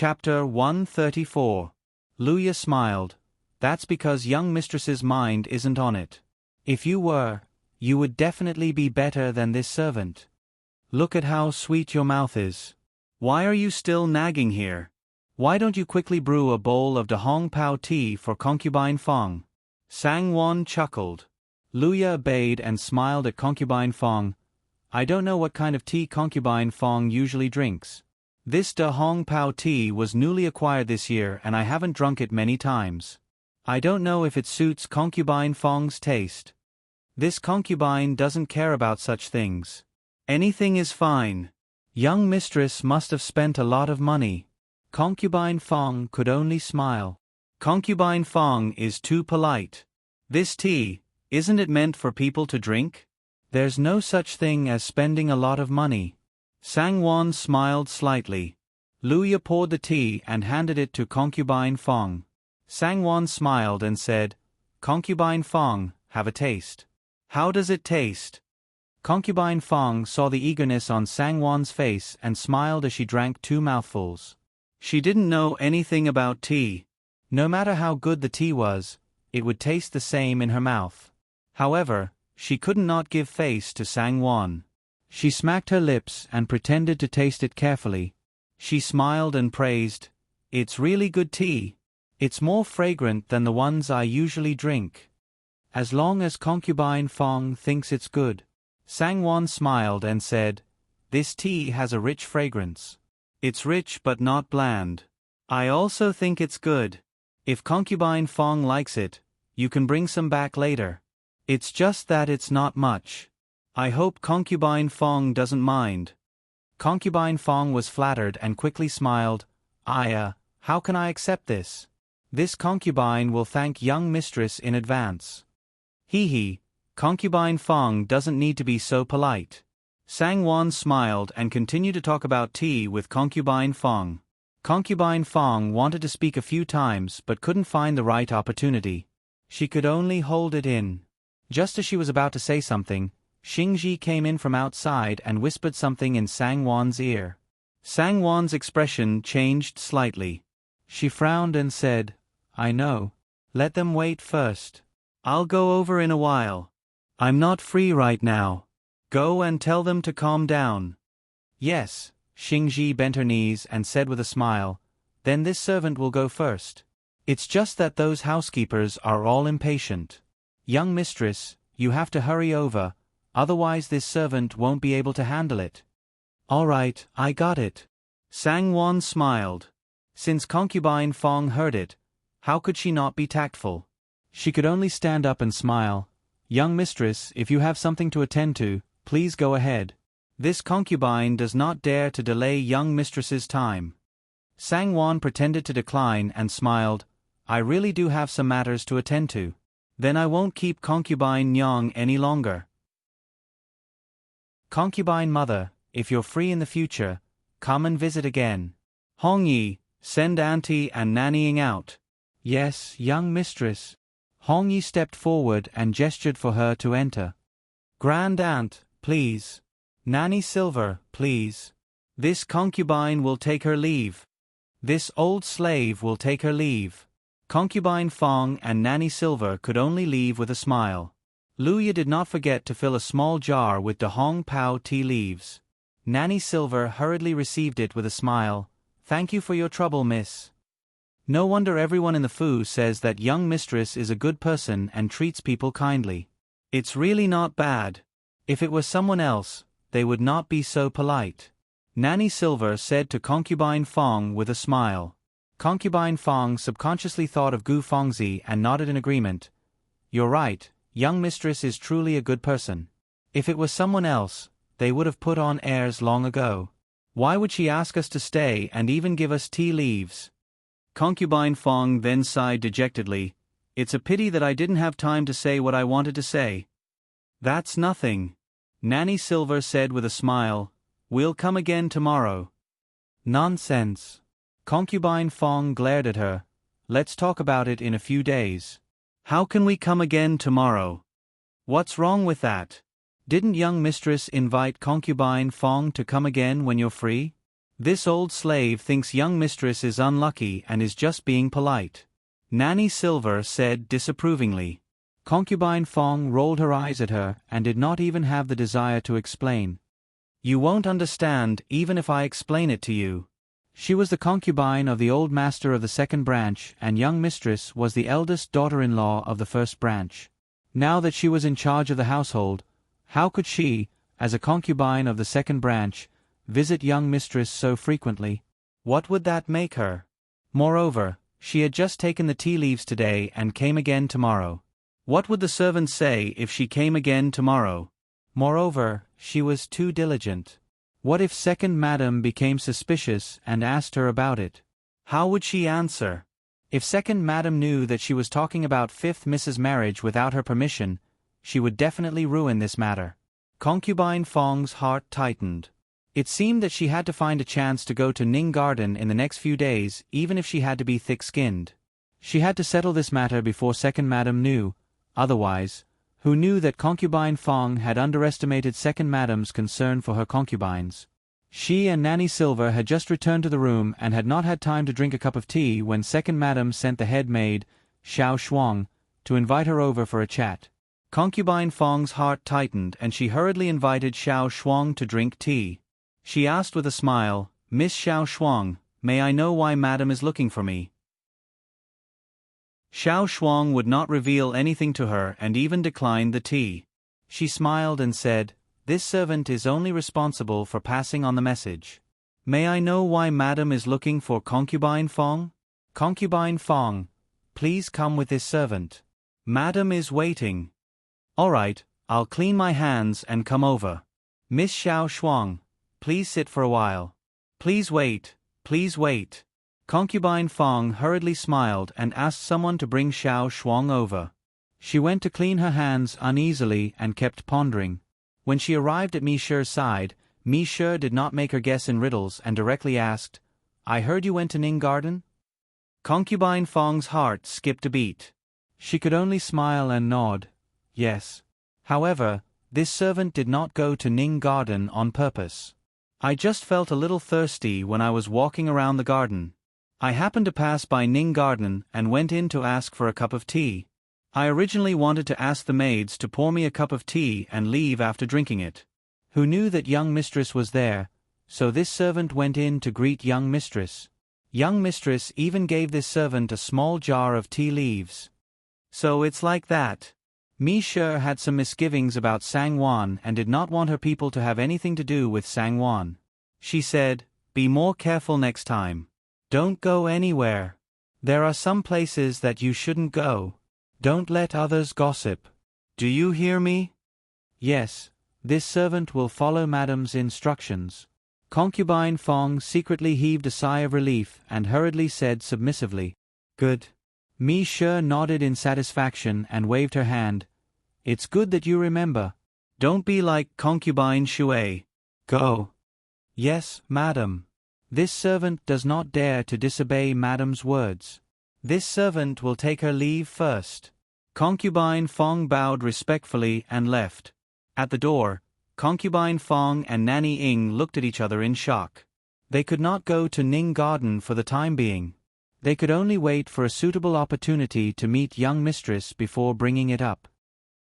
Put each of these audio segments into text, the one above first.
Chapter 134. Luya smiled. That's because young mistress's mind isn't on it. If you were, you would definitely be better than this servant. Look at how sweet your mouth is. Why are you still nagging here? Why don't you quickly brew a bowl of da hong pao tea for concubine Fong? Sang-won chuckled. Luya obeyed and smiled at concubine Fong. I don't know what kind of tea concubine Fong usually drinks. This da hong pao tea was newly acquired this year and I haven't drunk it many times. I don't know if it suits concubine Fong's taste. This concubine doesn't care about such things. Anything is fine. Young mistress must have spent a lot of money. Concubine Fong could only smile. Concubine Fong is too polite. This tea, isn't it meant for people to drink? There's no such thing as spending a lot of money. Sang-won smiled slightly. Luya poured the tea and handed it to concubine Fong. Sang-won smiled and said, Concubine Fong, have a taste. How does it taste? Concubine Fong saw the eagerness on Sang-won's face and smiled as she drank 2 mouthfuls. She didn't know anything about tea. No matter how good the tea was, it would taste the same in her mouth. However, she could not give face to Sang-won. She smacked her lips and pretended to taste it carefully. She smiled and praised, It's really good tea. It's more fragrant than the ones I usually drink. As long as concubine Fong thinks it's good. Sang-won smiled and said, This tea has a rich fragrance. It's rich but not bland. I also think it's good. If concubine Fong likes it, you can bring some back later. It's just that it's not much. I hope concubine Fong doesn't mind. Concubine Fong was flattered and quickly smiled. How can I accept this? This concubine will thank young mistress in advance. Hee, concubine Fong doesn't need to be so polite. Sang-won smiled and continued to talk about tea with concubine Fong. Concubine Fong wanted to speak a few times but couldn't find the right opportunity. She could only hold it in. Just as she was about to say something, Xingji came in from outside and whispered something in Sang-won's ear. Sang-won's expression changed slightly. She frowned and said, I know. Let them wait first. I'll go over in a while. I'm not free right now. Go and tell them to calm down. Yes, Xingji bent her knees and said with a smile, Then this servant will go first. It's just that those housekeepers are all impatient. Young mistress, you have to hurry over, otherwise this servant won't be able to handle it. All right, I got it. Sang-won smiled. Since concubine Fong heard it, how could she not be tactful? She could only stand up and smile. Young mistress, if you have something to attend to, please go ahead. This concubine does not dare to delay young mistress's time. Sang-won pretended to decline and smiled. I really do have some matters to attend to. Then I won't keep concubine Nyong any longer. Concubine mother, if you're free in the future, come and visit again. Hong-yi, send auntie and nannying out. Yes, young mistress. Hong-yi stepped forward and gestured for her to enter. Grand aunt, please. Nanny Silver, please. This concubine will take her leave. This old slave will take her leave. Concubine Fong and Nanny Silver could only leave with a smile. Luya did not forget to fill a small jar with da hong pao tea leaves. Nanny Silver hurriedly received it with a smile. Thank you for your trouble, miss. No wonder everyone in the Fu says that young mistress is a good person and treats people kindly. It's really not bad. If it was someone else, they would not be so polite. Nanny Silver said to concubine Fong with a smile. Concubine Fong subconsciously thought of Gu Fongzi and nodded in agreement. You're right, young mistress is truly a good person. If it was someone else, they would have put on airs long ago. Why would she ask us to stay and even give us tea leaves? Concubine Fong then sighed dejectedly. It's a pity that I didn't have time to say what I wanted to say. That's nothing. Nanny Silver said with a smile. We'll come again tomorrow. Nonsense. Concubine Fong glared at her. Let's talk about it in a few days. How can we come again tomorrow? What's wrong with that? Didn't young mistress invite concubine Fong to come again when you're free? This old slave thinks young mistress is unlucky and is just being polite. Nanny Silver said disapprovingly. Concubine Fong rolled her eyes at her and did not even have the desire to explain. You won't understand even if I explain it to you. She was the concubine of the old master of the second branch, and young mistress was the eldest daughter-in-law of the first branch. Now that she was in charge of the household, how could she, as a concubine of the second branch, visit young mistress so frequently? What would that make her? Moreover, she had just taken the tea leaves today and came again tomorrow. What would the servants say if she came again tomorrow? Moreover, she was too diligent. What if second madam became suspicious and asked her about it? How would she answer? If second madam knew that she was talking about fifth Mrs. Marriage without her permission, she would definitely ruin this matter. Concubine Fong's heart tightened. It seemed that she had to find a chance to go to Ning Garden in the next few days, even if she had to be thick-skinned. She had to settle this matter before second madam knew, otherwise, who knew that Concubine Fong had underestimated second madam's concern for her concubines. She and Nanny Silver had just returned to the room and had not had time to drink a cup of tea when second madam sent the head maid, Xiao Shuang, to invite her over for a chat. Concubine Fong's heart tightened and she hurriedly invited Xiao Shuang to drink tea. She asked with a smile, "Miss Xiao Shuang, may I know why madam is looking for me?" Xiao Shuang would not reveal anything to her and even declined the tea. She smiled and said, "This servant is only responsible for passing on the message. May I know why madam is looking for Concubine Fong? Concubine Fong, please come with this servant. Madam is waiting." "All right, I'll clean my hands and come over. Miss Xiao Shuang, please sit for a while. Please wait, please wait." Concubine Fong hurriedly smiled and asked someone to bring Xiao Shuang over. She went to clean her hands uneasily and kept pondering. When she arrived at Mi Shi's side, Mi Shi did not make her guess in riddles and directly asked, "I heard you went to Ning Garden?" Concubine Fong's heart skipped a beat. She could only smile and nod, yes. However, this servant did not go to Ning Garden on purpose. "I just felt a little thirsty when I was walking around the garden. I happened to pass by Ning Garden and went in to ask for a cup of tea. I originally wanted to ask the maids to pour me a cup of tea and leave after drinking it. Who knew that young mistress was there, so this servant went in to greet young mistress. Young mistress even gave this servant a small jar of tea leaves. So it's like that." Mi Shi had some misgivings about Sang-Wan and did not want her people to have anything to do with Sang-Wan. She said, "Be more careful next time. Don't go anywhere. There are some places that you shouldn't go. Don't let others gossip. Do you hear me?" "Yes, this servant will follow madam's instructions." Concubine Fong secretly heaved a sigh of relief and hurriedly said submissively, "Good." Mi Shi nodded in satisfaction and waved her hand. "It's good that you remember. Don't be like Concubine Shui. Go." "Yes, madam. This servant does not dare to disobey madam's words. This servant will take her leave first." Concubine Fong bowed respectfully and left. At the door, Concubine Fong and Nanny Ing looked at each other in shock. They could not go to Ning Garden for the time being. They could only wait for a suitable opportunity to meet young mistress before bringing it up.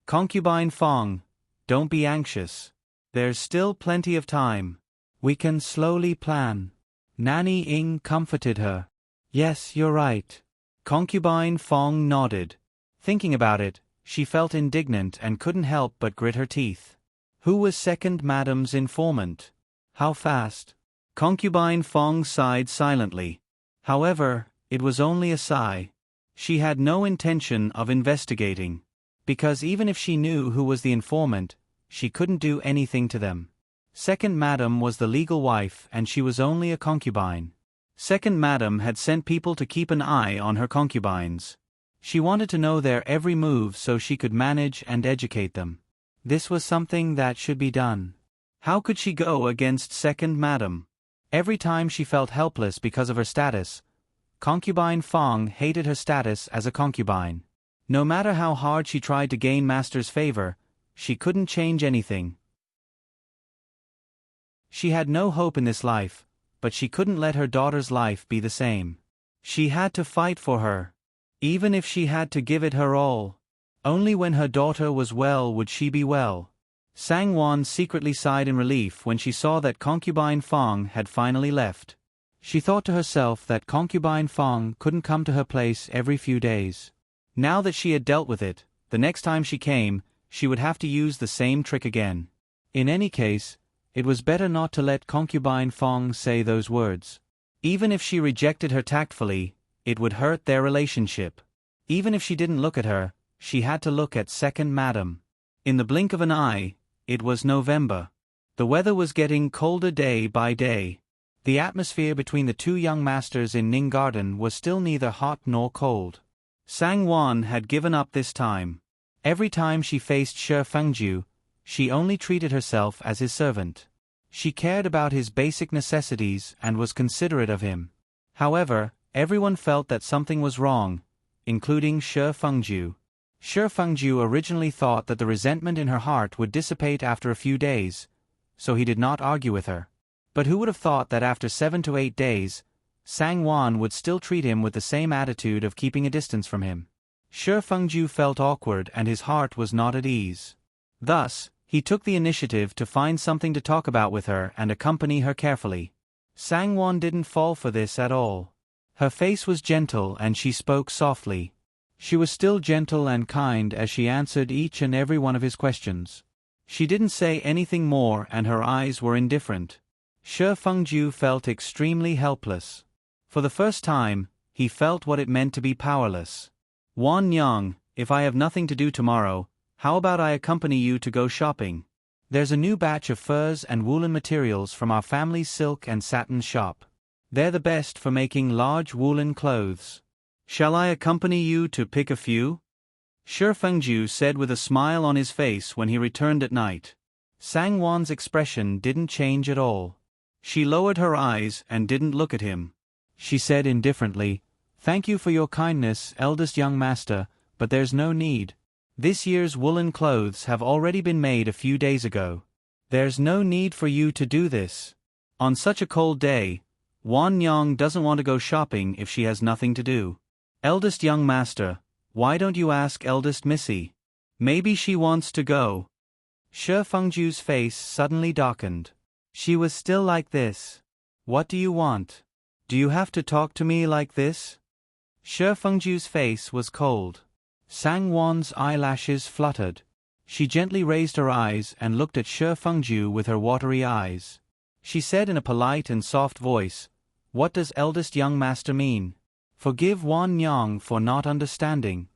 "Concubine Fong, don't be anxious. There's still plenty of time. We can slowly plan." Nanny Ing comforted her. "Yes, you're right." Concubine Fong nodded. Thinking about it, she felt indignant and couldn't help but grit her teeth. Who was second madam's informant? How fast? Concubine Fong sighed silently. However, it was only a sigh. She had no intention of investigating. Because even if she knew who was the informant, she couldn't do anything to them. Second madam was the legal wife and she was only a concubine. Second madam had sent people to keep an eye on her concubines. She wanted to know their every move so she could manage and educate them. This was something that should be done. How could she go against second madam? Every time she felt helpless because of her status, Concubine Fong hated her status as a concubine. No matter how hard she tried to gain master's favor, she couldn't change anything. She had no hope in this life, but she couldn't let her daughter's life be the same. She had to fight for her. Even if she had to give it her all. Only when her daughter was well would she be well. Sang-won secretly sighed in relief when she saw that concubine Fong had finally left. She thought to herself that concubine Fong couldn't come to her place every few days. Now that she had dealt with it, the next time she came, she would have to use the same trick again. In any case, it was better not to let concubine Fong say those words. Even if she rejected her tactfully, it would hurt their relationship. Even if she didn't look at her, she had to look at second madam. In the blink of an eye, it was November. The weather was getting colder day by day. The atmosphere between the two young masters in Ning Garden was still neither hot nor cold. Sang-won had given up this time. Every time she faced Shi Fengju, she only treated herself as his servant. She cared about his basic necessities and was considerate of him. However, everyone felt that something was wrong, including Shi Fengju. Shi Fengju originally thought that the resentment in her heart would dissipate after a few days, so he did not argue with her. But who would have thought that after 7 to 8 days, Sang-won would still treat him with the same attitude of keeping a distance from him? Shi Fengju felt awkward and his heart was not at ease. Thus, he took the initiative to find something to talk about with her and accompany her carefully. Sang-won didn't fall for this at all. Her face was gentle and she spoke softly. She was still gentle and kind as she answered each and every one of his questions. She didn't say anything more and her eyes were indifferent. Shi Fengju felt extremely helpless. For the first time, he felt what it meant to be powerless. Won Young, if I have nothing to do tomorrow, how about I accompany you to go shopping? There's a new batch of furs and woolen materials from our family's silk and satin shop. They're the best for making large woolen clothes. Shall I accompany you to pick a few? Shi Fengju said with a smile on his face when he returned at night. Sang-won's expression didn't change at all. She lowered her eyes and didn't look at him. She said indifferently, "Thank you for your kindness, eldest young master, but there's no need. This year's woolen clothes have already been made a few days ago. There's no need for you to do this. On such a cold day, Won Young doesn't want to go shopping if she has nothing to do. Eldest young master, why don't you ask eldest Missy? Maybe she wants to go." Shi Fengju's face suddenly darkened. She was still like this. "What do you want? Do you have to talk to me like this?" Shi Fengju's face was cold. Sang-won's eyelashes fluttered. She gently raised her eyes and looked at Shi Fengju with her watery eyes. She said in a polite and soft voice, "What does eldest young master mean? Forgive Won Young for not understanding.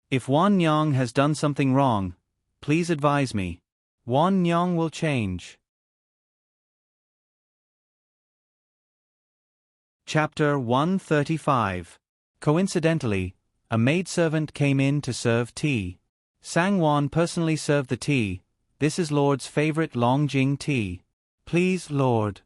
If Won Young has done something wrong, please advise me. Won Young will change." Chapter 135. Coincidentally, a maidservant came in to serve tea. Sang-won personally served the tea. "This is Lord's favorite Longjing tea. Please, Lord."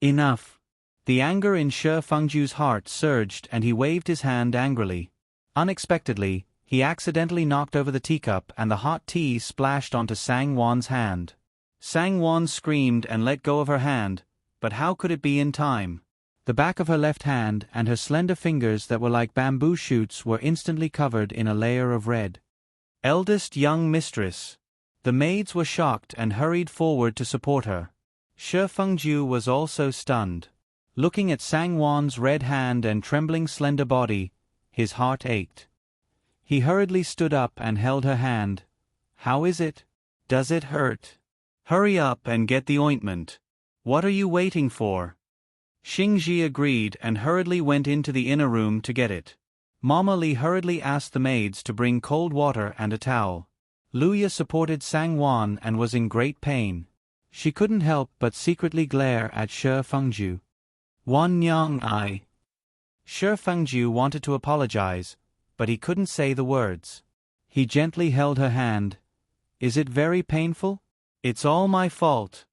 "Enough." The anger in Shi Fengju's heart surged and he waved his hand angrily. Unexpectedly, he accidentally knocked over the teacup and the hot tea splashed onto Sang-won's hand. Sang-won screamed and let go of her hand, but how could it be in time? The back of her left hand and her slender fingers that were like bamboo shoots were instantly covered in a layer of red. "Eldest young mistress." The maids were shocked and hurried forward to support her. Shi Fengju was also stunned. Looking at Sang-won's red hand and trembling slender body, his heart ached. He hurriedly stood up and held her hand. "How is it? Does it hurt? Hurry up and get the ointment. What are you waiting for?" Xingji agreed and hurriedly went into the inner room to get it. Mama Li hurriedly asked the maids to bring cold water and a towel. Luya supported Sang-won and was in great pain. She couldn't help but secretly glare at Shi Fengju. "Won Young, Shi Fengju wanted to apologize, but he couldn't say the words. He gently held her hand. "Is it very painful?" "It's all my fault."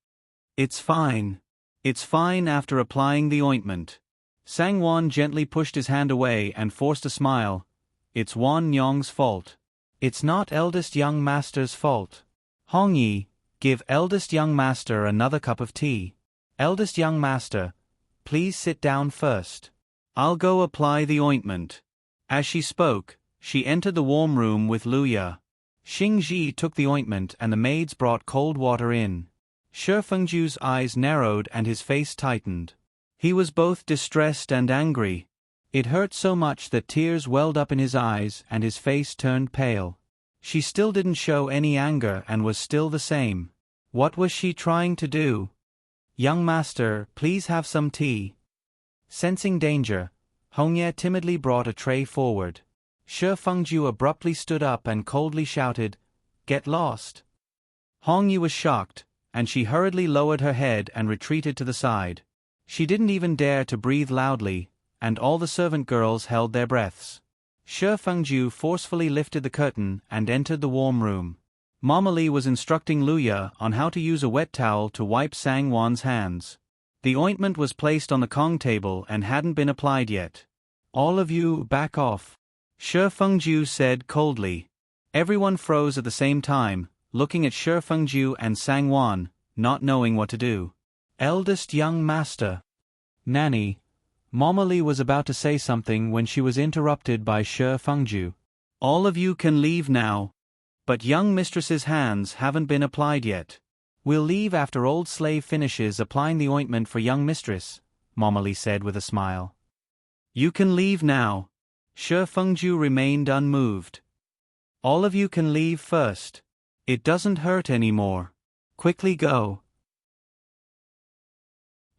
"It's fine. It's fine after applying the ointment." Sang-won gently pushed his hand away and forced a smile. "It's Won Young's fault. It's not eldest young master's fault. Hong Yi, give eldest young master another cup of tea." Eldest young master, please sit down first. I'll go apply the ointment. As she spoke, she entered the warm room with Luya. Xingji took the ointment and the maids brought cold water in. Shi Fengju's eyes narrowed and his face tightened. He was both distressed and angry. It hurt so much that tears welled up in his eyes and his face turned pale. She still didn't show any anger and was still the same. What was she trying to do? Young master, please have some tea. Sensing danger, Hongye timidly brought a tray forward. Shi Fengju abruptly stood up and coldly shouted, "Get lost!" Hongye was shocked, and she hurriedly lowered her head and retreated to the side. She didn't even dare to breathe loudly, and all the servant girls held their breaths. Shi Fengju forcefully lifted the curtain and entered the warm room. Mama Li was instructing Luya on how to use a wet towel to wipe Sangwon's hands. The ointment was placed on the Kong table and hadn't been applied yet. "All of you, back off," Shi Fengju said coldly. Everyone froze at the same time, looking at Shi Fengju and Sangwon, not knowing what to do. Eldest young master. Nanny. Mama Li was about to say something when she was interrupted by Shi Fengju. "All of you can leave now. But young mistress's hands haven't been applied yet. We'll leave after old slave finishes applying the ointment for young mistress," Mama Li said with a smile. "You can leave now." Shi Fengju remained unmoved. "All of you can leave first. It doesn't hurt anymore. Quickly go."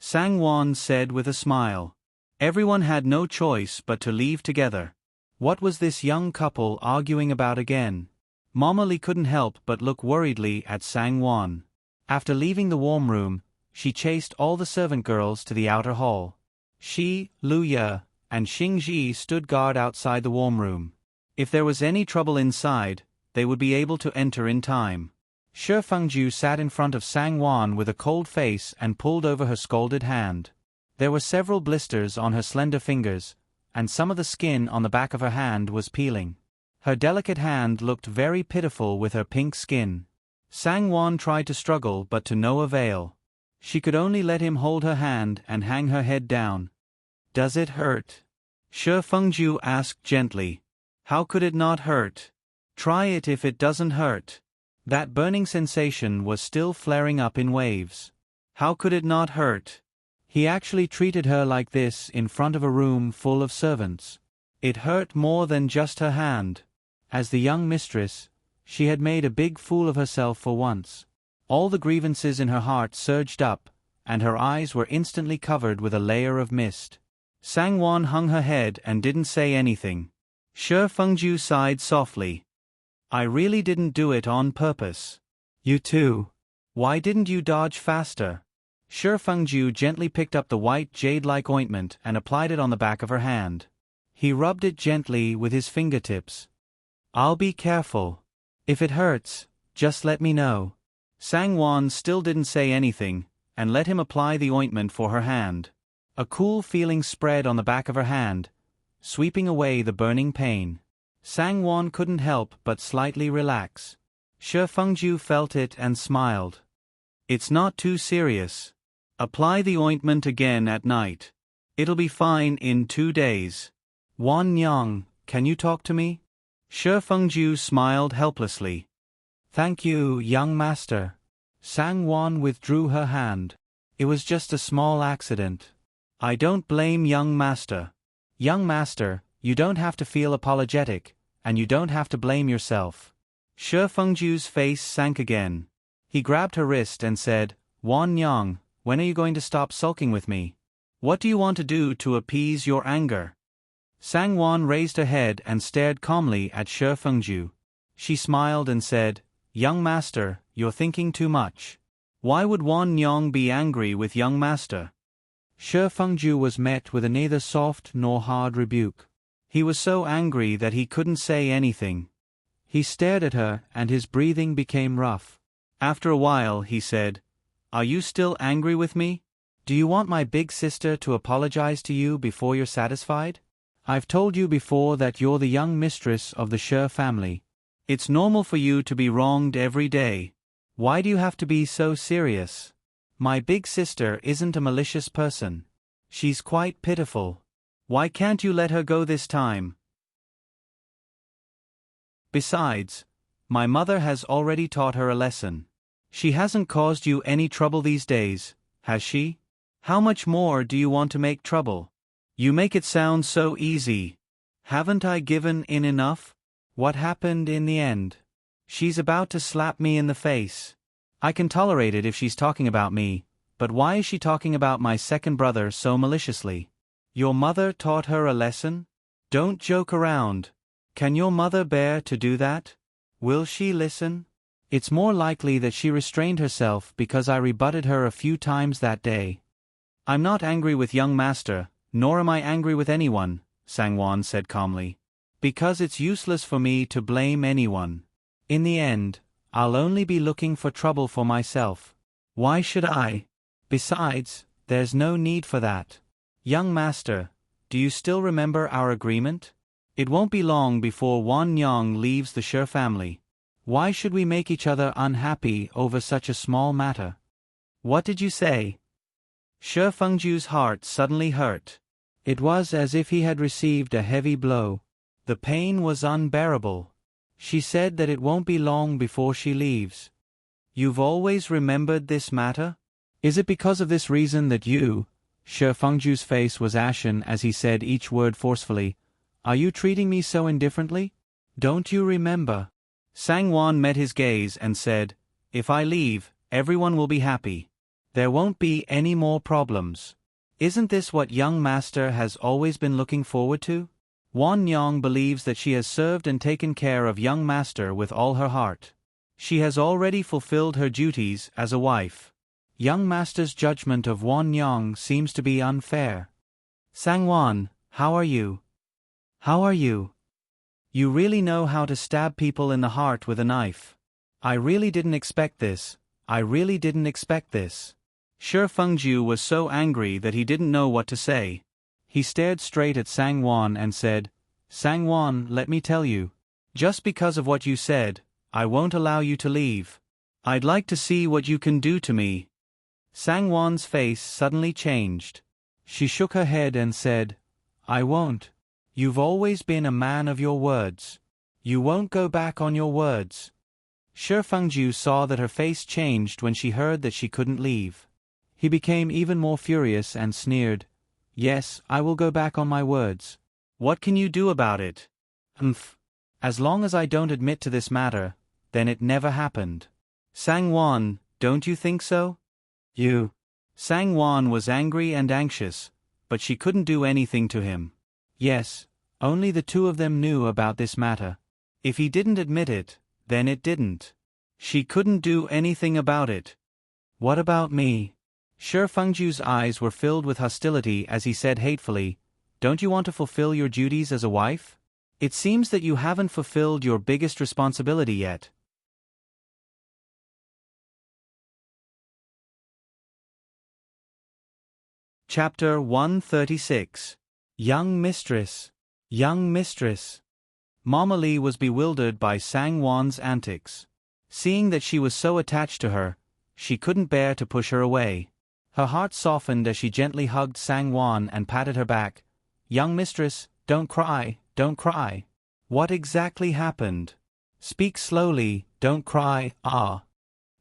Sangwon said with a smile. Everyone had no choice but to leave together. What was this young couple arguing about again? Mama Li couldn't help but look worriedly at Sangwon. After leaving the warm room, she chased all the servant girls to the outer hall. She, Luya, and Xingji stood guard outside the warm room. If there was any trouble inside, they would be able to enter in time. Shi Fengju sat in front of Sangwon with a cold face and pulled over her scalded hand. There were several blisters on her slender fingers, and some of the skin on the back of her hand was peeling. Her delicate hand looked very pitiful with her pink skin. Sangwon tried to struggle but to no avail. She could only let him hold her hand and hang her head down. "Does it hurt?" Shi Fengju asked gently. "How could it not hurt? Try it if it doesn't hurt." That burning sensation was still flaring up in waves. How could it not hurt? He actually treated her like this in front of a room full of servants. It hurt more than just her hand. As the young mistress, she had made a big fool of herself for once. All the grievances in her heart surged up, and her eyes were instantly covered with a layer of mist. Sangwon hung her head and didn't say anything. Shi Fengju sighed softly. "I really didn't do it on purpose." "You too. Why didn't you dodge faster?" Shi Fengju gently picked up the white jade-like ointment and applied it on the back of her hand. He rubbed it gently with his fingertips. "I'll be careful. If it hurts, just let me know." Sangwon still didn't say anything, and let him apply the ointment for her hand. A cool feeling spread on the back of her hand, sweeping away the burning pain. Sangwon couldn't help but slightly relax. Shi Fengju felt it and smiled. "It's not too serious. Apply the ointment again at night. It'll be fine in 2 days. Wan Yang, can you talk to me?" Shi Fengju smiled helplessly. "Thank you, young master." Sangwon withdrew her hand. "It was just a small accident." "I don't blame young master." "Young master, you don't have to feel apologetic, and you don't have to blame yourself." Shi Fengju's face sank again. He grabbed her wrist and said, "Wan Yang, when are you going to stop sulking with me? What do you want to do to appease your anger?" Sangwon raised her head and stared calmly at Shi Fengju. She smiled and said, "Young master, you're thinking too much. Why would Wan Yang be angry with young master?" Shi Fengju was met with a neither soft nor hard rebuke. He was so angry that he couldn't say anything. He stared at her and his breathing became rough. After a while he said, "Are you still angry with me? Do you want my big sister to apologize to you before you're satisfied? I've told you before that you're the young mistress of the Shi family. It's normal for you to be wronged every day. Why do you have to be so serious?" My big sister isn't a malicious person. She's quite pitiful. Why can't you let her go this time? Besides, my mother has already taught her a lesson. She hasn't caused you any trouble these days, has she? How much more do you want to make trouble? You make it sound so easy. Haven't I given in enough? What happened in the end? She's about to slap me in the face. I can tolerate it if she's talking about me, but why is she talking about my second brother so maliciously? Your mother taught her a lesson? Don't joke around. Can your mother bear to do that? Will she listen? It's more likely that she restrained herself because I rebutted her a few times that day. I'm not angry with young master, nor am I angry with anyone, Sangwon said calmly. Because it's useless for me to blame anyone. In the end, I'll only be looking for trouble for myself. Why should I? Besides, there's no need for that. Young master, do you still remember our agreement? It won't be long before Wan Nyong leaves the Shi family. Why should we make each other unhappy over such a small matter? What did you say? Shi Fengju's heart suddenly hurt. It was as if he had received a heavy blow. The pain was unbearable. She said that it won't be long before she leaves. You've always remembered this matter? Is it because of this reason that you— Shi Fengju's face was ashen as he said each word forcefully— are you treating me so indifferently? Don't you remember? Sangwon met his gaze and said, if I leave, everyone will be happy. There won't be any more problems. Isn't this what young master has always been looking forward to? Wan Nyong believes that she has served and taken care of young master with all her heart. She has already fulfilled her duties as a wife. Young master's judgment of Wan Nyong seems to be unfair. Sangwon, how are you? How are you? You really know how to stab people in the heart with a knife. I really didn't expect this. I really didn't expect this. Shi Fengju was so angry that he didn't know what to say. He stared straight at Sangwon and said, Sangwon, let me tell you. Just because of what you said, I won't allow you to leave. I'd like to see what you can do to me. Sangwon's face suddenly changed. She shook her head and said, I won't. You've always been a man of your words. You won't go back on your words. Shi Fengju saw that her face changed when she heard that she couldn't leave. He became even more furious and sneered, Yes, I will go back on my words. What can you do about it? As long as I don't admit to this matter, then it never happened. Sangwon, don't you think so? You. Sangwon was angry and anxious, but she couldn't do anything to him. Yes, only the two of them knew about this matter. If he didn't admit it, then it didn't. She couldn't do anything about it. What about me? Shi Fengju's eyes were filled with hostility as he said hatefully, Don't you want to fulfill your duties as a wife? It seems that you haven't fulfilled your biggest responsibility yet. Chapter 136. Young Mistress. Young Mistress. Mama Lee was bewildered by Sangwon's antics. Seeing that she was so attached to her, she couldn't bear to push her away. Her heart softened as she gently hugged Sangwon and patted her back. Young mistress, don't cry, don't cry. What exactly happened? Speak slowly, don't cry, ah.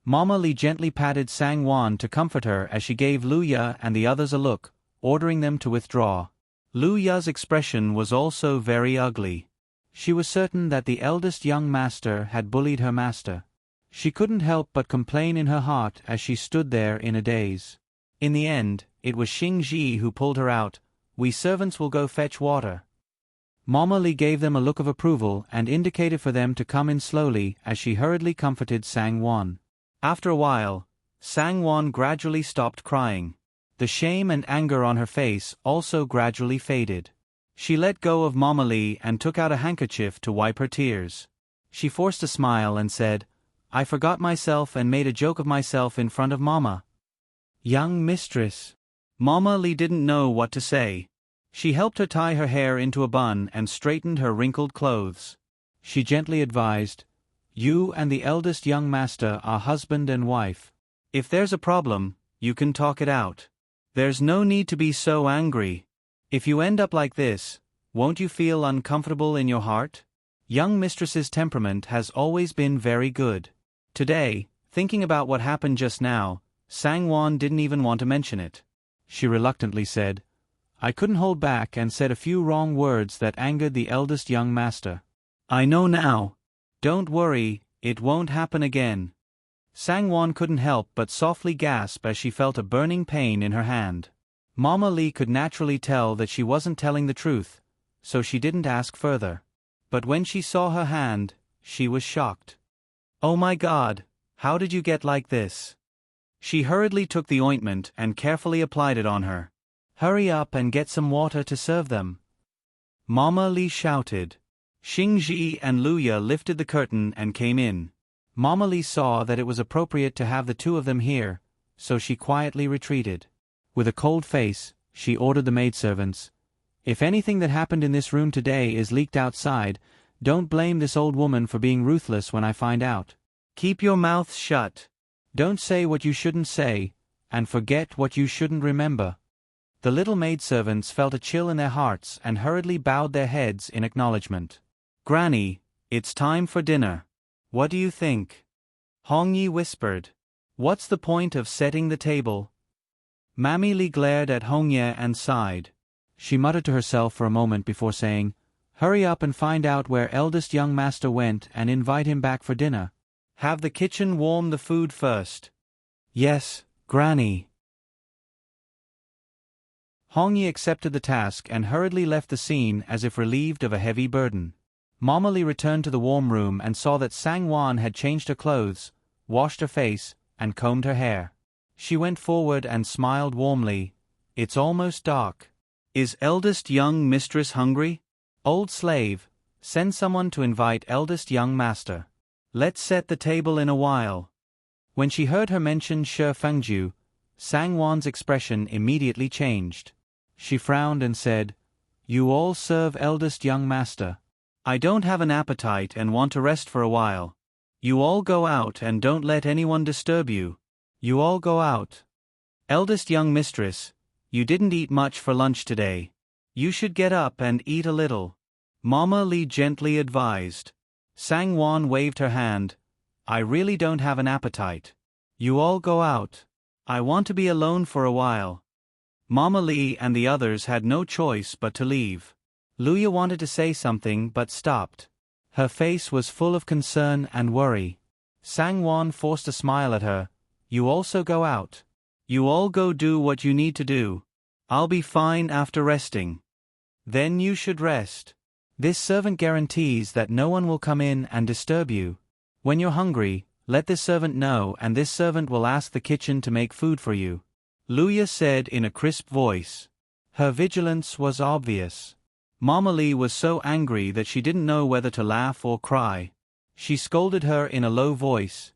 Mama Lee gently patted Sangwon to comfort her as she gave Luya and the others a look, ordering them to withdraw. Luya's expression was also very ugly. She was certain that the eldest young master had bullied her master. She couldn't help but complain in her heart as she stood there in a daze. In the end, it was Xing-Ji who pulled her out. We servants will go fetch water. Mama Lee gave them a look of approval and indicated for them to come in slowly as she hurriedly comforted Sangwon. After a while, Sangwon gradually stopped crying. The shame and anger on her face also gradually faded. She let go of Mama Lee and took out a handkerchief to wipe her tears. She forced a smile and said, I forgot myself and made a joke of myself in front of Mama. Young mistress. Mama Lee didn't know what to say. She helped her tie her hair into a bun and straightened her wrinkled clothes. She gently advised, You and the eldest young master are husband and wife. If there's a problem, you can talk it out. There's no need to be so angry. If you end up like this, won't you feel uncomfortable in your heart? Young mistress's temperament has always been very good. Today, thinking about what happened just now, Sangwon didn't even want to mention it. She reluctantly said, I couldn't hold back and said a few wrong words that angered the eldest young master. I know now. Don't worry, it won't happen again. Sangwon couldn't help but softly gasp as she felt a burning pain in her hand. Mama Lee could naturally tell that she wasn't telling the truth, so she didn't ask further. But when she saw her hand, she was shocked. Oh my God, how did you get like this? She hurriedly took the ointment and carefully applied it on her. Hurry up and get some water to serve them. Mama Lee shouted. Xingji and Luya lifted the curtain and came in. Mama Lee saw that it was appropriate to have the two of them here, so she quietly retreated. With a cold face, she ordered the maidservants, if anything that happened in this room today is leaked outside, don't blame this old woman for being ruthless when I find out. Keep your mouths shut. Don't say what you shouldn't say, and forget what you shouldn't remember. The little maidservants felt a chill in their hearts and hurriedly bowed their heads in acknowledgement. Granny, it's time for dinner. What do you think? Hong Yi whispered. What's the point of setting the table? Mammy Lee glared at Hong Ye and sighed. She muttered to herself for a moment before saying, Hurry up and find out where eldest young master went and invite him back for dinner. Have the kitchen warm the food first. Yes, Granny. Hong Yi accepted the task and hurriedly left the scene as if relieved of a heavy burden. Mama Lee returned to the warm room and saw that Sangwon had changed her clothes, washed her face, and combed her hair. She went forward and smiled warmly. It's almost dark. Is eldest young mistress hungry? Old slave, send someone to invite eldest young master. Let's set the table in a while. When she heard her mention Shi Fengju, Sangwon's expression immediately changed. She frowned and said, You all serve eldest young master. I don't have an appetite and want to rest for a while. You all go out and don't let anyone disturb you. You all go out. Eldest young mistress, you didn't eat much for lunch today. You should get up and eat a little. Mama Lee gently advised. Sangwon waved her hand. I really don't have an appetite. You all go out. I want to be alone for a while. Mama Lee and the others had no choice but to leave. Luya wanted to say something but stopped. Her face was full of concern and worry. Sangwon forced a smile at her. You also go out. You all go do what you need to do. I'll be fine after resting. Then you should rest. This servant guarantees that no one will come in and disturb you. When you're hungry, let this servant know and this servant will ask the kitchen to make food for you. Luya said in a crisp voice. Her vigilance was obvious. Mama Lee was so angry that she didn't know whether to laugh or cry. She scolded her in a low voice.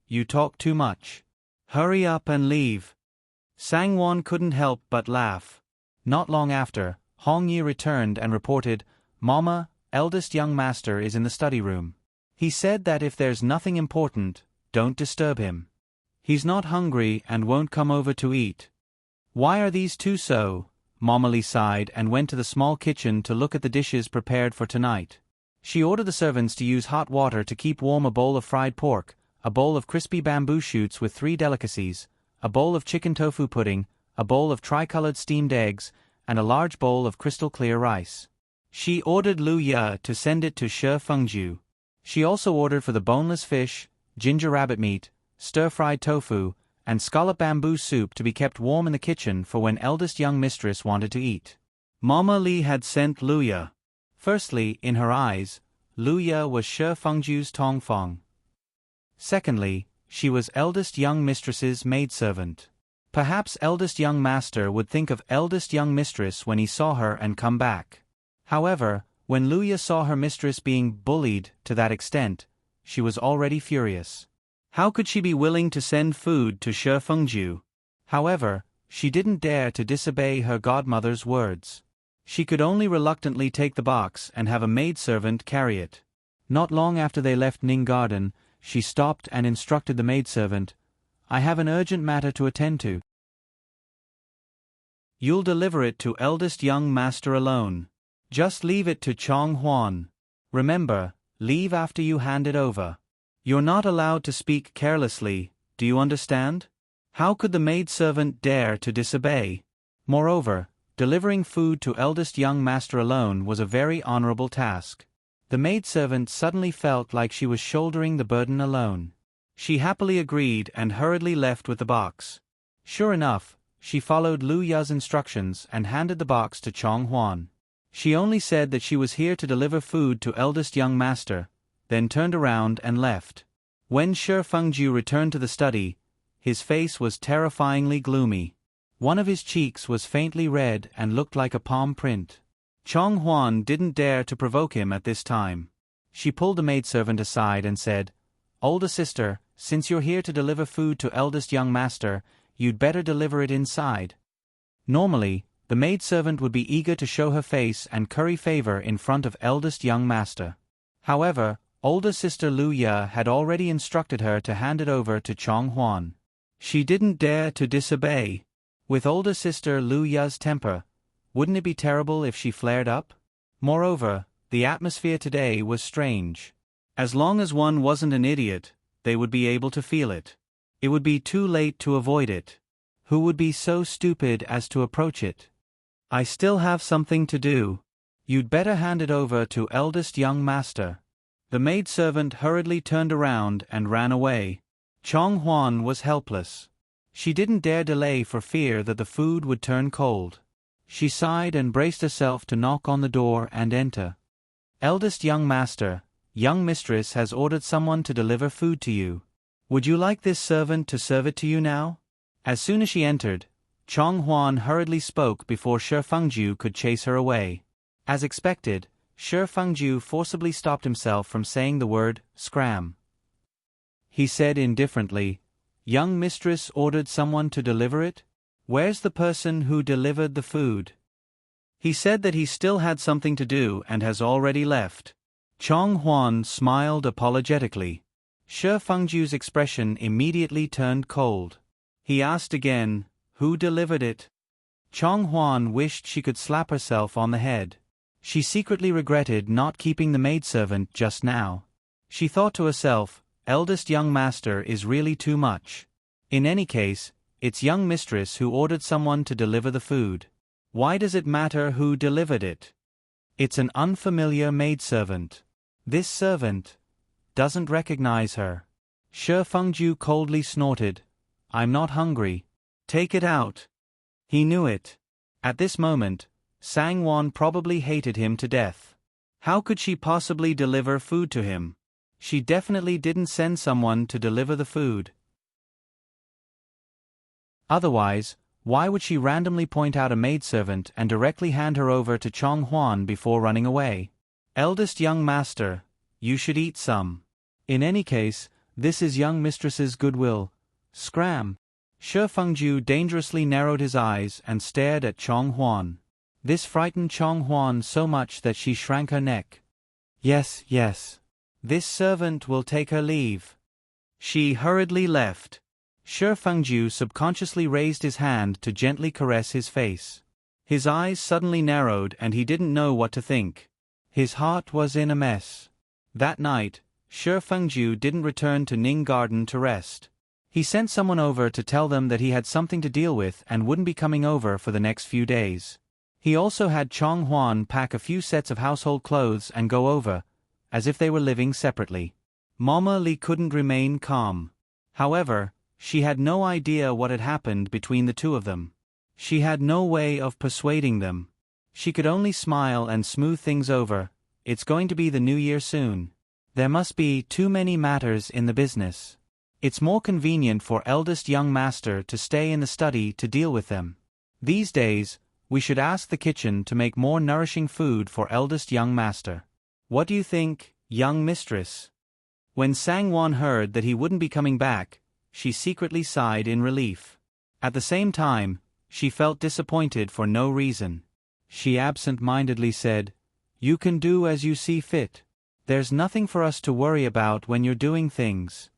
You talk too much. Hurry up and leave. Sangwon couldn't help but laugh. Not long after, Hong Yi returned and reported, Mama, eldest young master is in the study room. He said that if there's nothing important, don't disturb him. He's not hungry and won't come over to eat. Why are these two so? Mama Lee sighed and went to the small kitchen to look at the dishes prepared for tonight. She ordered the servants to use hot water to keep warm a bowl of fried pork, a bowl of crispy bamboo shoots with 3 delicacies, a bowl of chicken tofu pudding, a bowl of tricolored steamed eggs, and a large bowl of crystal-clear rice. She ordered Lu Ye to send it to Shi Fengju. She also ordered for the boneless fish, ginger rabbit meat, stir-fried tofu, and scallop bamboo soup to be kept warm in the kitchen for when eldest young mistress wanted to eat. Mama Lee had sent Lu Ye. Firstly, in her eyes, Lu Ye was Shi Fengju's Tongfeng. Secondly, she was eldest young mistress's maidservant. Perhaps eldest young master would think of eldest young mistress when he saw her and come back. However, when Lu Ye saw her mistress being bullied to that extent, she was already furious. How could she be willing to send food to Shi Fengju? However, she didn't dare to disobey her godmother's words. She could only reluctantly take the box and have a maidservant carry it. Not long after they left Ning Garden, she stopped and instructed the maidservant, I have an urgent matter to attend to. You'll deliver it to eldest young master alone. Just leave it to Chong Huan. Remember, leave after you hand it over. You're not allowed to speak carelessly, do you understand? How could the maidservant dare to disobey? Moreover, delivering food to eldest young master alone was a very honorable task. The maidservant suddenly felt like she was shouldering the burden alone. She happily agreed and hurriedly left with the box. Sure enough, she followed Lu Ya's instructions and handed the box to Chong Huan. She only said that she was here to deliver food to eldest young master, then turned around and left. When Shi Fengju returned to the study, his face was terrifyingly gloomy. One of his cheeks was faintly red and looked like a palm print. Chong Huan didn't dare to provoke him at this time. She pulled the maidservant aside and said, "Older sister, since you're here to deliver food to eldest young master, you'd better deliver it inside." Normally, the maidservant would be eager to show her face and curry favor in front of eldest young master. However, older sister Lu Ya had already instructed her to hand it over to Chong Huan. She didn't dare to disobey. With older sister Lu Ya's temper, wouldn't it be terrible if she flared up? Moreover, the atmosphere today was strange. As long as one wasn't an idiot, they would be able to feel it. It would be too late to avoid it. Who would be so stupid as to approach it? "I still have something to do. You'd better hand it over to eldest young master." The maidservant hurriedly turned around and ran away. Chong Huan was helpless. She didn't dare delay for fear that the food would turn cold. She sighed and braced herself to knock on the door and enter. "Eldest young master, young mistress has ordered someone to deliver food to you. Would you like this servant to serve it to you now?" As soon as she entered, Chong Huan hurriedly spoke before Shi Fengju could chase her away. As expected, Shi Fengju forcibly stopped himself from saying the word, "scram." He said indifferently, "Young mistress ordered someone to deliver it? Where's the person who delivered the food?" He said that he still had something to do and has already left. Chong Huan smiled apologetically. Shi Fengju's expression immediately turned cold. He asked again, "Who delivered it?" Chong Huan wished she could slap herself on the head. She secretly regretted not keeping the maidservant just now. She thought to herself, eldest young master is really too much. In any case, it's young mistress who ordered someone to deliver the food. Why does it matter who delivered it? It's an unfamiliar maidservant. This servant doesn't recognize her. Shi Fengju coldly snorted, "I'm not hungry. Take it out." He knew it. At this moment, Sang Won probably hated him to death. How could she possibly deliver food to him? She definitely didn't send someone to deliver the food. Otherwise, why would she randomly point out a maidservant and directly hand her over to Chong Huan before running away? "Eldest young master, you should eat some. In any case, this is young mistress's goodwill." Scram! Shi Fengju dangerously narrowed his eyes and stared at Chong Huan. This frightened Chong Huan so much that she shrank her neck. "Yes, yes. This servant will take her leave." She hurriedly left. Shi Fengju subconsciously raised his hand to gently caress his face. His eyes suddenly narrowed and he didn't know what to think. His heart was in a mess. That night, Shi Fengju didn't return to Ning Garden to rest. He sent someone over to tell them that he had something to deal with and wouldn't be coming over for the next few days. He also had Chong Huan pack a few sets of household clothes and go over, as if they were living separately. Mama Li couldn't remain calm. However, she had no idea what had happened between the two of them. She had no way of persuading them. She could only smile and smooth things over. It's going to be the new year soon. There must be too many matters in the business. It's more convenient for eldest young master to stay in the study to deal with them. These days, we should ask the kitchen to make more nourishing food for eldest young master. What do you think, young mistress? When Sang Won heard that he wouldn't be coming back, she secretly sighed in relief. At the same time, she felt disappointed for no reason. She absent-mindedly said, "You can do as you see fit. There's nothing for us to worry about when you're doing things."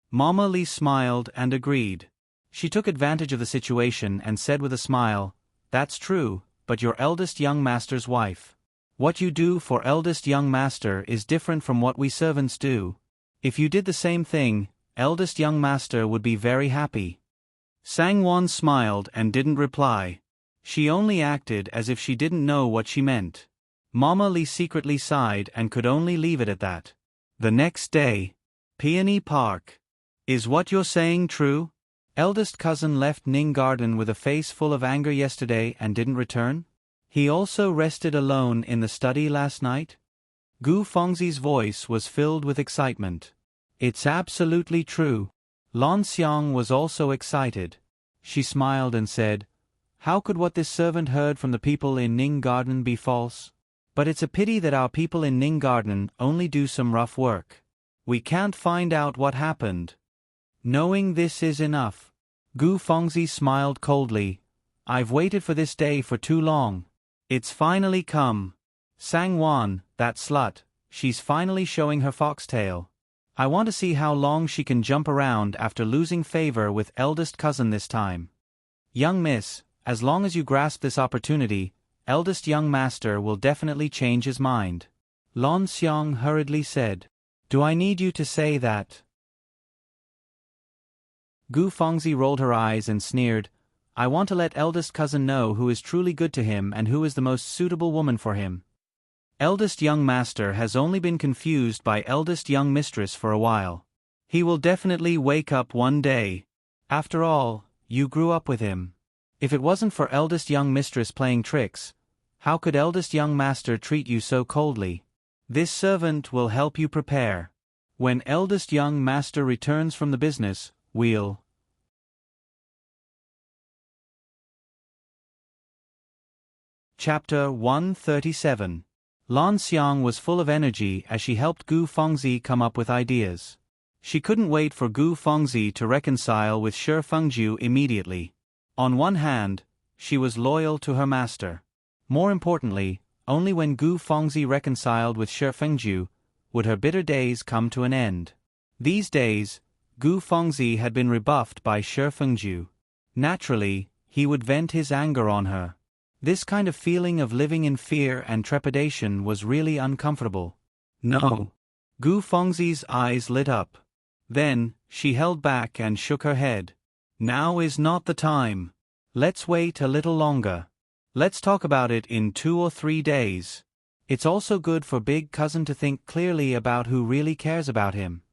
Mama Li smiled and agreed. She took advantage of the situation and said with a smile, that's true, but your eldest young master's wife. What you do for eldest young master is different from what we servants do. If you did the same thing, eldest young master would be very happy. Sangwon smiled and didn't reply. She only acted as if she didn't know what she meant. Mama Lee secretly sighed and could only leave it at that. The next day. Peony Park. Is what you're saying true? Eldest cousin left Ning Garden with a face full of anger yesterday and didn't return? He also rested alone in the study last night? Gu Fengzi's voice was filled with excitement. It's absolutely true. Lan Xiang was also excited. She smiled and said, how could what this servant heard from the people in Ning Garden be false? But it's a pity that our people in Ning Garden only do some rough work. We can't find out what happened. Knowing this is enough. Gu Fengzi smiled coldly. I've waited for this day for too long. It's finally come. Sangwon, that slut, she's finally showing her foxtail. I want to see how long she can jump around after losing favor with eldest cousin this time. Young miss, as long as you grasp this opportunity, eldest young master will definitely change his mind. Lan Xiang hurriedly said. Do I need you to say that? Gu Fengzi rolled her eyes and sneered. I want to let eldest cousin know who is truly good to him and who is the most suitable woman for him. Eldest young master has only been confused by eldest young mistress for a while. He will definitely wake up one day. After all, you grew up with him. If it wasn't for eldest young mistress playing tricks, how could eldest young master treat you so coldly? This servant will help you prepare. When eldest young master returns from the business, we'll... Chapter 137. Lan Xiang was full of energy as she helped Gu Fengzi come up with ideas. She couldn't wait for Gu Fengzi to reconcile with Shi Fengju immediately. On one hand, she was loyal to her master. More importantly, only when Gu Fengzi reconciled with Shi Fengju would her bitter days come to an end. These days, Gu Fengzi had been rebuffed by Shi Fengju. Naturally, he would vent his anger on her. This kind of feeling of living in fear and trepidation was really uncomfortable. No. Gu Fengzi's eyes lit up. Then, she held back and shook her head. Now is not the time. Let's wait a little longer. Let's talk about it in 2 or 3 days. It's also good for big cousin to think clearly about who really cares about him.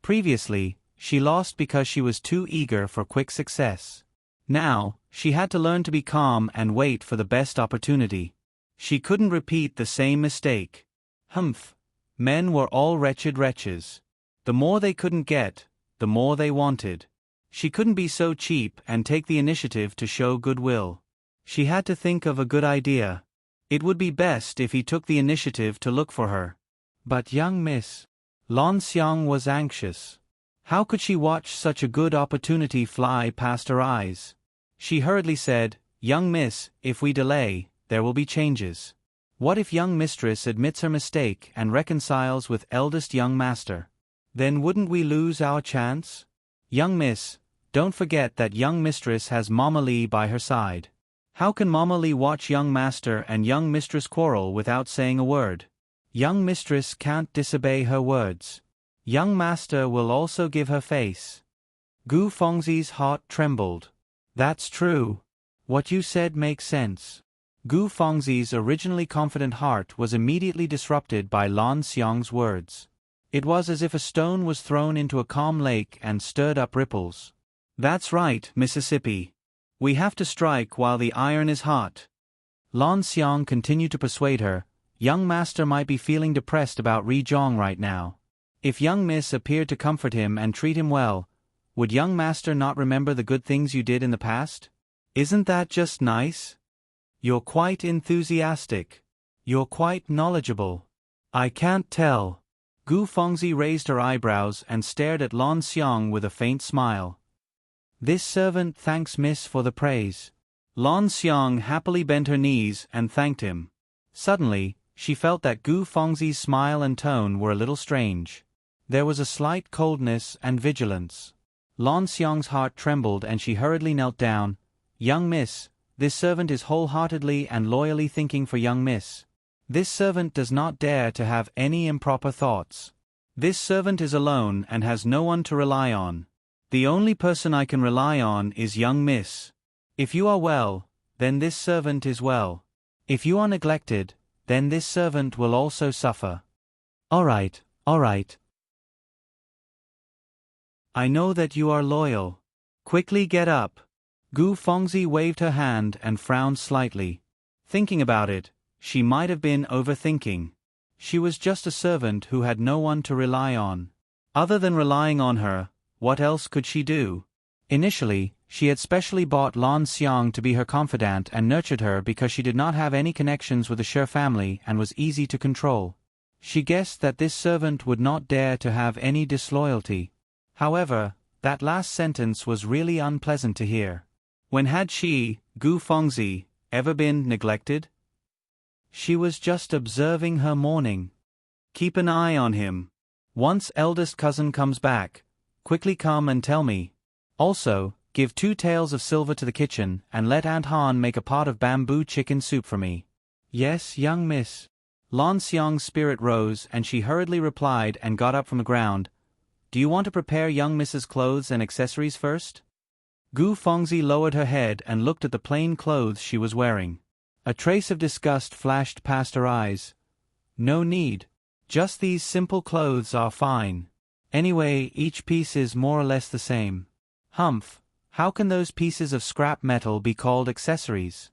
Previously, she lost because she was too eager for quick success. Now, she had to learn to be calm and wait for the best opportunity. She couldn't repeat the same mistake. Humph. Men were all wretched wretches. The more they couldn't get, the more they wanted. She couldn't be so cheap and take the initiative to show goodwill. She had to think of a good idea. It would be best if he took the initiative to look for her. But young miss. Lan Xiang was anxious. How could she watch such a good opportunity fly past her eyes? She hurriedly said, young miss, if we delay, there will be changes. What if young mistress admits her mistake and reconciles with eldest young master? Then wouldn't we lose our chance? Young miss, don't forget that young mistress has Mama Lee by her side. How can Mama Lee watch young master and young mistress quarrel without saying a word? Young mistress can't disobey her words. Young master will also give her face. Gu Fengzi's heart trembled. That's true. What you said makes sense. Gu Fengzi's originally confident heart was immediately disrupted by Lan Xiang's words. It was as if a stone was thrown into a calm lake and stirred up ripples. That's right, Mississippi. We have to strike while the iron is hot. Lan Xiang continued to persuade her. Young master might be feeling depressed about Ri Zhong right now. If young miss appeared to comfort him and treat him well, would young master not remember the good things you did in the past? Isn't that just nice? You're quite enthusiastic. You're quite knowledgeable. I can't tell. Gu Fengzi raised her eyebrows and stared at Lan Xiang with a faint smile. This servant thanks miss for the praise. Lan Xiang happily bent her knees and thanked him. Suddenly, she felt that Gu Fengzi's smile and tone were a little strange. There was a slight coldness and vigilance. Lan Xiang's heart trembled and she hurriedly knelt down. Young miss, this servant is wholeheartedly and loyally thinking for young miss. This servant does not dare to have any improper thoughts. This servant is alone and has no one to rely on. The only person I can rely on is young miss. If you are well, then this servant is well. If you are neglected, then this servant will also suffer. All right. I know that you are loyal. Quickly get up. Gu Fengzi waved her hand and frowned slightly. Thinking about it, she might have been overthinking. She was just a servant who had no one to rely on. Other than relying on her, what else could she do? Initially, she had specially bought Lan Xiang to be her confidant and nurtured her because she did not have any connections with the Shi family and was easy to control. She guessed that this servant would not dare to have any disloyalty. However, that last sentence was really unpleasant to hear. When had she, Gu Fengzi, ever been neglected? She was just observing her mourning. Keep an eye on him. Once eldest cousin comes back, quickly come and tell me. Also, give 2 taels of silver to the kitchen and let Aunt Han make a pot of bamboo chicken soup for me. Yes, young miss. Lan Xiang's spirit rose and she hurriedly replied and got up from the ground. Do you want to prepare young Miss's clothes and accessories first? Gu Fengzi lowered her head and looked at the plain clothes she was wearing. A trace of disgust flashed past her eyes. No need. Just these simple clothes are fine. Anyway, each piece is more or less the same. Humph, how can those pieces of scrap metal be called accessories?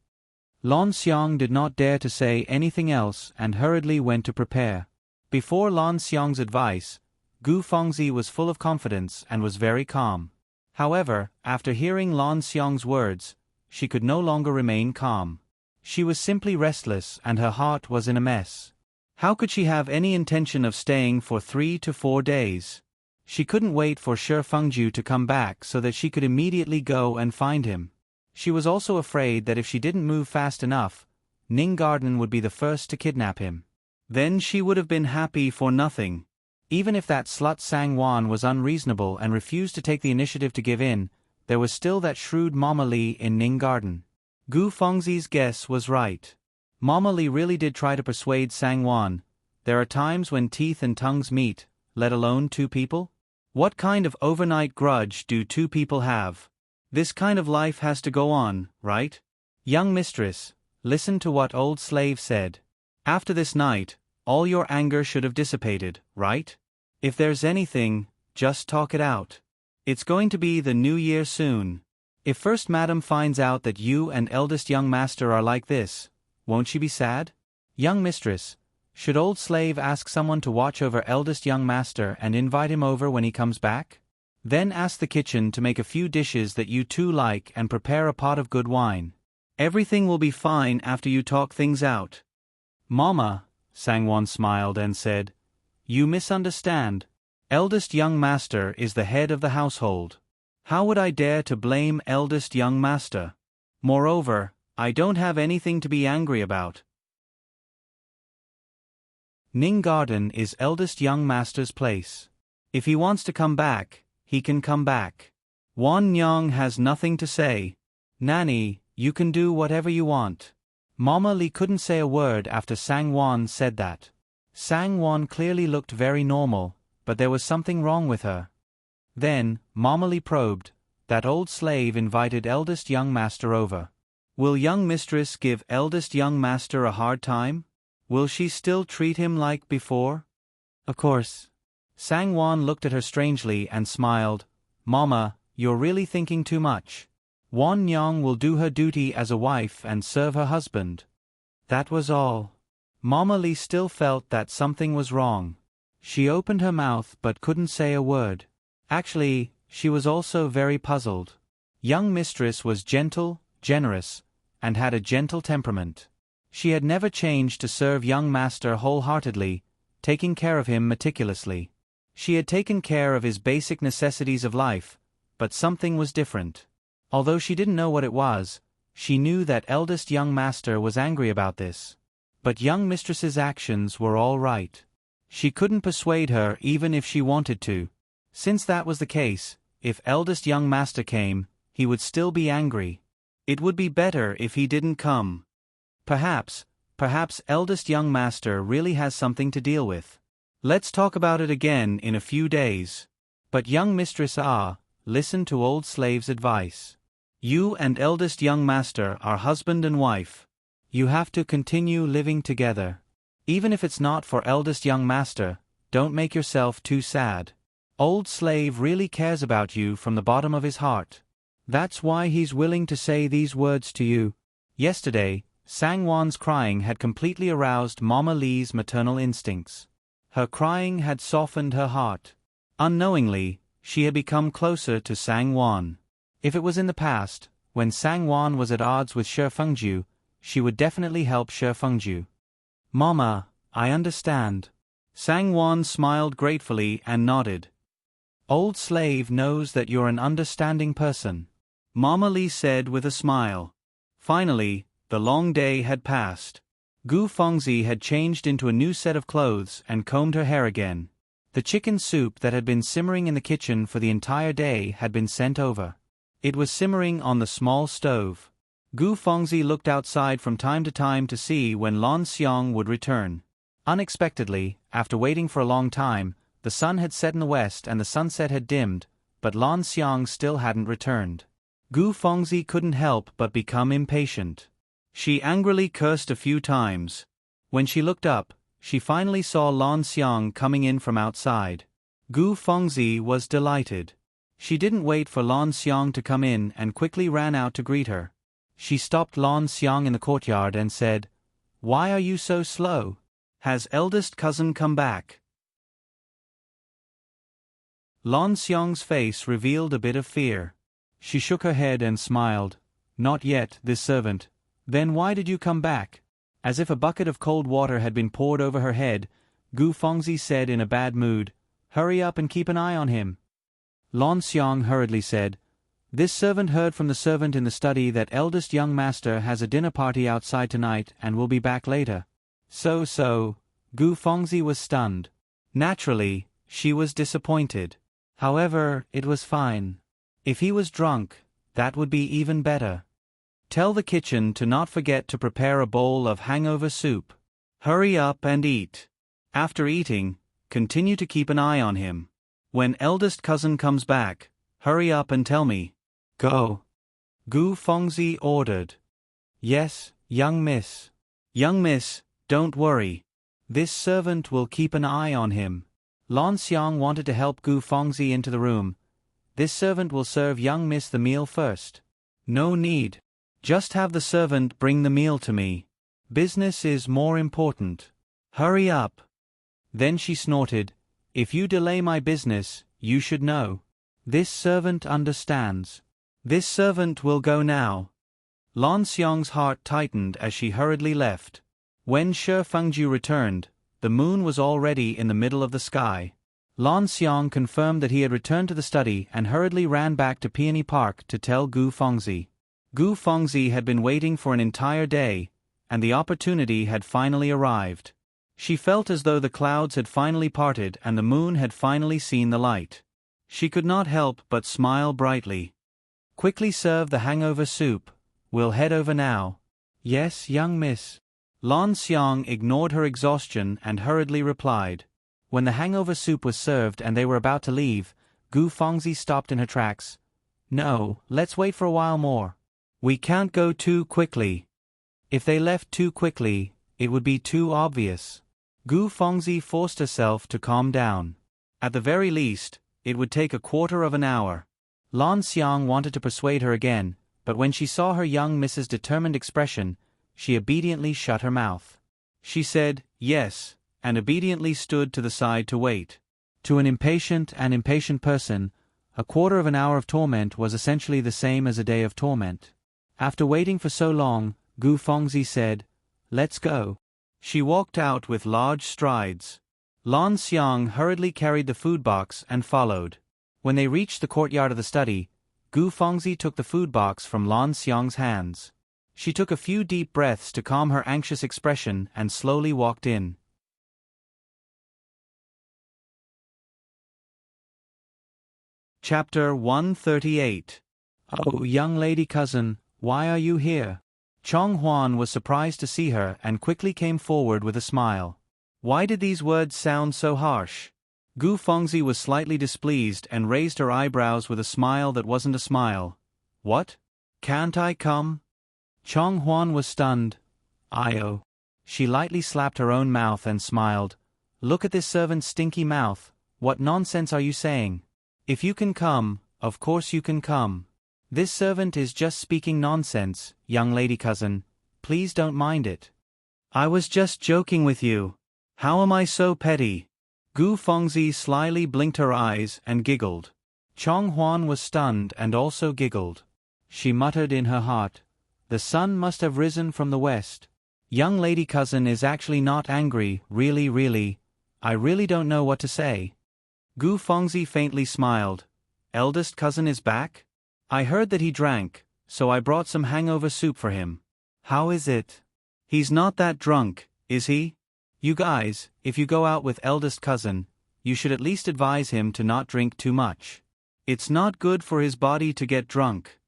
Lan Xiang did not dare to say anything else and hurriedly went to prepare. Before Lan Xiang's advice, Gu Fengzi was full of confidence and was very calm. However, after hearing Lan Xiang's words, she could no longer remain calm. She was simply restless and her heart was in a mess. How could she have any intention of staying for 3 to 4 days? She couldn't wait for Shi Fengju to come back so that she could immediately go and find him. She was also afraid that if she didn't move fast enough, Ning Garden would be the first to kidnap him. Then she would have been happy for nothing. Even if that slut Sang Wan was unreasonable and refused to take the initiative to give in, there was still that shrewd Mama Li in Ning Garden. Gu Fengzi's guess was right. Mama Li really did try to persuade Sang Wan. There are times when teeth and tongues meet, let alone 2 people. What kind of overnight grudge do 2 people have? This kind of life has to go on, right? Young mistress, listen to what old slave said. After this night, all your anger should have dissipated, right? If there's anything, just talk it out. It's going to be the new year soon. If First Madam finds out that you and eldest young master are like this, won't she be sad? Young mistress, should old slave ask someone to watch over eldest young master and invite him over when he comes back? Then ask the kitchen to make a few dishes that you 2 like and prepare a pot of good wine. Everything will be fine after you talk things out. Mama, Sangwon smiled and said, you misunderstand. Eldest young master is the head of the household. How would I dare to blame eldest young master? Moreover, I don't have anything to be angry about. Ning Garden is eldest young master's place. If he wants to come back, he can come back. Wan Nyang has nothing to say. Nanny, you can do whatever you want. Mama Li couldn't say a word after Sang Wan said that. Sang Wan clearly looked very normal, but there was something wrong with her. Then, Mama Li probed. That old slave invited eldest young master over. Will young mistress give eldest young master a hard time? Will she still treat him like before? Of course. Sang Wan looked at her strangely and smiled. Mama, you're really thinking too much. Wan Nyang will do her duty as a wife and serve her husband. That was all. Mama Li still felt that something was wrong. She opened her mouth but couldn't say a word. Actually, she was also very puzzled. Young mistress was gentle, generous, and had a gentle temperament. She had never changed to serve young master wholeheartedly, taking care of him meticulously. She had taken care of his basic necessities of life, but something was different. Although she didn't know what it was, she knew that eldest young master was angry about this. But young mistress's actions were all right. She couldn't persuade her even if she wanted to. Since that was the case, if eldest young master came, he would still be angry. It would be better if he didn't come. Perhaps eldest young master really has something to deal with. Let's talk about it again in a few days. But young mistress listen to old slave's advice. You and eldest young master are husband and wife. You have to continue living together. Even if it's not for eldest young master, don't make yourself too sad. Old slave really cares about you from the bottom of his heart. That's why he's willing to say these words to you. Yesterday, Sangwon's crying had completely aroused Mama Lee's maternal instincts. Her crying had softened her heart. Unknowingly, she had become closer to Sangwon. If it was in the past, when Sangwon was at odds with Shi Fengju, she would definitely help Shi Fengju. Mama, I understand. Sangwon smiled gratefully and nodded. Old slave knows that you're an understanding person, Mama Lee said with a smile. Finally, the long day had passed. Gu Fengzi had changed into a new set of clothes and combed her hair again. The chicken soup that had been simmering in the kitchen for the entire day had been sent over. It was simmering on the small stove. Gu Fengzi looked outside from time to time to see when Lan Xiang would return. Unexpectedly, after waiting for a long time, the sun had set in the west and the sunset had dimmed, but Lan Xiang still hadn't returned. Gu Fengzi couldn't help but become impatient. She angrily cursed a few times. When she looked up, she finally saw Lan Xiang coming in from outside. Gu Fengzi was delighted. She didn't wait for Lan Xiang to come in and quickly ran out to greet her. She stopped Lan Xiang in the courtyard and said, "Why are you so slow? Has eldest cousin come back?" Lan Xiang's face revealed a bit of fear. She shook her head and smiled. "Not yet, this servant." "Then why did you come back?" As if a bucket of cold water had been poured over her head, Gu Fengzi said in a bad mood, "Hurry up and keep an eye on him." Lan Xiang hurriedly said, "This servant heard from the servant in the study that eldest young master has a dinner party outside tonight and will be back later." So, Gu Fengzi was stunned. Naturally, she was disappointed. However, it was fine. If he was drunk, that would be even better. Tell the kitchen to not forget to prepare a bowl of hangover soup. Hurry up and eat. After eating, continue to keep an eye on him. When eldest cousin comes back, hurry up and tell me. Go. Gu Fengzi ordered. Yes, young miss. Young miss, don't worry. This servant will keep an eye on him. Lan Xiang wanted to help Gu Fengzi into the room. This servant will serve young miss the meal first. No need. Just have the servant bring the meal to me. Business is more important. Hurry up. Then she snorted, "If you delay my business, you should know. This servant understands. This servant will go now." Lan Xiang's heart tightened as she hurriedly left. When Shi Fengju returned, the moon was already in the middle of the sky. Lan Xiang confirmed that he had returned to the study and hurriedly ran back to Peony Park to tell Gu Fengzi. Gu Fengzi had been waiting for an entire day, and the opportunity had finally arrived. She felt as though the clouds had finally parted and the moon had finally seen the light. She could not help but smile brightly. "Quickly serve the hangover soup. We'll head over now." "Yes, young miss." Lan Xiang ignored her exhaustion and hurriedly replied. When the hangover soup was served and they were about to leave, Gu Fengzi stopped in her tracks. "No, let's wait for a while more. We can't go too quickly. If they left too quickly, it would be too obvious." Gu Fengzi forced herself to calm down. At the very least, it would take a quarter of an hour. Lan Xiang wanted to persuade her again, but when she saw her young miss's determined expression, she obediently shut her mouth. She said, "Yes," and obediently stood to the side to wait. To an impatient person, a quarter of an hour of torment was essentially the same as a day of torment. After waiting for so long, Gu Fengzi said, "Let's go." She walked out with large strides. Lan Xiang hurriedly carried the food box and followed. When they reached the courtyard of the study, Gu Fengzi took the food box from Lan Xiang's hands. She took a few deep breaths to calm her anxious expression and slowly walked in. Chapter 138. "Oh, young lady cousin, Why are you here? Chong Huan was surprised to see her and quickly came forward with a smile. Why did these words sound so harsh? Gu Fengzi was slightly displeased and raised her eyebrows with a smile that wasn't a smile. What? Can't I come? Chong Huan was stunned. "I-oh." She lightly slapped her own mouth and smiled. Look at this servant's stinky mouth. What nonsense are you saying? If you can come, of course you can come. This servant is just speaking nonsense, young lady cousin. Please don't mind it. I was just joking with you. How am I so petty? Gu Fengzi slyly blinked her eyes and giggled. Chong Huan was stunned and also giggled. She muttered in her heart, the sun must have risen from the west. Young lady cousin is actually not angry, really. I really don't know what to say. Gu Fengzi faintly smiled. Eldest cousin is back? I heard that he drank, so I brought some hangover soup for him. How is it? He's not that drunk, is he? You guys, if you go out with eldest cousin, you should at least advise him to not drink too much. It's not good for his body to get drunk.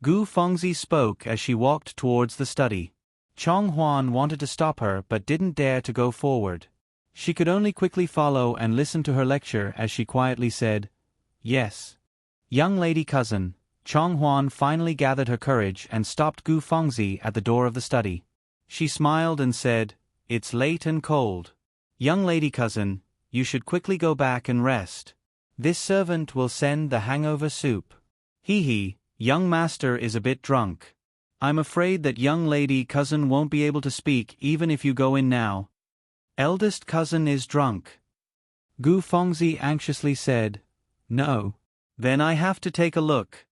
Gu Fengzi spoke as she walked towards the study. Chong Huan wanted to stop her but didn't dare to go forward. She could only quickly follow and listen to her lecture as she quietly said, Yes. Young lady cousin. Chong Huan finally gathered her courage and stopped Gu Fengzi at the door of the study. She smiled and said, It's late and cold. Young lady cousin, you should quickly go back and rest. This servant will send the hangover soup. Hee, young master is a bit drunk. I'm afraid that young lady cousin won't be able to speak even if you go in now. Eldest cousin is drunk. Gu Fengzi anxiously said, No. Then I have to take a look.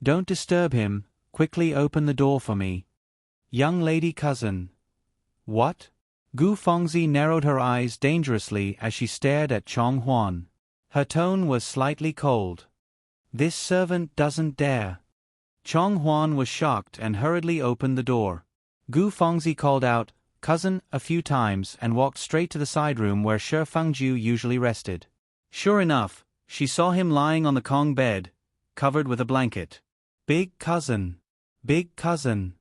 Don't disturb him, quickly open the door for me. Young lady cousin. What? Gu Fengzi narrowed her eyes dangerously as she stared at Chong Huan. Her tone was slightly cold. This servant doesn't dare. Chong Huan was shocked and hurriedly opened the door. Gu Fengzi called out, Cousin, a few times and walked straight to the side room where Shi Fengju usually rested. Sure enough, she saw him lying on the Kong bed, covered with a blanket. Big cousin. Big cousin.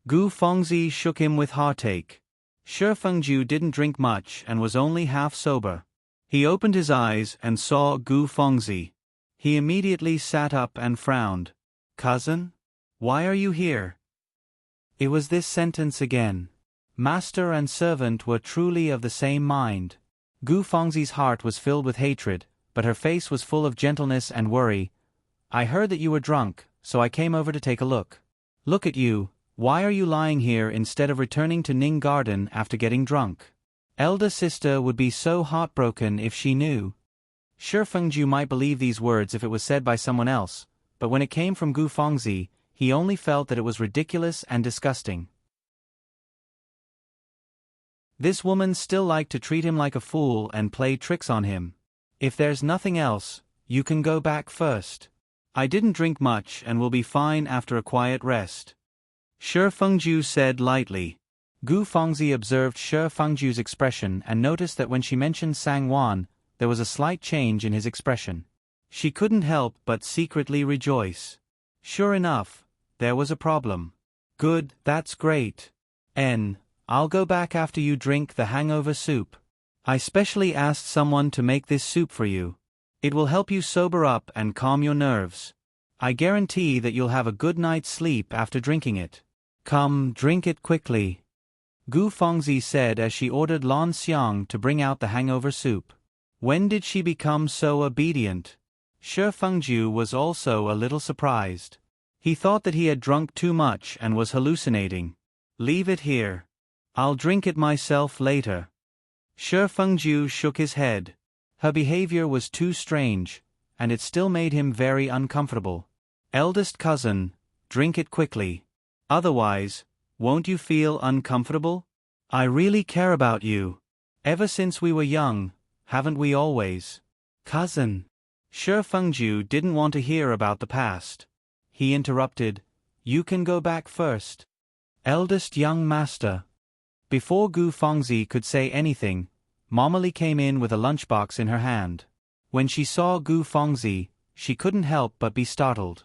Gu Fengzi shook him with heartache. Shi Fengju didn't drink much and was only half sober. He opened his eyes and saw Gu Fengzi. He immediately sat up and frowned. Cousin? Why are you here? It was this sentence again. Master and servant were truly of the same mind. Gu Fengzi's heart was filled with hatred, but her face was full of gentleness and worry. I heard that you were drunk, so I came over to take a look. Look at you, why are you lying here instead of returning to Ning Garden after getting drunk? Elder sister would be so heartbroken if she knew. Shi Fengju might believe these words if it was said by someone else, but when it came from Gu Fengzi, he only felt that it was ridiculous and disgusting. This woman still liked to treat him like a fool and play tricks on him. If there's nothing else, you can go back first. I didn't drink much and will be fine after a quiet rest. Shi Fengju said lightly. Gu Fengzi observed Shi Fengju's expression and noticed that when she mentioned Sang Wan, there was a slight change in his expression. She couldn't help but secretly rejoice. Sure enough, there was a problem. Good, that's great. I'll go back after you drink the hangover soup. I specially asked someone to make this soup for you. It will help you sober up and calm your nerves. I guarantee that you'll have a good night's sleep after drinking it. Come, drink it quickly. Gu Fengzi said as she ordered Lan Xiang to bring out the hangover soup. When did she become so obedient? Shi Fengju was also a little surprised. He thought that he had drunk too much and was hallucinating. Leave it here. I'll drink it myself later. Shi Fengju shook his head. Her behavior was too strange, and it still made him very uncomfortable. Eldest cousin, drink it quickly. Otherwise, won't you feel uncomfortable? I really care about you. Ever since we were young, haven't we always? Cousin. Shi Fengju didn't want to hear about the past. He interrupted, You can go back first. Eldest young master. Before Gu Fengzi could say anything, Momoli came in with a lunchbox in her hand. When she saw Gu Fengzi, she couldn't help but be startled.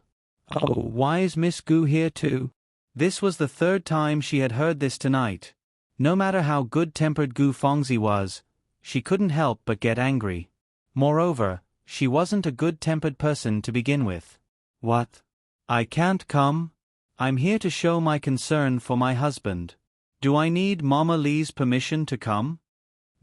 Oh, why is Miss Gu here too? This was the third time she had heard this tonight. No matter how good-tempered Gu Fengzi was, she couldn't help but get angry. Moreover, she wasn't a good-tempered person to begin with. What? I can't come? I'm here to show my concern for my husband. Do I need Mama Li's permission to come?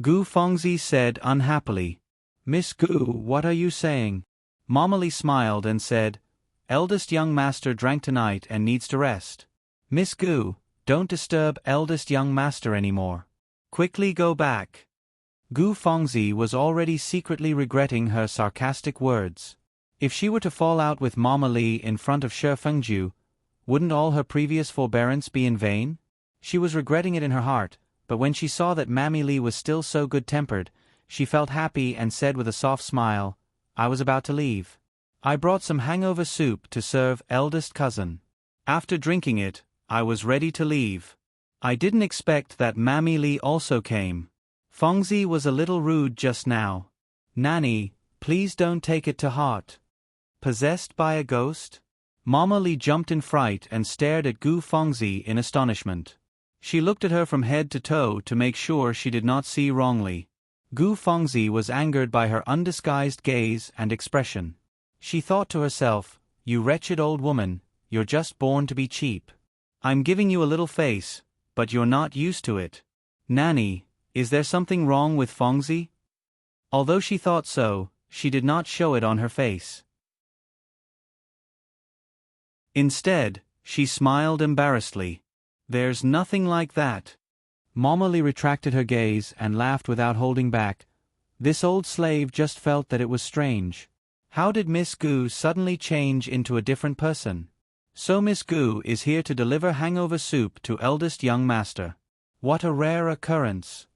Gu Fengzi said unhappily. Miss Gu, what are you saying? Mama Li smiled and said, Eldest young master drank tonight and needs to rest. Miss Gu, don't disturb eldest young master anymore. Quickly go back. Gu Fengzi was already secretly regretting her sarcastic words. If she were to fall out with Mama Li in front of Shi Fengju, wouldn't all her previous forbearance be in vain? She was regretting it in her heart, but when she saw that Mammy Li was still so good-tempered, she felt happy and said with a soft smile, I was about to leave. I brought some hangover soup to serve eldest cousin. After drinking it, I was ready to leave. I didn't expect that Mammy Li also came. Fengzi was a little rude just now. Nanny, please don't take it to heart. Possessed by a ghost? Mama Li jumped in fright and stared at Gu Fengzi in astonishment. She looked at her from head to toe to make sure she did not see wrongly. Gu Fengzi was angered by her undisguised gaze and expression. She thought to herself, you wretched old woman, you're just born to be cheap. I'm giving you a little face, but you're not used to it. Nanny, is there something wrong with Fengzi? Although she thought so, she did not show it on her face. Instead, she smiled embarrassedly. There's nothing like that. Mama Li retracted her gaze and laughed without holding back. This old slave just felt that it was strange. How did Miss Gu suddenly change into a different person? So Miss Gu is here to deliver hangover soup to eldest young master. What a rare occurrence.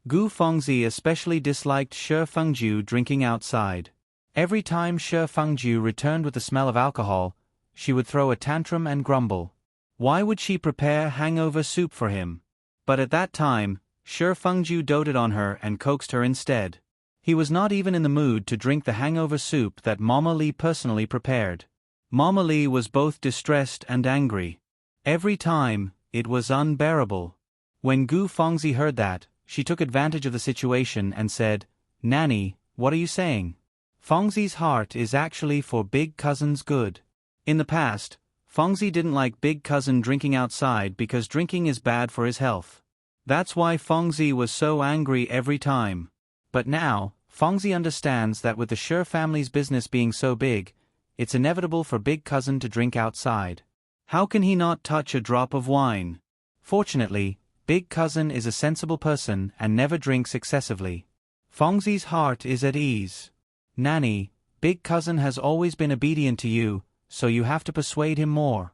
Gu Fengzi especially disliked Shi Fengju drinking outside. Every time Shi Fengju returned with the smell of alcohol, she would throw a tantrum and grumble. Why would she prepare hangover soup for him? But at that time, Shi Fengju doted on her and coaxed her instead. He was not even in the mood to drink the hangover soup that Mama Li personally prepared. Mama Li was both distressed and angry. Every time, it was unbearable. When Gu Fengzi heard that, she took advantage of the situation and said, Nanny, what are you saying? Fengzi's heart is actually for big cousin's good. In the past, Fengzi didn't like big cousin drinking outside because drinking is bad for his health. That's why Fengzi was so angry every time. But now, Fengzi understands that with the Shi family's business being so big, it's inevitable for big cousin to drink outside. How can he not touch a drop of wine? Fortunately, big cousin is a sensible person and never drinks excessively. Fengzi's heart is at ease. Nanny, big cousin has always been obedient to you, so you have to persuade him more.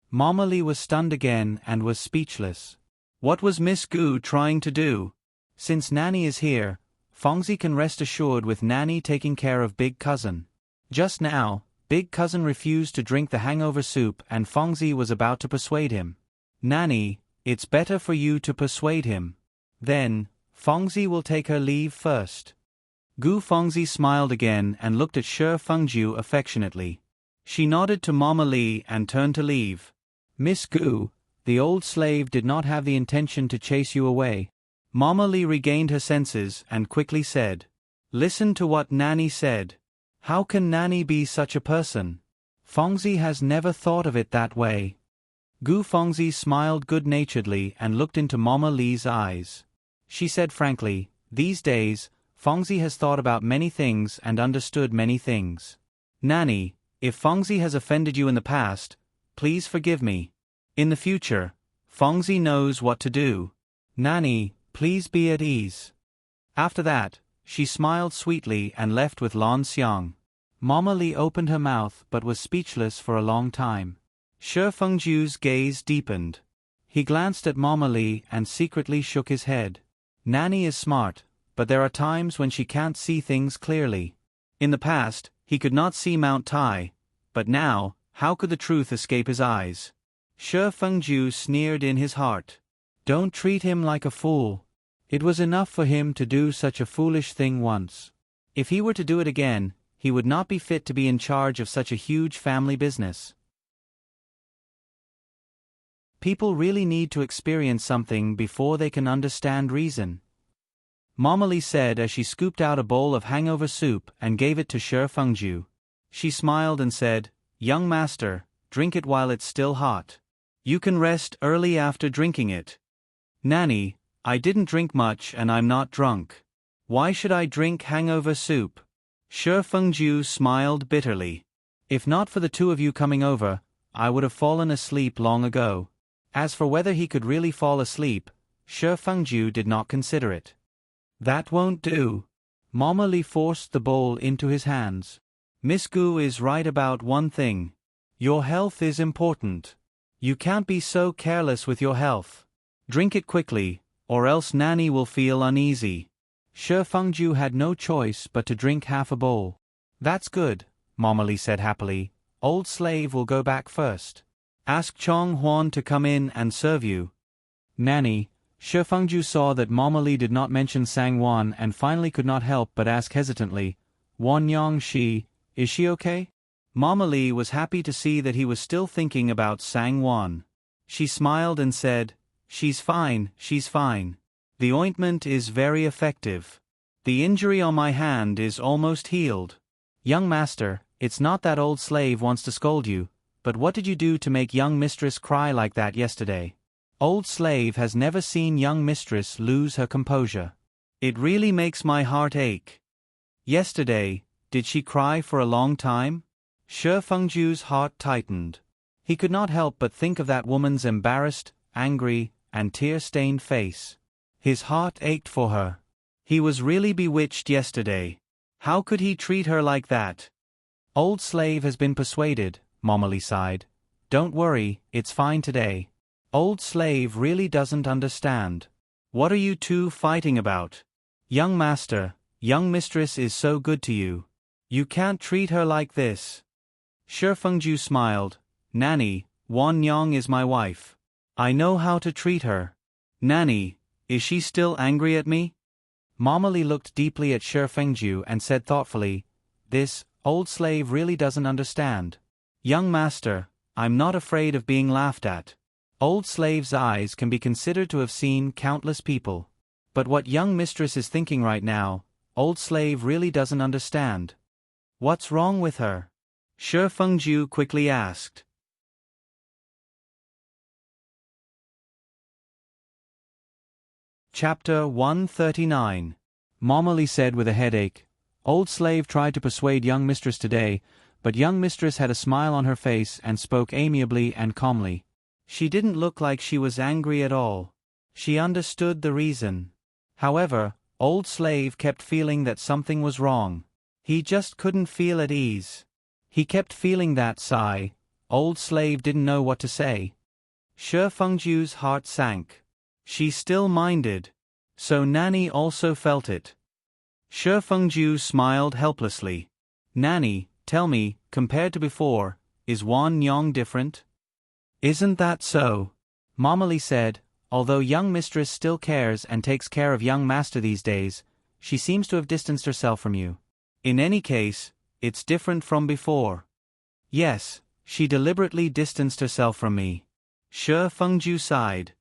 Mama Li was stunned again and was speechless. What was Miss Gu trying to do? Since Nanny is here, Fengzi can rest assured with Nanny taking care of big cousin. Just now, big cousin refused to drink the hangover soup and Fengzi was about to persuade him. Nanny, it's better for you to persuade him. Then, Fengzi will take her leave first. Gu Fengzi smiled again and looked at Shi Fengju affectionately. She nodded to Mama Li and turned to leave. Miss Gu, the old slave did not have the intention to chase you away. Mama Li regained her senses and quickly said, Listen to what Nanny said. How can Nanny be such a person? Fengzi has never thought of it that way. Gu Fengzi smiled good-naturedly and looked into Mama Li's eyes. She said frankly, these days, Fengzi has thought about many things and understood many things. Nanny, if Fengzi has offended you in the past, please forgive me. In the future, Fengzi knows what to do. Nanny, please be at ease. After that, she smiled sweetly and left with Lan Xiang. Mama Li opened her mouth but was speechless for a long time. Shi Fengju's gaze deepened. He glanced at Mama Li and secretly shook his head. Nanny is smart, but there are times when she can't see things clearly. In the past, he could not see Mount Tai, but now, how could the truth escape his eyes? Shi Fengju sneered in his heart. Don't treat him like a fool. It was enough for him to do such a foolish thing once. If he were to do it again, he would not be fit to be in charge of such a huge family business. People really need to experience something before they can understand reason. Momali said as she scooped out a bowl of hangover soup and gave it to Shi Fengju. She smiled and said, "Young master, drink it while it's still hot. You can rest early after drinking it." "Nanny, I didn't drink much and I'm not drunk. Why should I drink hangover soup?" Shi Fengju smiled bitterly. "If not for the two of you coming over, I would have fallen asleep long ago." As for whether he could really fall asleep, Shi Fengju did not consider it. "That won't do." Mama Li forced the bowl into his hands. "Miss Gu is right about one thing. Your health is important. You can't be so careless with your health. Drink it quickly, or else Nanny will feel uneasy." Shi Fengju had no choice but to drink half a bowl. "That's good," Mama Li said happily. "Old slave will go back first. Ask Chong Huan to come in and serve you." "Nanny," Shi Fengju saw that Mama Li did not mention Sang Wan and finally could not help but ask hesitantly, "Wan Yang Shi, is she okay?" Mama Li was happy to see that he was still thinking about Sang Wan. She smiled and said, she's fine. The ointment is very effective. The injury on my hand is almost healed." "Young master, it's not that old slave wants to scold you, but what did you do to make young mistress cry like that yesterday?" Old slave has never seen young mistress lose her composure. "It really makes my heart ache." "Yesterday, did she cry for a long time?" Shi Fengju's heart tightened. He could not help but think of that woman's embarrassed, angry, and tear-stained face. His heart ached for her. He was really bewitched yesterday. How could he treat her like that? "Old slave has been persuaded," Mama Li sighed. "Don't worry, it's fine today. Old slave really doesn't understand. What are you two fighting about? Young master, young mistress is so good to you. You can't treat her like this." Shi Fengju smiled. "Nanny, Wan Yang is my wife. I know how to treat her." "Nanny, is she still angry at me?" Mama Li looked deeply at Shi Fengju and said thoughtfully, "This old slave really doesn't understand. Young master, I'm not afraid of being laughed at. Old slave's eyes can be considered to have seen countless people. But what young mistress is thinking right now, old slave really doesn't understand." "What's wrong with her?" Shi Fengju quickly asked. Chapter 139. Mama Li said with a headache, "Old slave tried to persuade young mistress today, but young mistress had a smile on her face and spoke amiably and calmly. She didn't look like she was angry at all. She understood the reason. However, old slave kept feeling that something was wrong. He just couldn't feel at ease. He kept feeling that sigh. Old slave didn't know what to say." Shi Fengju's heart sank. She still minded. So Nanny also felt it. Shi Fengju smiled helplessly. "Nanny, tell me, compared to before, is Wan Yang different?" "Isn't that so?" Mama Li said, "Although young mistress still cares and takes care of young master these days, she seems to have distanced herself from you. In any case, it's different from before." "Yes, she deliberately distanced herself from me." Shi Fengju sighed.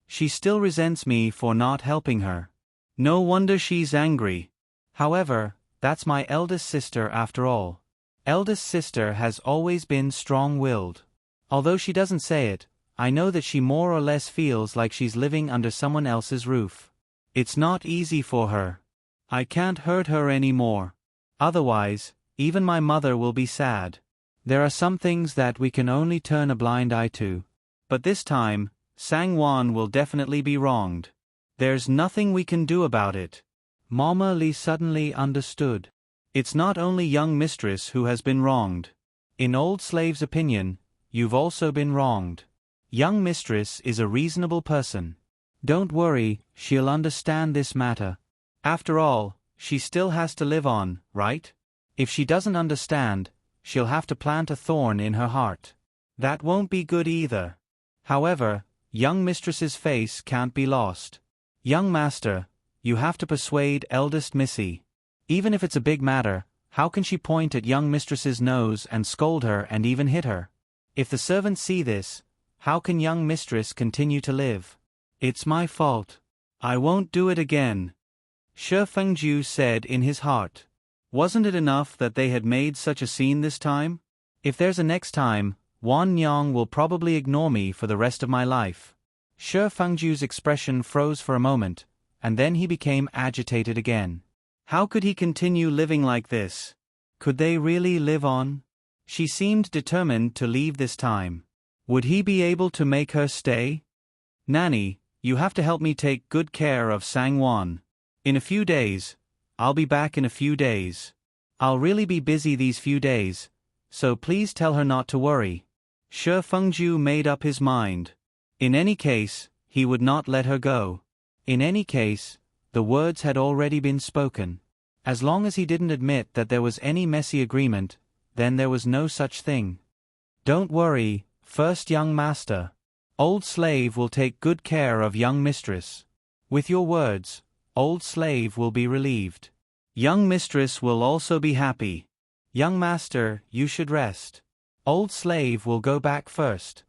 "She still resents me for not helping her. No wonder she's angry. However, that's my eldest sister after all. Eldest sister has always been strong-willed. Although she doesn't say it, I know that she more or less feels like she's living under someone else's roof. It's not easy for her. I can't hurt her anymore. Otherwise, even my mother will be sad. There are some things that we can only turn a blind eye to. But this time, Sang Wan will definitely be wronged. There's nothing we can do about it." Mama Li suddenly understood. It's not only young mistress who has been wronged. In old slave's opinion, you've also been wronged. Young mistress is a reasonable person. Don't worry, she'll understand this matter. After all, she still has to live on, right? If she doesn't understand, she'll have to plant a thorn in her heart. That won't be good either. However, young mistress's face can't be lost. Young master, you have to persuade eldest missy. Even if it's a big matter, how can she point at young mistress's nose and scold her and even hit her? If the servants see this, How can young mistress continue to live? It's my fault. I won't do it again, Shi Fengju said in his heart. Wasn't it enough that they had made such a scene this time? If there's a next time, Wan Nyang will probably ignore me for the rest of my life. Shi Fengju's expression froze for a moment, and then he became agitated again. How could he continue living like this? Could they really live on? She seemed determined to leave this time. Would he be able to make her stay? Nanny, you have to help me take good care of Sangwon. In a few days. I'll be back in a few days. I'll really be busy these few days, so please tell her not to worry. Shi Fengju made up his mind. In any case, he would not let her go. In any case, the words had already been spoken. As long as he didn't admit that there was any messy agreement, then there was no such thing. Don't worry, first young master. Old slave will take good care of young mistress. With your words, old slave will be relieved. Young mistress will also be happy. Young master, you should rest. Old slave will go back first.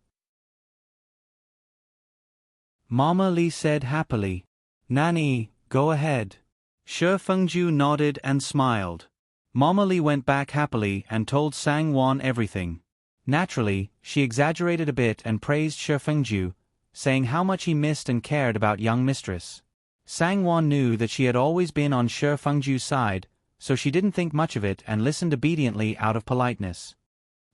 Mama Li said happily. Nanny, go ahead. Shi Fengju nodded and smiled. Mama Li went back happily and told Sangwon everything. Naturally, she exaggerated a bit and praised Shi Fengju, saying how much he missed and cared about young mistress. Sangwon knew that she had always been on Shi Fengju's side, so she didn't think much of it and listened obediently out of politeness.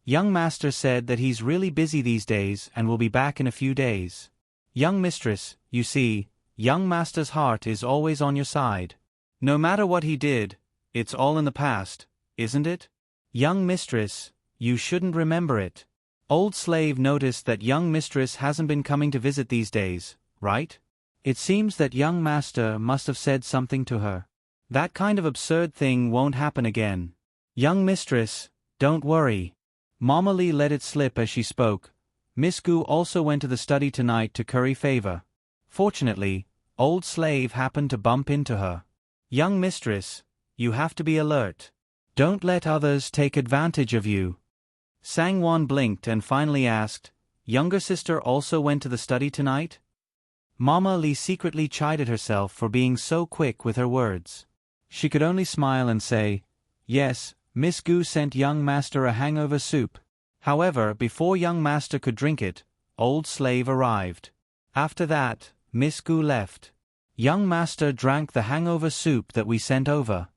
Young master said that he's really busy these days and will be back in a few days. Young mistress, you see, young master's heart is always on your side. No matter what he did, it's all in the past, isn't it? Young mistress, you shouldn't remember it. Old slave noticed that young mistress hasn't been coming to visit these days, right? It seems that young master must have said something to her. That kind of absurd thing won't happen again. Young mistress, don't worry. Mama Li let it slip as she spoke. Miss Gu also went to the study tonight to curry favor. Fortunately, old slave happened to bump into her. Young mistress, you have to be alert. Don't let others take advantage of you. Sangwon blinked and finally asked, Younger sister also went to the study tonight? Mama Li secretly chided herself for being so quick with her words. She could only smile and say, Yes, Miss Gu sent young master a hangover soup. However, before young master could drink it, old slave arrived. After that, Miss Gu left. Young master drank the hangover soup that we sent over.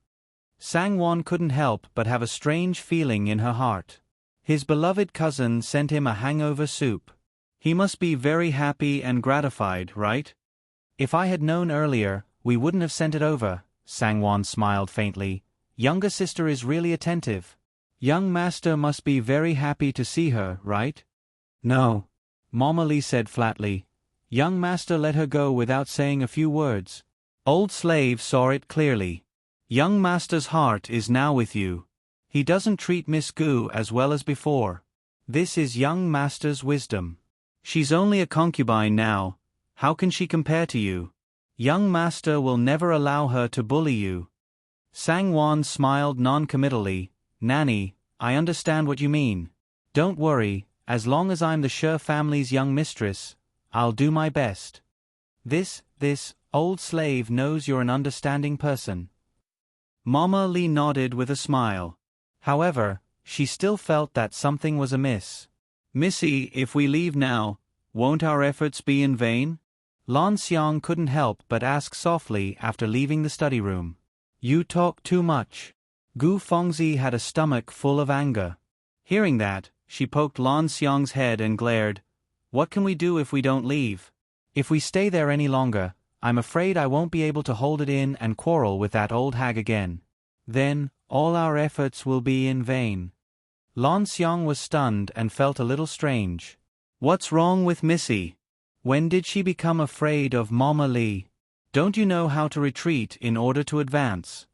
Sangwon couldn't help but have a strange feeling in her heart. His beloved cousin sent him a hangover soup. He must be very happy and gratified, right? If I had known earlier, we wouldn't have sent it over, Sangwon smiled faintly. Younger sister is really attentive. Young master must be very happy to see her, right? No. Mama Li said flatly. Young master let her go without saying a few words. Old slave saw it clearly. Young master's heart is now with you. He doesn't treat Miss Gu as well as before. This is young master's wisdom. She's only a concubine now. How can she compare to you? Young master will never allow her to bully you. Sangwon smiled non-committally. Nanny, I understand what you mean. Don't worry, as long as I'm the Shi family's young mistress, I'll do my best. This old slave knows you're an understanding person. Mama Li nodded with a smile. However, she still felt that something was amiss. Missy, if we leave now, won't our efforts be in vain? Lan Xiang couldn't help but ask softly after leaving the study room. You talk too much. Gu Fengzi had a stomach full of anger. Hearing that, she poked Lan Xiang's head and glared. What can we do if we don't leave? If we stay there any longer, I'm afraid I won't be able to hold it in and quarrel with that old hag again. Then, all our efforts will be in vain. Lan Xiang was stunned and felt a little strange. What's wrong with Missy? When did she become afraid of Mama Li? Don't you know how to retreat in order to advance?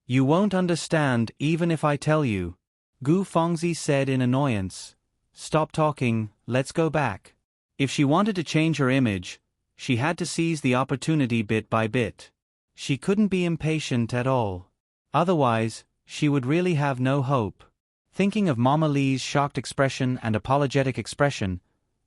You won't understand even if I tell you, Gu Fengzi said in annoyance. Stop talking, let's go back. If she wanted to change her image, she had to seize the opportunity bit by bit. She couldn't be impatient at all. Otherwise, she would really have no hope. Thinking of Mama Lee's shocked expression and apologetic expression,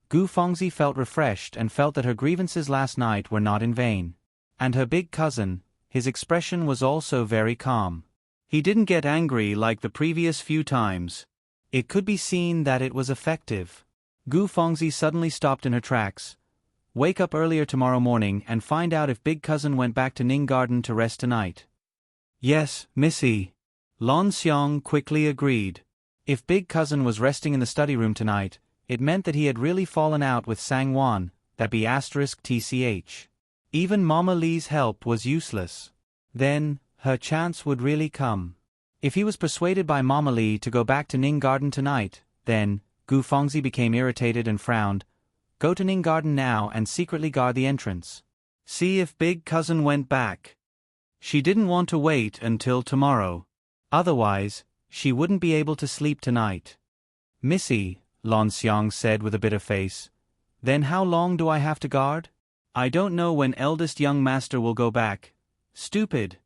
Gu Fengzi felt refreshed and felt that her grievances last night were not in vain. And her big cousin, his expression was also very calm. He didn't get angry like the previous few times. It could be seen that it was effective. Gu Fengzi suddenly stopped in her tracks. Wake up earlier tomorrow morning and find out if big cousin went back to Ning Garden to rest tonight. Yes, Missy. Lon Xiong quickly agreed. If big cousin was resting in the study room tonight, it meant that he had really fallen out with Sang Wan, that be *TCH. Even Mama Lee's help was useless. Then, her chance would really come. If he was persuaded by Mama Lee to go back to Ning Garden tonight, then, Gu Fengzi became irritated and frowned. Go to Ning Garden now and secretly guard the entrance. See if big cousin went back. She didn't want to wait until tomorrow. Otherwise, she wouldn't be able to sleep tonight. Missy, Lon Xiong said with a bitter face. Then how long do I have to guard? I don't know when eldest young master will go back. Stupid.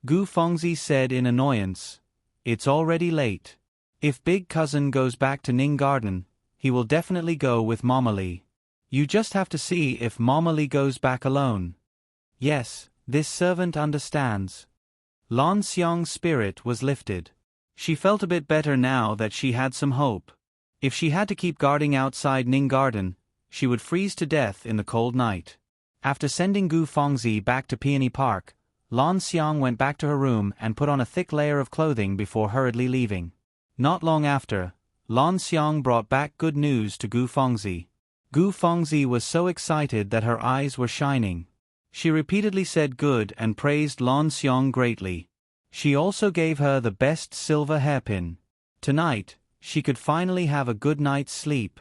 Gu Fengzi said in annoyance. It's already late. If big cousin goes back to Ning Garden, he will definitely go with Mama Lee. You just have to see if Mama Lee goes back alone. Yes, this servant understands. Lon Xiong's spirit was lifted. She felt a bit better now that she had some hope. If she had to keep guarding outside Ning Garden, she would freeze to death in the cold night. After sending Gu Fengzi back to Peony Park, Lon Xiong went back to her room and put on a thick layer of clothing before hurriedly leaving. Not long after, Lon Xiong brought back good news to Gu Fengzi. Gu Fengzi was so excited that her eyes were shining. She repeatedly said good and praised Lon Xiong greatly. She also gave her the best silver hairpin. Tonight, she could finally have a good night's sleep.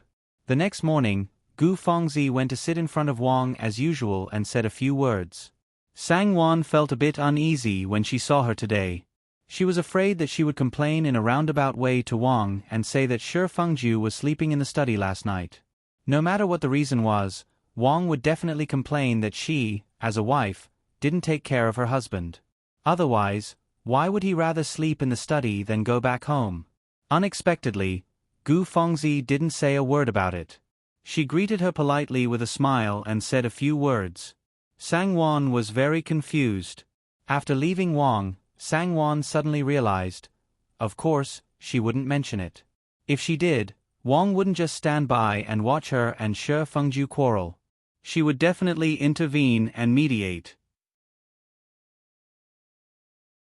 The next morning, Gu Fengzi went to sit in front of Wang as usual and said a few words. Sang Wan felt a bit uneasy when she saw her today. She was afraid that she would complain in a roundabout way to Wang and say that Shi Fengju was sleeping in the study last night. No matter what the reason was, Wang would definitely complain that she, as a wife, didn't take care of her husband. Otherwise, why would he rather sleep in the study than go back home? Unexpectedly, Gu Fengzi didn't say a word about it. She greeted her politely with a smile and said a few words. Sang Wan was very confused. After leaving Wang, Sang Wan suddenly realized. Of course, she wouldn't mention it. If she did, Wang wouldn't just stand by and watch her and Shi Fengju quarrel. She would definitely intervene and mediate.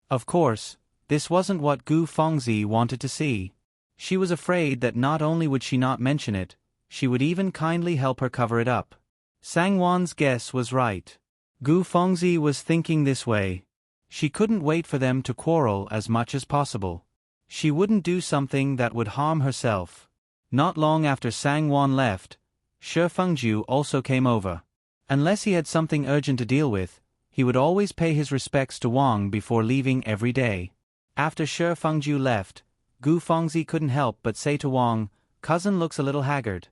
Of course, this wasn't what Gu Fengzi wanted to see. She was afraid that not only would she not mention it, she would even kindly help her cover it up. Sang Wan's guess was right. Gu Fengzi was thinking this way. She couldn't wait for them to quarrel as much as possible. She wouldn't do something that would harm herself. Not long after Sang Wan left, Shi Fengju also came over. Unless he had something urgent to deal with, he would always pay his respects to Wang before leaving every day. After Shi Fengju left, Gu Fengzi couldn't help but say to Wang, "Cousin looks a little haggard."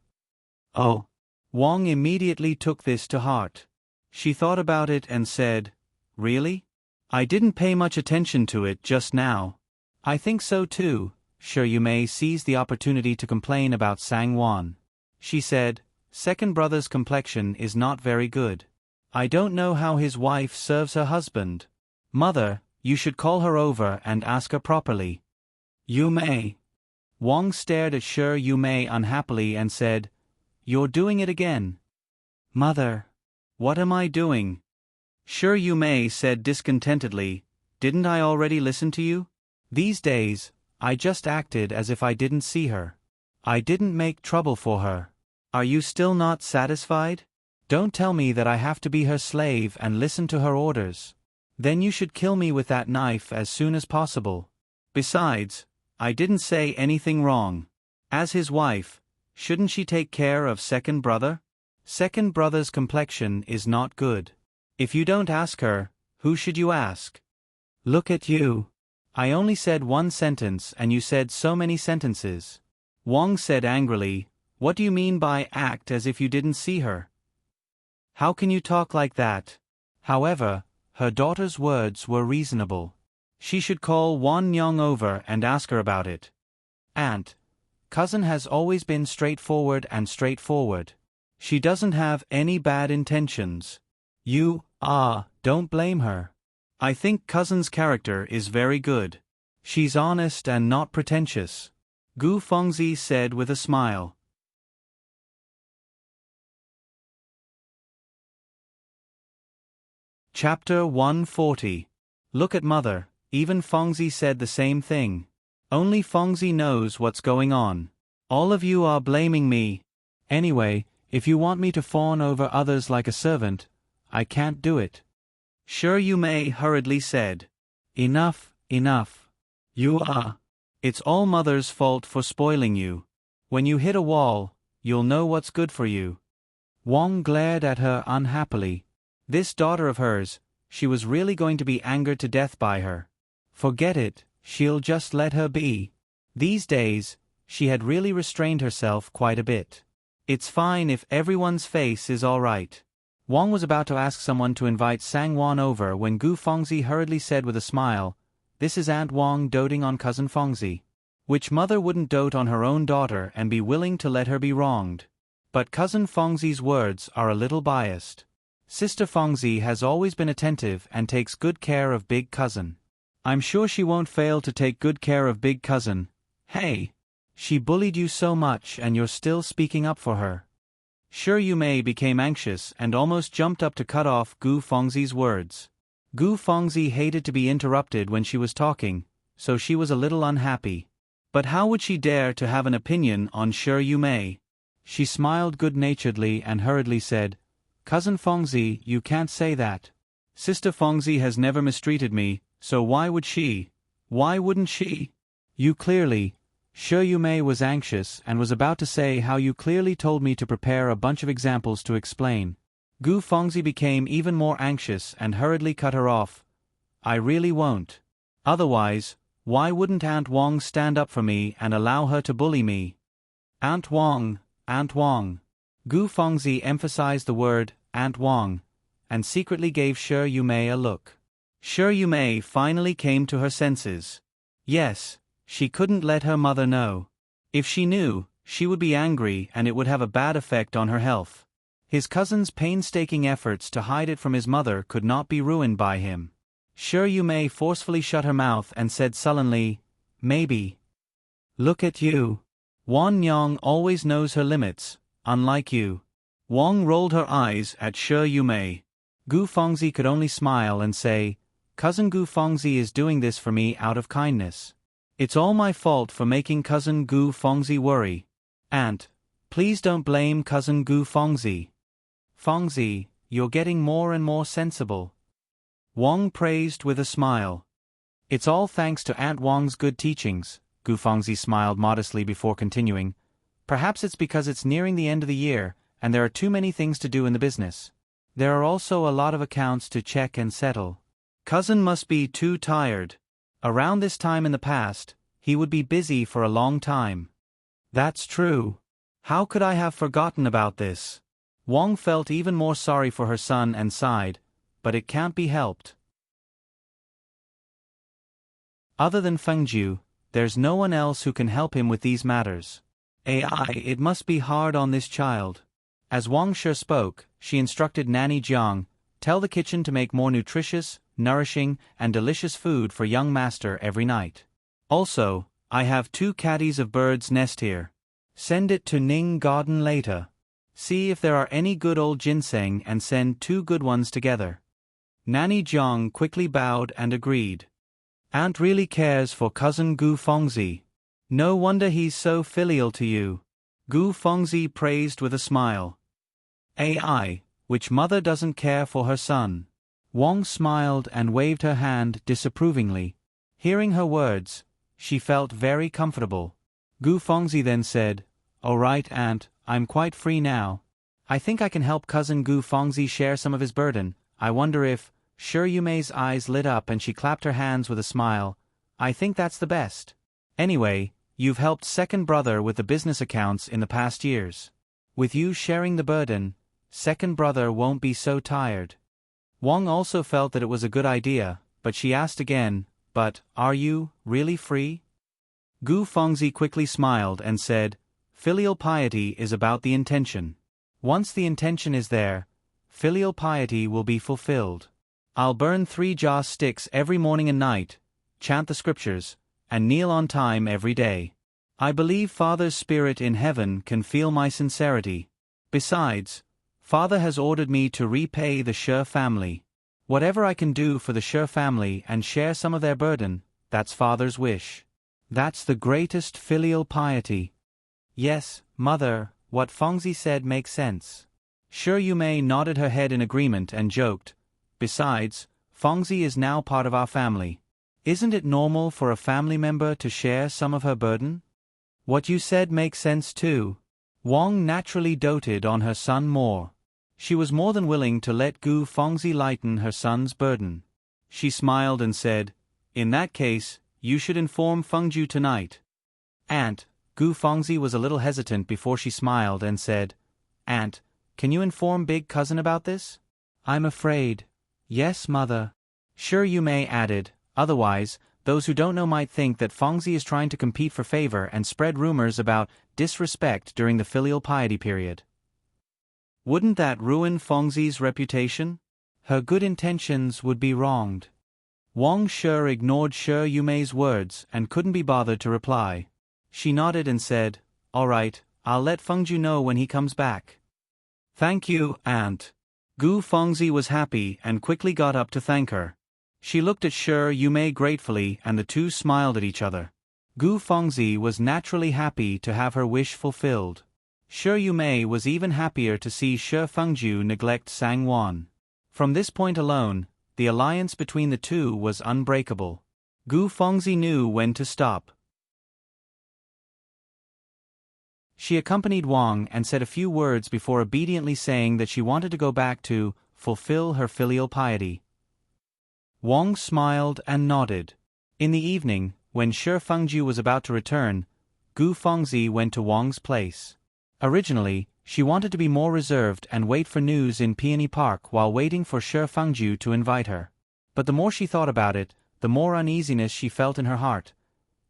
Oh. Wang immediately took this to heart. She thought about it and said, "Really? I didn't pay much attention to it just now." "I think so too." Shi Yumei seized the opportunity to complain about Sang Wan. She said, "Second brother's complexion is not very good. I don't know how his wife serves her husband. Mother, you should call her over and ask her properly." "Yumei." Wang stared at Shi Yumei unhappily and said, "You're doing it again." "Mother." "What am I doing?" Shi Yumei said discontentedly, "Didn't I already listen to you? These days, I just acted as if I didn't see her. I didn't make trouble for her. Are you still not satisfied? Don't tell me that I have to be her slave and listen to her orders. Then you should kill me with that knife as soon as possible. Besides, I didn't say anything wrong. As his wife, shouldn't she take care of second brother? Second brother's complexion is not good. If you don't ask her, who should you ask? Look at you. I only said one sentence and you said so many sentences." Wang said angrily, "What do you mean by act as if you didn't see her? How can you talk like that?" However, her daughter's words were reasonable. She should call Wan Nyong over and ask her about it. Aunt, cousin has always been straightforward and straightforward. She doesn't have any bad intentions. Don't blame her. I think cousin's character is very good. She's honest and not pretentious. Gu Fengzi said with a smile. Chapter 140. Look at mother, even Fengzi said the same thing. Only Fengzi knows what's going on. All of you are blaming me. Anyway, if you want me to fawn over others like a servant, I can't do it. Sure you may, hurriedly said. Enough. It's all mother's fault for spoiling you. When you hit a wall, you'll know what's good for you. Wang glared at her unhappily. This daughter of hers, she was really going to be angered to death by her. Forget it, she'll just let her be. These days, she had really restrained herself quite a bit. It's fine if everyone's face is all right. Wang was about to ask someone to invite Sang-Wan over when Gu Fengzi hurriedly said with a smile, "This is Aunt Wang doting on cousin Fengzi." Which mother wouldn't dote on her own daughter and be willing to let her be wronged? But cousin Fengzi's words are a little biased. Sister Fengzi has always been attentive and takes good care of big cousin. I'm sure she won't fail to take good care of big cousin. Hey! She bullied you so much and you're still speaking up for her. Sure Yu Mei became anxious and almost jumped up to cut off Gu Fengzi's words. Gu Fengzi hated to be interrupted when she was talking, so she was a little unhappy. But how would she dare to have an opinion on Sure Yu Mei? She smiled good-naturedly and hurriedly said, "Cousin Fengzi, you can't say that. Sister Fengzi has never mistreated me, so why would she? Why wouldn't she? You clearly..." Sure Yu Mei was anxious and was about to say how you clearly told me to prepare a bunch of examples to explain. Gu Fengzi became even more anxious and hurriedly cut her off. "I really won't. Otherwise, why wouldn't Aunt Wang stand up for me and allow her to bully me?" Aunt Wang. Gu Fengzi emphasized the word, Aunt Wang, and secretly gave Sure Yu Mei a look. Sure Yu Mei finally came to her senses. Yes, she couldn't let her mother know. If she knew, she would be angry and it would have a bad effect on her health. His cousin's painstaking efforts to hide it from his mother could not be ruined by him. Sure Yu Mei forcefully shut her mouth and said sullenly, "Maybe. Look at you. Wan Nyang always knows her limits, unlike you." Wang rolled her eyes at Sure Yu Mei. Gu Fengzi could only smile and say, "Cousin Gu Fengzi is doing this for me out of kindness. It's all my fault for making cousin Gu Fengzi worry. Aunt, please don't blame cousin Gu Fengzi. Fengzi, you're getting more and more sensible." Wang praised with a smile. "It's all thanks to Aunt Wang's good teachings." Gu Fengzi smiled modestly before continuing. "Perhaps it's because it's nearing the end of the year, and there are too many things to do in the business. There are also a lot of accounts to check and settle. Cousin must be too tired. Around this time in the past, he would be busy for a long time." "That's true. How could I have forgotten about this?" Wang felt even more sorry for her son and sighed, but it can't be helped. Other than Fengju, there's no one else who can help him with these matters. It must be hard on this child. As Wang Shi spoke, she instructed Nanny Jiang, "Tell the kitchen to make more nutritious, nourishing, and delicious food for young master every night. Also, I have 2 caddies of bird's nest here. Send it to Ning Garden later. See if there are any good old ginseng and send 2 good ones together." Nanny Jiang quickly bowed and agreed. Aunt really cares for cousin Gu Fengzi. No wonder he's so filial to you. Gu Fengzi praised with a smile. Which mother doesn't care for her son? Wang smiled and waved her hand disapprovingly. Hearing her words, she felt very comfortable. Gu Fengzi then said, "All right, Aunt, I'm quite free now. I think I can help cousin Gu Fengzi share some of his burden. I wonder if..." Sure Yu Mei's eyes lit up and she clapped her hands with a smile. "I think that's the best. Anyway, you've helped second brother with the business accounts in the past years. With you sharing the burden, second brother won't be so tired." Wang also felt that it was a good idea, but she asked again, "But, are you really free?" Gu Fengzi quickly smiled and said, "Filial piety is about the intention. Once the intention is there, filial piety will be fulfilled. I'll burn 3 joss sticks every morning and night, chant the scriptures, and kneel on time every day. I believe Father's spirit in heaven can feel my sincerity. Besides, Father has ordered me to repay the Shi family. Whatever I can do for the Shi family and share some of their burden, that's Father's wish. That's the greatest filial piety." "Yes, Mother, what Fengzi said makes sense." Shi Yumei nodded her head in agreement and joked, "Besides, Fengzi is now part of our family. Isn't it normal for a family member to share some of her burden?" "What you said makes sense too." Wang naturally doted on her son more. She was more than willing to let Gu Fengzi lighten her son's burden. She smiled and said, "In that case, you should inform Fengju tonight." "Aunt," Gu Fengzi was a little hesitant before she smiled and said, "Aunt, can you inform big cousin about this?" "I'm afraid." "Yes, Mother." Shi Yumei added, "Otherwise, those who don't know might think that Fengzi is trying to compete for favor and spread rumors about disrespect during the filial piety period. Wouldn't that ruin Fengzi's reputation? Her good intentions would be wronged." Wang Shi ignored Shi Yumei's words and couldn't be bothered to reply. She nodded and said, "All right, I'll let Fengju know when he comes back." "Thank you, Aunt." Gu Fengzi was happy and quickly got up to thank her. She looked at Shi Yumei gratefully and the two smiled at each other. Gu Fengzi was naturally happy to have her wish fulfilled. Shi Yumei was even happier to see Shi Fengju neglect Sang Wan. From this point alone, the alliance between the two was unbreakable. Gu Fengzi knew when to stop. She accompanied Wang and said a few words before obediently saying that she wanted to go back to fulfill her filial piety. Wang smiled and nodded. In the evening, when Shi Fengju was about to return, Gu Fengzi went to Wang's place. Originally, she wanted to be more reserved and wait for news in Peony Park while waiting for Shi Fengju to invite her. But the more she thought about it, the more uneasiness she felt in her heart.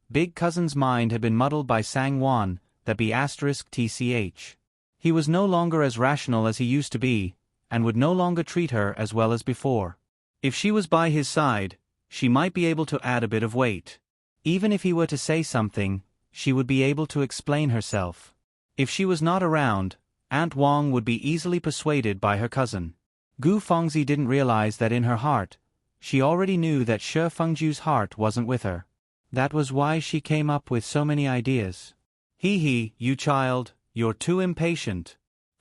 Big cousin's mind had been muddled by Sang Wan, that be *tch. He was no longer as rational as he used to be, and would no longer treat her as well as before. If she was by his side, she might be able to add a bit of weight. Even if he were to say something, she would be able to explain herself. If she was not around, Aunt Wang would be easily persuaded by her cousin. Gu Fengzi didn't realize that in her heart, she already knew that Shi Fengju's heart wasn't with her. That was why she came up with so many ideas. Hee, you child, you're too impatient.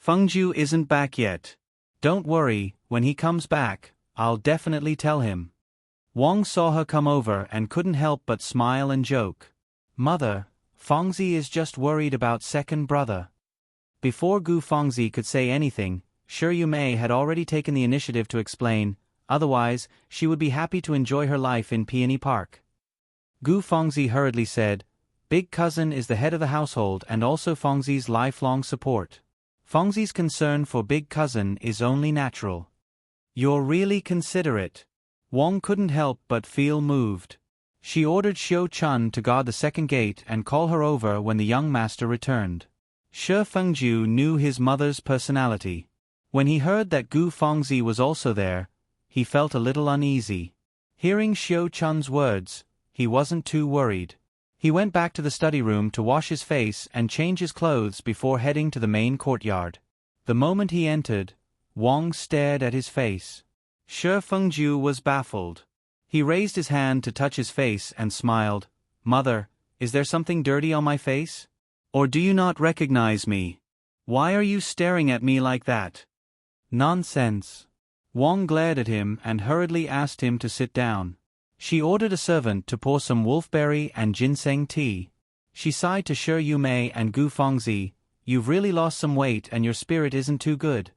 Fengju isn't back yet. Don't worry, when he comes back, I'll definitely tell him. Wang saw her come over and couldn't help but smile and joke. Mother, Fengzi is just worried about second brother. Before Gu Fengzi could say anything, Shi Yumei had already taken the initiative to explain, otherwise, she would be happy to enjoy her life in Peony Park. Gu Fengzi hurriedly said, Big cousin is the head of the household and also Fengzi's lifelong support. Fengzi's concern for big cousin is only natural. You're really considerate. Wang couldn't help but feel moved. She ordered Xiu Chun to guard the second gate and call her over when the young master returned. Shi Fengju knew his mother's personality. When he heard that Gu Fengzi was also there, he felt a little uneasy. Hearing Xiu Chun's words, he wasn't too worried. He went back to the study room to wash his face and change his clothes before heading to the main courtyard. The moment he entered, Wang stared at his face. Shi Fengju was baffled. He raised his hand to touch his face and smiled. Mother, is there something dirty on my face? Or do you not recognize me? Why are you staring at me like that? Nonsense. Wang glared at him and hurriedly asked him to sit down. She ordered a servant to pour some wolfberry and ginseng tea. She sighed to Shi Yumei and Gu Fengzi, You've really lost some weight and your spirit isn't too good.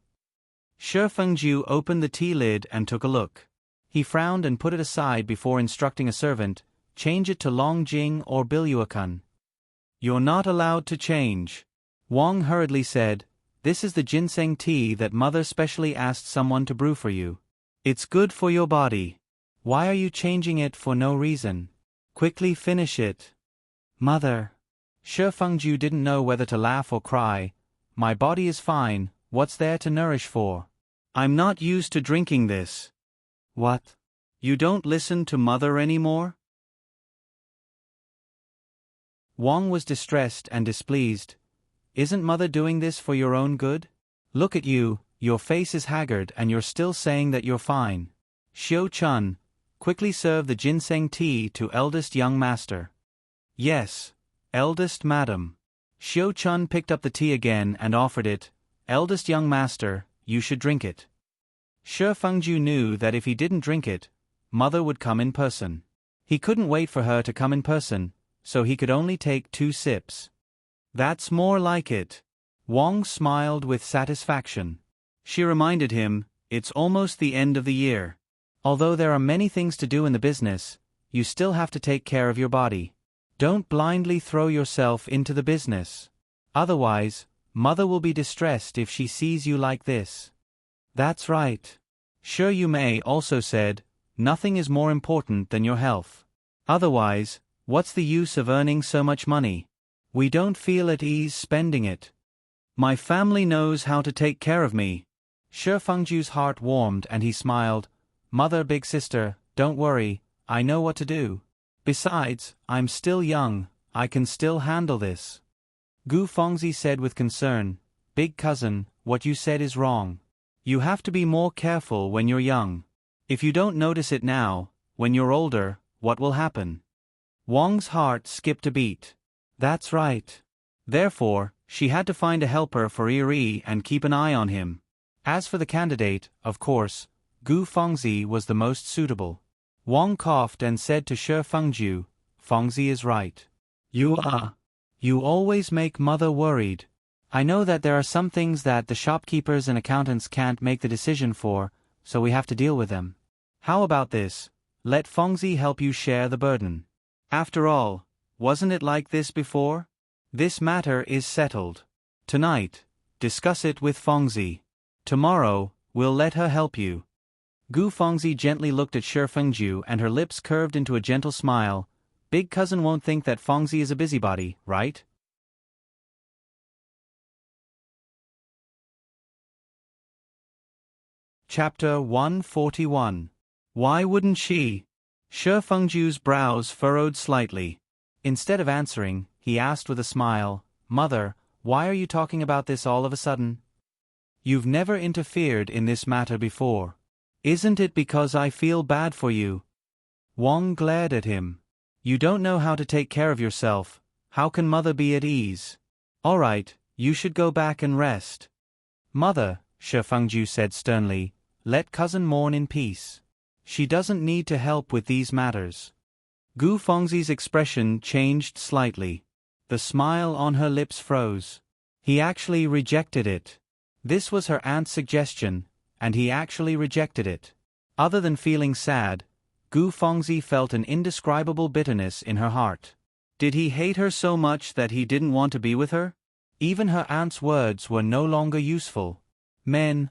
Shi Fengju opened the tea lid and took a look. He frowned and put it aside before instructing a servant, change it to Longjing or Biluakun. You're not allowed to change. Wang hurriedly said, This is the ginseng tea that mother specially asked someone to brew for you. It's good for your body. Why are you changing it for no reason? Quickly finish it. Mother. Shi Fengju didn't know whether to laugh or cry. My body is fine, what's there to nourish for? I'm not used to drinking this. What? You don't listen to mother anymore? Wang was distressed and displeased. Isn't mother doing this for your own good? Look at you, your face is haggard and you're still saying that you're fine. Xiao Chun, quickly serve the ginseng tea to eldest young master. Yes, eldest madam. Xiao Chun picked up the tea again and offered it. Eldest young master, you should drink it. Shi Fengju knew that if he didn't drink it, mother would come in person. He couldn't wait for her to come in person, so he could only take 2 sips. That's more like it. Wang smiled with satisfaction. She reminded him, it's almost the end of the year. Although there are many things to do in the business, you still have to take care of your body. Don't blindly throw yourself into the business. Otherwise, mother will be distressed if she sees you like this. That's right. Shi Yumei also said, nothing is more important than your health. Otherwise, what's the use of earning so much money? We don't feel at ease spending it. My family knows how to take care of me. Shi Fengju's heart warmed and he smiled. Mother, big sister, don't worry, I know what to do. Besides, I'm still young, I can still handle this. Gu Fengzi said with concern, big cousin, what you said is wrong. You have to be more careful when you're young. If you don't notice it now, when you're older, what will happen? Wang's heart skipped a beat. That's right. Therefore, she had to find a helper for Yi and keep an eye on him. As for the candidate, of course, Gu Fengzi was the most suitable. Wang coughed and said to Shi Fengju, Fengzi is right. You always make mother worried. I know that there are some things that the shopkeepers and accountants can't make the decision for, so we have to deal with them. How about this? Let Fengzi help you share the burden. After all, wasn't it like this before? This matter is settled. Tonight, discuss it with Fengzi. Tomorrow, we'll let her help you. Gu Fengzi gently looked at Shi Fengju and her lips curved into a gentle smile. Big cousin won't think that Fengzi is a busybody, right? Chapter 141. Why wouldn't she? Shi Fengju's brows furrowed slightly. Instead of answering, he asked with a smile, Mother, why are you talking about this all of a sudden? You've never interfered in this matter before. Isn't it because I feel bad for you? Wang glared at him. You don't know how to take care of yourself, how can mother be at ease? All right, you should go back and rest. Mother, Shi Fengju said sternly, let cousin mourn in peace. She doesn't need to help with these matters. Gu Fengzi's expression changed slightly. The smile on her lips froze. He actually rejected it. This was her aunt's suggestion, and he actually rejected it. Other than feeling sad, Gu Fengzi felt an indescribable bitterness in her heart. Did he hate her so much that he didn't want to be with her? Even her aunt's words were no longer useful. Men,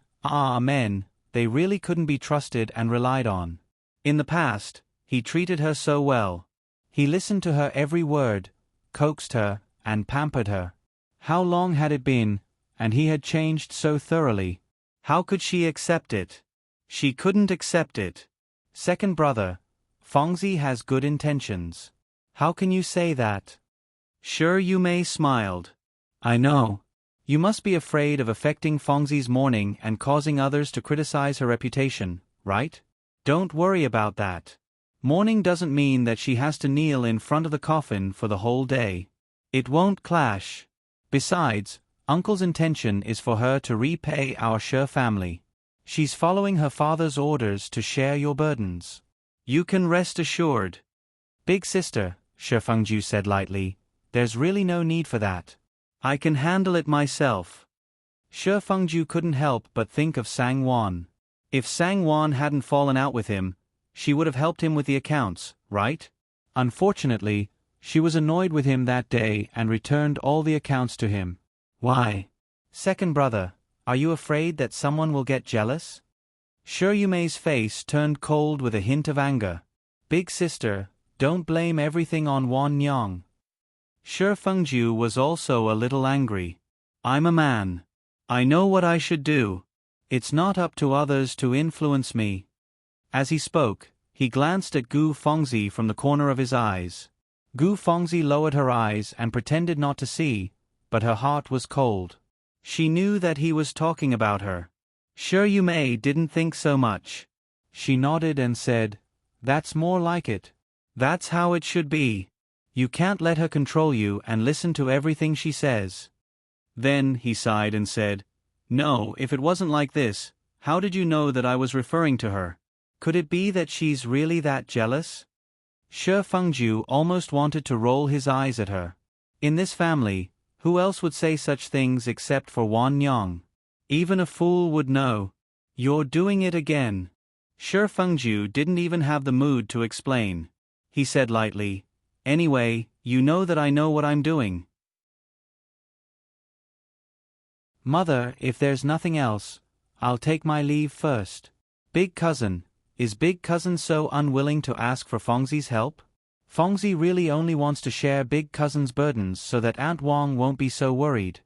they really couldn't be trusted and relied on. In the past, he treated her so well. He listened to her every word, coaxed her, and pampered her. How long had it been, and he had changed so thoroughly? How could she accept it? She couldn't accept it. Second brother, Fengzi has good intentions. How can you say that? Shi Yumei smiled. I know. You must be afraid of affecting Fengzi's mourning and causing others to criticize her reputation, right? Don't worry about that. Mourning doesn't mean that she has to kneel in front of the coffin for the whole day. It won't clash. Besides, Uncle's intention is for her to repay our Shi family. She's following her father's orders to share your burdens. You can rest assured. Big sister, Shi Fengju said lightly, there's really no need for that. I can handle it myself. Shi Fengju couldn't help but think of Sang Wan. If Sang Wan hadn't fallen out with him, she would have helped him with the accounts, right? Unfortunately, she was annoyed with him that day and returned all the accounts to him. Why? Second brother, are you afraid that someone will get jealous? Shi Yumei's face turned cold with a hint of anger. Big sister, don't blame everything on Wan Nyang. Shi Fengju was also a little angry. I'm a man. I know what I should do. It's not up to others to influence me. As he spoke, he glanced at Gu Fengzi from the corner of his eyes. Gu Fengzi lowered her eyes and pretended not to see, but her heart was cold. She knew that he was talking about her. Shi Yumei didn't think so much. She nodded and said, "That's more like it. That's how it should be. You can't let her control you and listen to everything she says." Then he sighed and said, "No, if it wasn't like this, how did you know that I was referring to her? Could it be that she's really that jealous?" Shi Fengju almost wanted to roll his eyes at her. In this family, who else would say such things except for Wan Yang? Even a fool would know. "You're doing it again." Shi Fengju didn't even have the mood to explain. He said lightly, "Anyway, you know that I know what I'm doing." "Mother, if there's nothing else, I'll take my leave first. Big cousin, is Big cousin so unwilling to ask for Fengzi's help? Fengzi really only wants to share Big cousin's burdens so that Aunt Wang won't be so worried."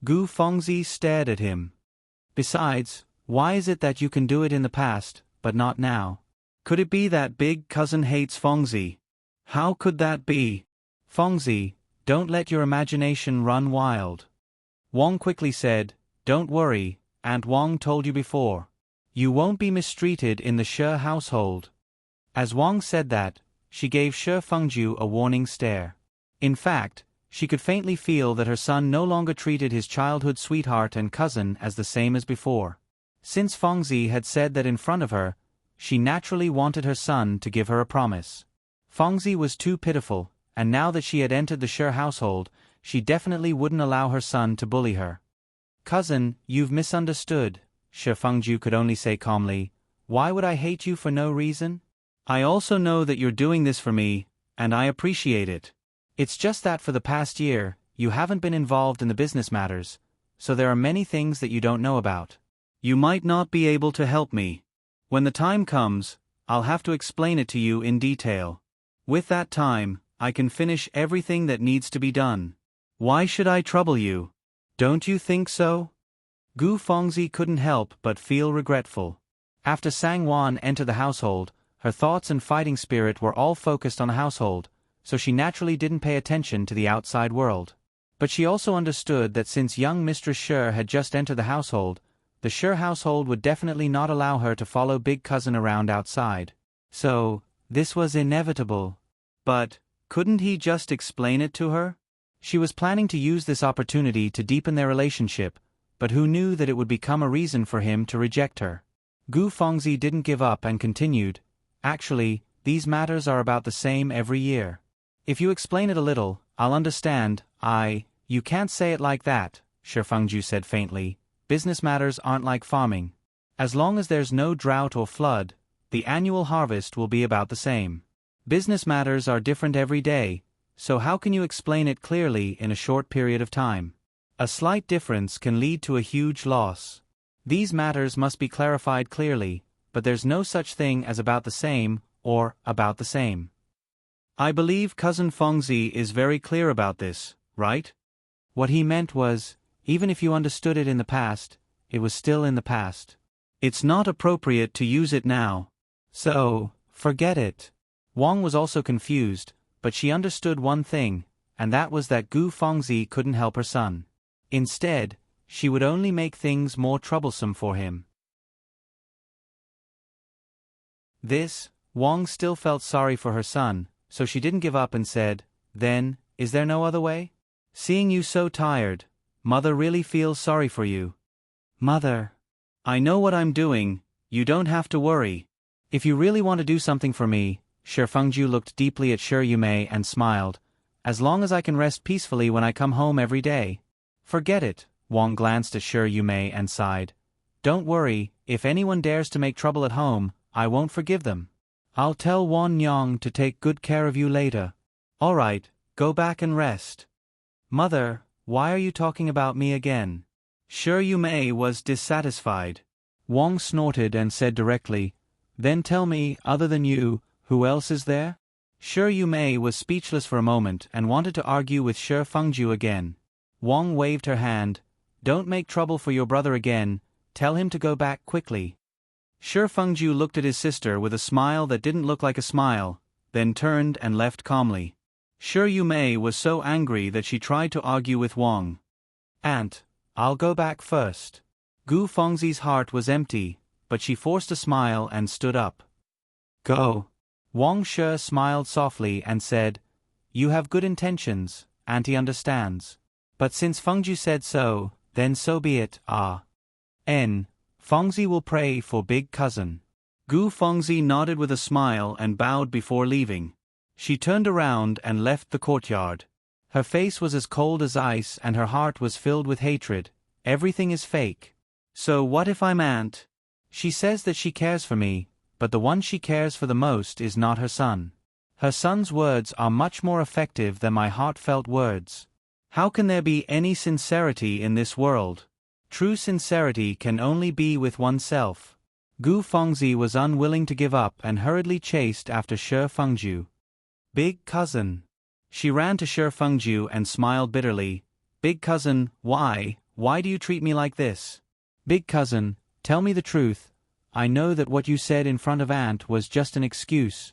Gu Fengzi stared at him. "Besides, why is it that you can do it in the past, but not now? Could it be that Big cousin hates Fengzi? How could that be? Fengzi, don't let your imagination run wild." Wang quickly said, "Don't worry, Aunt Wang told you before. You won't be mistreated in the Shi household." As Wang said that, she gave Shi Fengju a warning stare. In fact, she could faintly feel that her son no longer treated his childhood sweetheart and cousin as the same as before. Since Fengzi had said that in front of her, she naturally wanted her son to give her a promise. Fengzi was too pitiful, and now that she had entered the Shi household, she definitely wouldn't allow her son to bully her. "Cousin, you've misunderstood," Shi Fengju could only say calmly. "Why would I hate you for no reason? I also know that you're doing this for me, and I appreciate it. It's just that for the past year, you haven't been involved in the business matters, so there are many things that you don't know about. You might not be able to help me. When the time comes, I'll have to explain it to you in detail. With that time, I can finish everything that needs to be done. Why should I trouble you? Don't you think so?" Gu Fengzi couldn't help but feel regretful. After Sang Wan entered the household, her thoughts and fighting spirit were all focused on the household, so she naturally didn't pay attention to the outside world. But she also understood that since young Mistress Shi had just entered the Shi household would definitely not allow her to follow Big Cousin around outside. So, this was inevitable. But, couldn't he just explain it to her? She was planning to use this opportunity to deepen their relationship, but who knew that it would become a reason for him to reject her? Gu Fengzi didn't give up and continued, "Actually, these matters are about the same every year. If you explain it a little, I'll understand. You can't say it like that," Shi Fengju said faintly. "Business matters aren't like farming. As long as there's no drought or flood, the annual harvest will be about the same. Business matters are different every day, so how can you explain it clearly in a short period of time? A slight difference can lead to a huge loss. These matters must be clarified clearly, but there's no such thing as about the same, or about the same. I believe Cousin Fengzi is very clear about this, right?" What he meant was, even if you understood it in the past, it was still in the past. It's not appropriate to use it now. So, forget it. Wang was also confused, but she understood one thing, and that was that Gu Fengzi couldn't help her son. Instead, she would only make things more troublesome for him. Wang still felt sorry for her son, so she didn't give up and said, "Then, is there no other way? Seeing you so tired, Mother really feels sorry for you." "Mother, I know what I'm doing, you don't have to worry. If you really want to do something for me," Shi Fengju looked deeply at Shi Yumei and smiled, "as long as I can rest peacefully when I come home every day." "Forget it," Wang glanced at Shi Yumei and sighed. "Don't worry, if anyone dares to make trouble at home, I won't forgive them. I'll tell Wan Yang to take good care of you later. All right, go back and rest." "Mother, why are you talking about me again?" Shi Yumei was dissatisfied. Wang snorted and said directly, "Then tell me, other than you, who else is there?" Shi Yumei was speechless for a moment and wanted to argue with Shi Fengju again. Wang waved her hand. Don't make trouble for your brother again, tell him to go back quickly. Shi Fengju looked at his sister with a smile that didn't look like a smile, then turned and left calmly. Shi Yumei was so angry that she tried to argue with Wang. Aunt, I'll go back first. Gu Fengzi's heart was empty, but she forced a smile and stood up. Go. Wang Shi smiled softly and said, You have good intentions, Auntie understands. But since Fengju said so, then so be it. Fengzi will pray for big cousin. Gu Fengzi nodded with a smile and bowed before leaving. She turned around and left the courtyard. Her face was as cold as ice and her heart was filled with hatred. Everything is fake. So what if I'm aunt? She says that she cares for me, but the one she cares for the most is not her son. Her son's words are much more effective than my heartfelt words. How can there be any sincerity in this world? True sincerity can only be with oneself. Gu Fengzi was unwilling to give up and hurriedly chased after Shi Fengju. Big cousin. She ran to Shi Fengju and smiled bitterly. Big cousin, why do you treat me like this? Big cousin, tell me the truth. I know that what you said in front of aunt was just an excuse.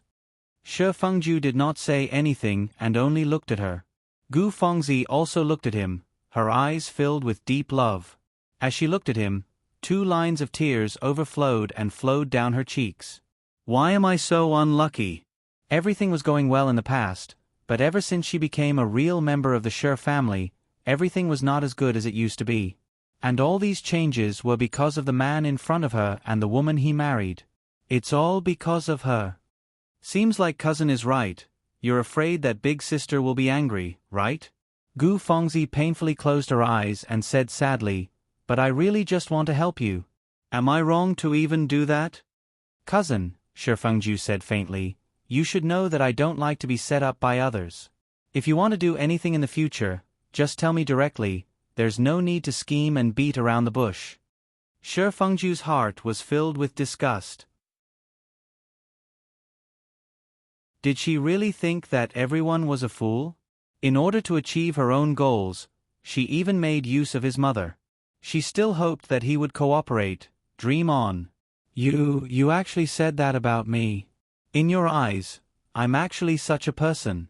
Shi Fengju did not say anything and only looked at her. Gu Fengzi also looked at him, her eyes filled with deep love. As she looked at him, 2 lines of tears overflowed and flowed down her cheeks. Why am I so unlucky? Everything was going well in the past, but ever since she became a real member of the Shi family, everything was not as good as it used to be. And all these changes were because of the man in front of her and the woman he married. It's all because of her. Seems like cousin is right. You're afraid that big sister will be angry, right? Gu Fengzi painfully closed her eyes and said sadly, But I really just want to help you. Am I wrong to even do that? Cousin, Shi Fengju said faintly, you should know that I don't like to be set up by others. If you want to do anything in the future, just tell me directly, there's no need to scheme and beat around the bush. Shi Fengju's heart was filled with disgust. Did she really think that everyone was a fool? In order to achieve her own goals, she even made use of his mother. She still hoped that he would cooperate, dream on. You actually said that about me. In your eyes, I'm actually such a person.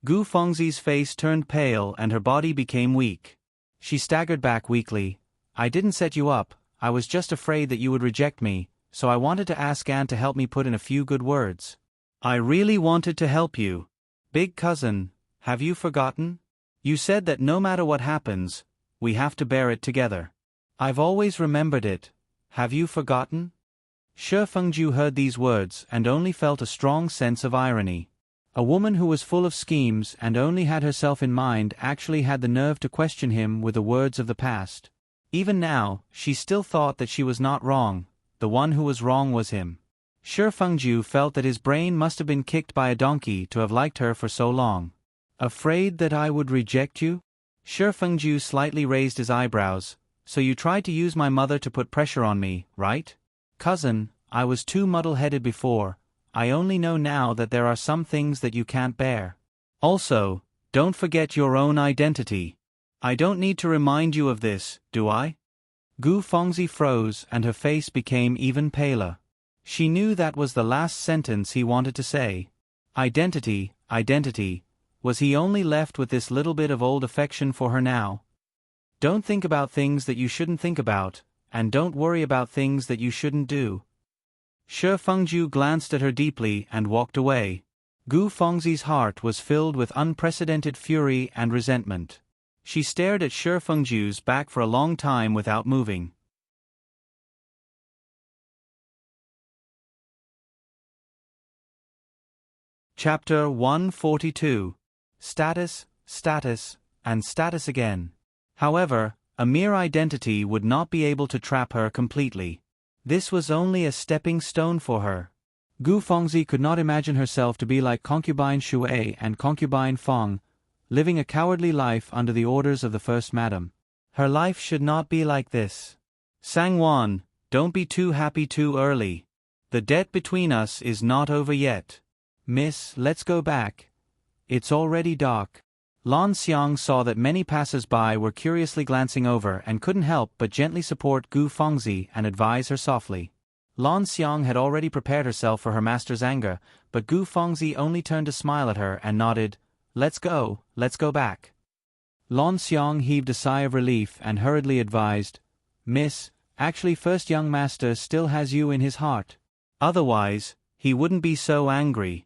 Gu Fengzi's face turned pale and her body became weak. She staggered back weakly. I didn't set you up, I was just afraid that you would reject me, so I wanted to ask Aunt to help me put in a few good words. I really wanted to help you. Big cousin, have you forgotten? You said that no matter what happens, we have to bear it together. I've always remembered it. Have you forgotten? Shi Fengju heard these words and only felt a strong sense of irony. A woman who was full of schemes and only had herself in mind actually had the nerve to question him with the words of the past. Even now, she still thought that she was not wrong, the one who was wrong was him. Shi Fengju felt that his brain must have been kicked by a donkey to have liked her for so long. Afraid that I would reject you? Shi Fengju slightly raised his eyebrows. So you tried to use my mother to put pressure on me, right? Cousin, I was too muddle-headed before. I only know now that there are some things that you can't bear. Also, don't forget your own identity. I don't need to remind you of this, do I? Gu Fengzi froze and her face became even paler. She knew that was the last sentence he wanted to say. Identity, identity. Was he only left with this little bit of old affection for her now? Don't think about things that you shouldn't think about, and don't worry about things that you shouldn't do. Shi Fengju glanced at her deeply and walked away. Gu Fengzi's heart was filled with unprecedented fury and resentment. She stared at Shi Fengju's back for a long time without moving. Chapter 142. Status, status, and status again. However, a mere identity would not be able to trap her completely. This was only a stepping stone for her. Gu Fengzi could not imagine herself to be like concubine Shui and concubine Feng, living a cowardly life under the orders of the first madam. Her life should not be like this. Sangwan, don't be too happy too early. The debt between us is not over yet. Miss, let's go back. It's already dark. Lan Xiang saw that many passers-by were curiously glancing over and couldn't help but gently support Gu Fengzi and advise her softly. Lan Xiang had already prepared herself for her master's anger, but Gu Fengzi only turned to smile at her and nodded, let's go back. Lan Xiang heaved a sigh of relief and hurriedly advised, Miss, actually first young master still has you in his heart. Otherwise, he wouldn't be so angry.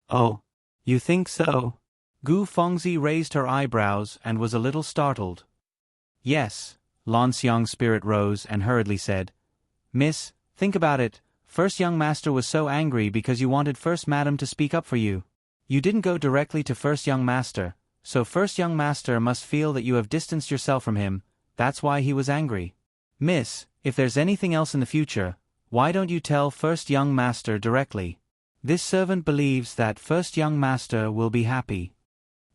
Oh, you think so? Gu Fengzi raised her eyebrows and was a little startled. Yes, Lan Xiang's spirit rose and hurriedly said, Miss, think about it, first young master was so angry because you wanted first madam to speak up for you. You didn't go directly to first young master, so first young master must feel that you have distanced yourself from him, that's why he was angry. Miss, if there's anything else in the future, why don't you tell first young master directly? This servant believes that first young master will be happy.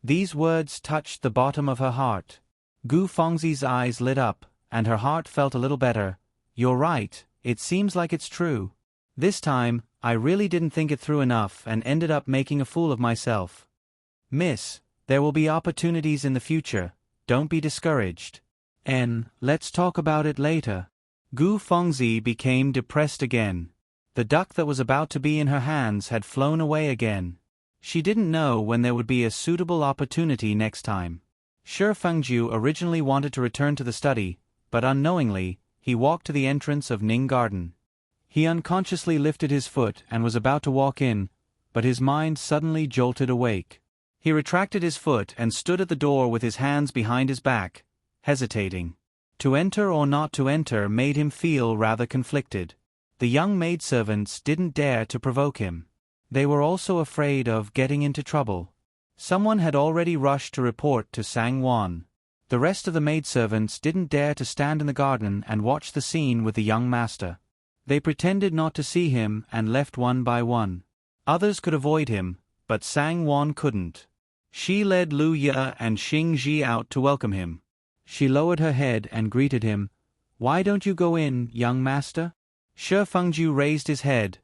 These words touched the bottom of her heart. Gu Fengzi's eyes lit up, and her heart felt a little better. You're right, it seems like it's true. This time, I really didn't think it through enough and ended up making a fool of myself. Miss, there will be opportunities in the future, don't be discouraged. Let's talk about it later. Gu Fengzi became depressed again. The duck that was about to be in her hands had flown away again. She didn't know when there would be a suitable opportunity next time. Shi Fengju originally wanted to return to the study, but unknowingly, he walked to the entrance of Ning Garden. He unconsciously lifted his foot and was about to walk in, but his mind suddenly jolted awake. He retracted his foot and stood at the door with his hands behind his back, hesitating. To enter or not to enter made him feel rather conflicted. The young maidservants didn't dare to provoke him. They were also afraid of getting into trouble. Someone had already rushed to report to Sang Wan. The rest of the maidservants didn't dare to stand in the garden and watch the scene with the young master. They pretended not to see him and left one by one. Others could avoid him, but Sang Wan couldn't. She led Lu Ye and Xing Ji out to welcome him. She lowered her head and greeted him. Why don't you go in, young master? Shi Fengju raised his head,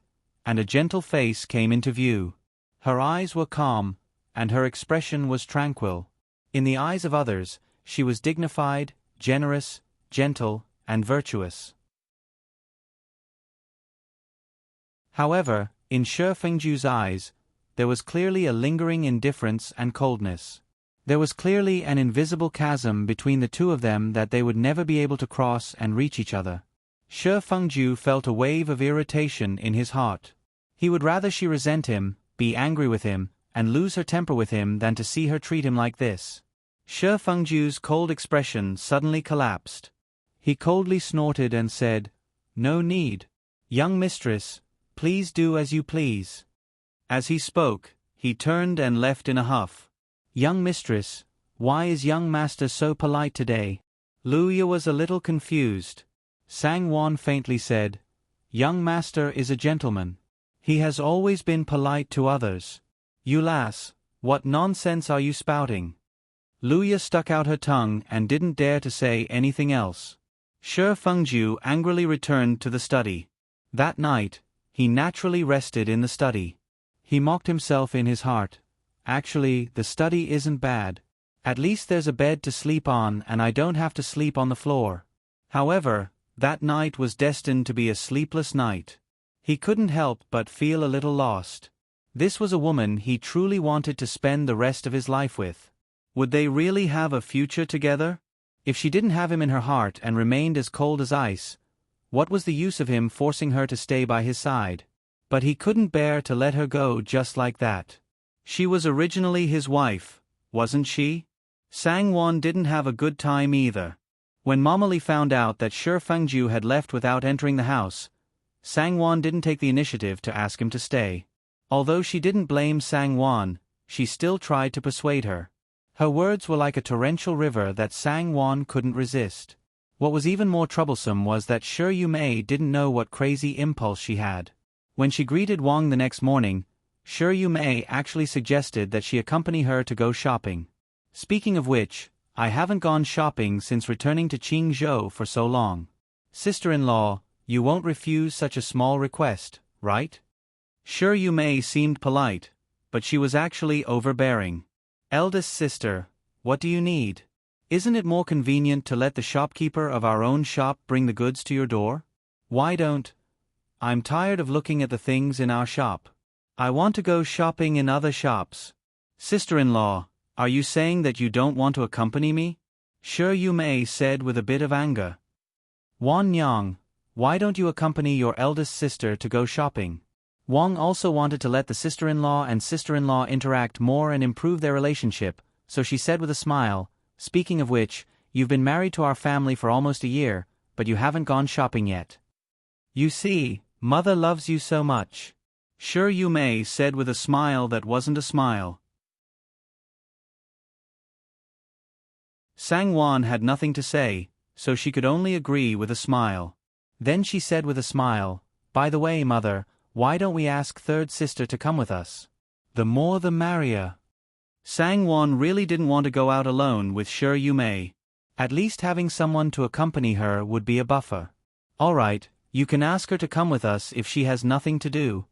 and a gentle face came into view. Her eyes were calm, and her expression was tranquil. In the eyes of others, she was dignified, generous, gentle, and virtuous. However, in Shi Fengju's eyes, there was clearly a lingering indifference and coldness. There was clearly an invisible chasm between the two of them that they would never be able to cross and reach each other. Shi Fengju felt a wave of irritation in his heart. He would rather she resent him, be angry with him, and lose her temper with him than to see her treat him like this. Shi Fengju's cold expression suddenly collapsed. He coldly snorted and said, No need. Young mistress, please do as you please. As he spoke, he turned and left in a huff. Young mistress, why is young master so polite today? Lu Ye was a little confused. Sang Wan faintly said, Young master is a gentleman. He has always been polite to others. You lass, what nonsense are you spouting? Lu Ye stuck out her tongue and didn't dare to say anything else. Shi Fengju angrily returned to the study. That night, he naturally rested in the study. He mocked himself in his heart. Actually, the study isn't bad. At least there's a bed to sleep on and I don't have to sleep on the floor. However, that night was destined to be a sleepless night. He couldn't help but feel a little lost. This was a woman he truly wanted to spend the rest of his life with. Would they really have a future together? If she didn't have him in her heart and remained as cold as ice, what was the use of him forcing her to stay by his side? But he couldn't bear to let her go just like that. She was originally his wife, wasn't she? Sang Wan didn't have a good time either. When Momoli found out that Shi Fengju had left without entering the house, Sang Wan didn't take the initiative to ask him to stay. Although she didn't blame Sang Wan, she still tried to persuade her. Her words were like a torrential river that Sang Wan couldn't resist. What was even more troublesome was that Shi Yumei didn't know what crazy impulse she had. When she greeted Wang the next morning, Shi Yumei actually suggested that she accompany her to go shopping. Speaking of which, I haven't gone shopping since returning to Qingzhou for so long. Sister-in-law, you won't refuse such a small request, right? Shi Yumei seemed polite, but she was actually overbearing. Eldest sister, what do you need? Isn't it more convenient to let the shopkeeper of our own shop bring the goods to your door? Why don't? I'm tired of looking at the things in our shop. I want to go shopping in other shops. Sister-in-law, are you saying that you don't want to accompany me? Sure you may, said with a bit of anger. Wan Yang, why don't you accompany your eldest sister to go shopping? Wang also wanted to let the sister-in-law and sister-in-law interact more and improve their relationship, so she said with a smile, speaking of which, you've been married to our family for almost a year, but you haven't gone shopping yet. You see, mother loves you so much. Sure you may, said with a smile that wasn't a smile. Sang-won had nothing to say, so she could only agree with a smile. Then she said with a smile, by the way, mother, why don't we ask third sister to come with us? The more the merrier. Sang-won really didn't want to go out alone with Sure You May. At least having someone to accompany her would be a buffer. All right, you can ask her to come with us if she has nothing to do.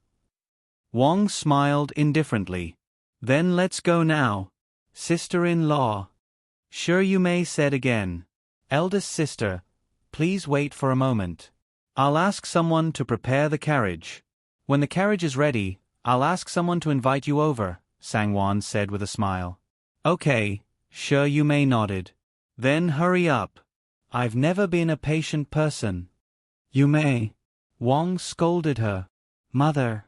Wang smiled indifferently. Then let's go now. Sister-in-law. Sure You May said again. Eldest sister, please wait for a moment. I'll ask someone to prepare the carriage. When the carriage is ready, I'll ask someone to invite you over, Sang-won said with a smile. Okay, Sure You May nodded. Then hurry up. I've never been a patient person. You may. Wang scolded her. Mother.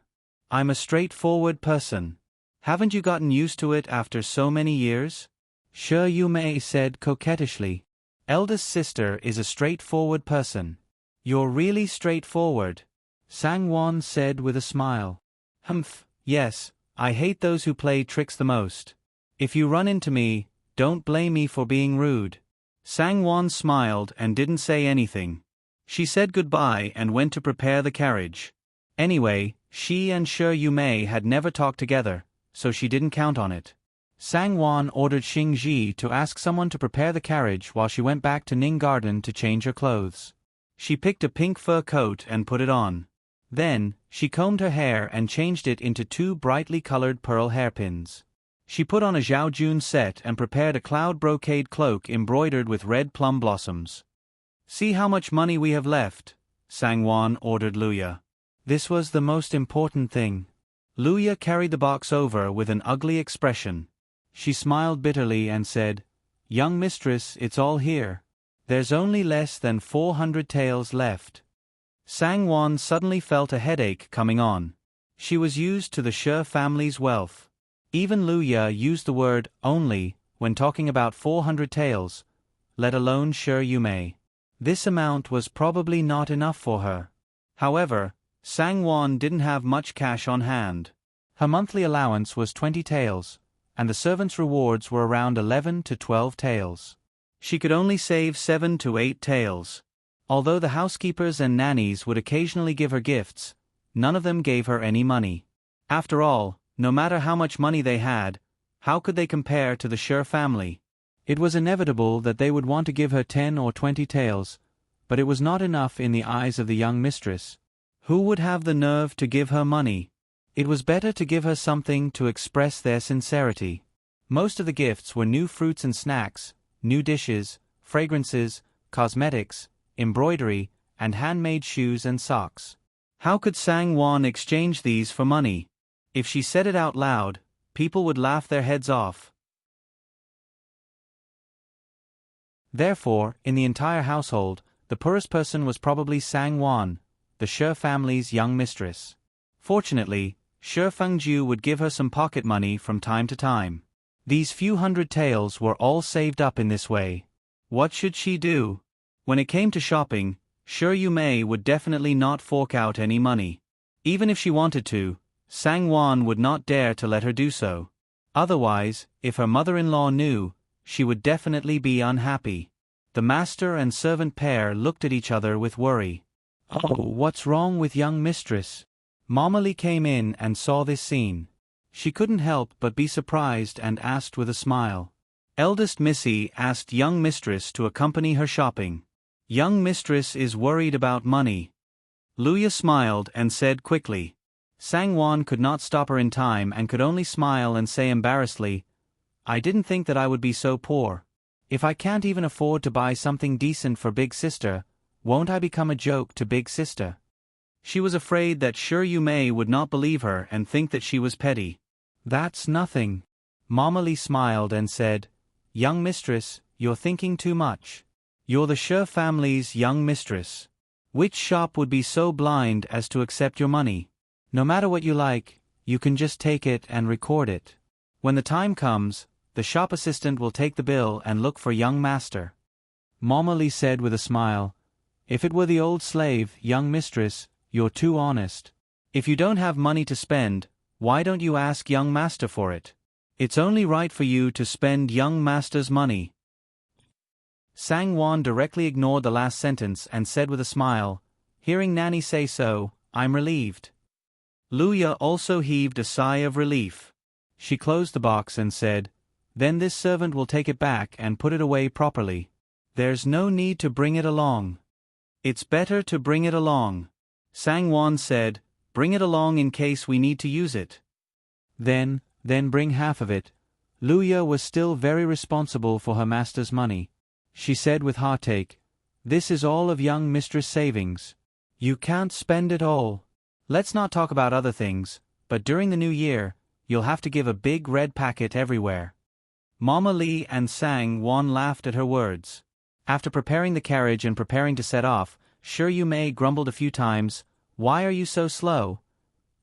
I'm a straightforward person. Haven't you gotten used to it after so many years? Sure You May said coquettishly. Eldest sister is a straightforward person. You're really straightforward, Sang-won said with a smile. Humph, yes, I hate those who play tricks the most. If you run into me, don't blame me for being rude. Sang-won smiled and didn't say anything. She said goodbye and went to prepare the carriage. Anyway, she and Sure You May had never talked together, so she didn't count on it. Sang-won ordered Xing-ji to ask someone to prepare the carriage while she went back to Ning Garden to change her clothes. She picked a pink fur coat and put it on. Then, she combed her hair and changed it into 2 brightly colored pearl hairpins. She put on a Zhaojun set and prepared a cloud brocade cloak embroidered with red plum blossoms. See how much money we have left, Sang-won ordered Luya. This was the most important thing. Luya carried the box over with an ugly expression. She smiled bitterly and said, Young mistress, it's all here. There's only less than 400 taels left. Sang-won suddenly felt a headache coming on. She was used to the Sure family's wealth. Even Luya used the word only when talking about 400 taels, let alone Sure You May. This amount was probably not enough for her. However, Sang-won didn't have much cash on hand. Her monthly allowance was 20 taels, and the servants' rewards were around 11 to 12 taels. She could only save 7 to 8 taels. Although the housekeepers and nannies would occasionally give her gifts, none of them gave her any money. After all, no matter how much money they had, how could they compare to the Sure family? It was inevitable that they would want to give her 10 or 20 taels, but it was not enough in the eyes of the young mistress. Who would have the nerve to give her money? It was better to give her something to express their sincerity. Most of the gifts were new fruits and snacks, new dishes, fragrances, cosmetics, embroidery, and handmade shoes and socks. How could Sang-won exchange these for money? If she said it out loud, people would laugh their heads off. Therefore, in the entire household, the poorest person was probably Sang-won, the Sure family's young mistress. Fortunately, Sure Fengju would give her some pocket money from time to time. These few hundred taels were all saved up in this way. What should she do? When it came to shopping, Sure You May would definitely not fork out any money. Even if she wanted to, Sang-won would not dare to let her do so. Otherwise, if her mother-in-law knew, she would definitely be unhappy. The master and servant pair looked at each other with worry. Oh, what's wrong with young mistress? Mama Lee came in and saw this scene. She couldn't help but be surprised and asked with a smile. Eldest Missy asked young mistress to accompany her shopping. Young mistress is worried about money. Luya smiled and said quickly. Sang-won could not stop her in time and could only smile and say embarrassedly, "I didn't think that I would be so poor. If I can't even afford to buy something decent for Big Sister, won't I become a joke to Big Sister?" She was afraid that Sure You May would not believe her and think that she was petty. "That's nothing." Mama Lee smiled and said, "Young mistress, you're thinking too much. You're the Sure family's young mistress. Which shop would be so blind as to accept your money? No matter what you like, you can just take it and record it. When the time comes, the shop assistant will take the bill and look for young master." Mama Lee said with a smile, "If it were the old slave, young mistress, you're too honest. If you don't have money to spend, why don't you ask young master for it? It's only right for you to spend young master's money." Sang-won directly ignored the last sentence and said with a smile, "Hearing Nanny say so, I'm relieved." Luya also heaved a sigh of relief. She closed the box and said, "Then this servant will take it back and put it away properly. There's no need to bring it along." "It's better to bring it along," Sang-won said. "Bring it along in case we need to use it." Then bring half of it." Luya was still very responsible for her master's money. She said with heartache, "This is all of young mistress' savings. You can't spend it all. Let's not talk about other things, but during the new year, you'll have to give a big red packet everywhere." Mama Lee and Sang-won laughed at her words. After preparing the carriage and preparing to set off, Sure You May grumbled a few times, "Why are you so slow?"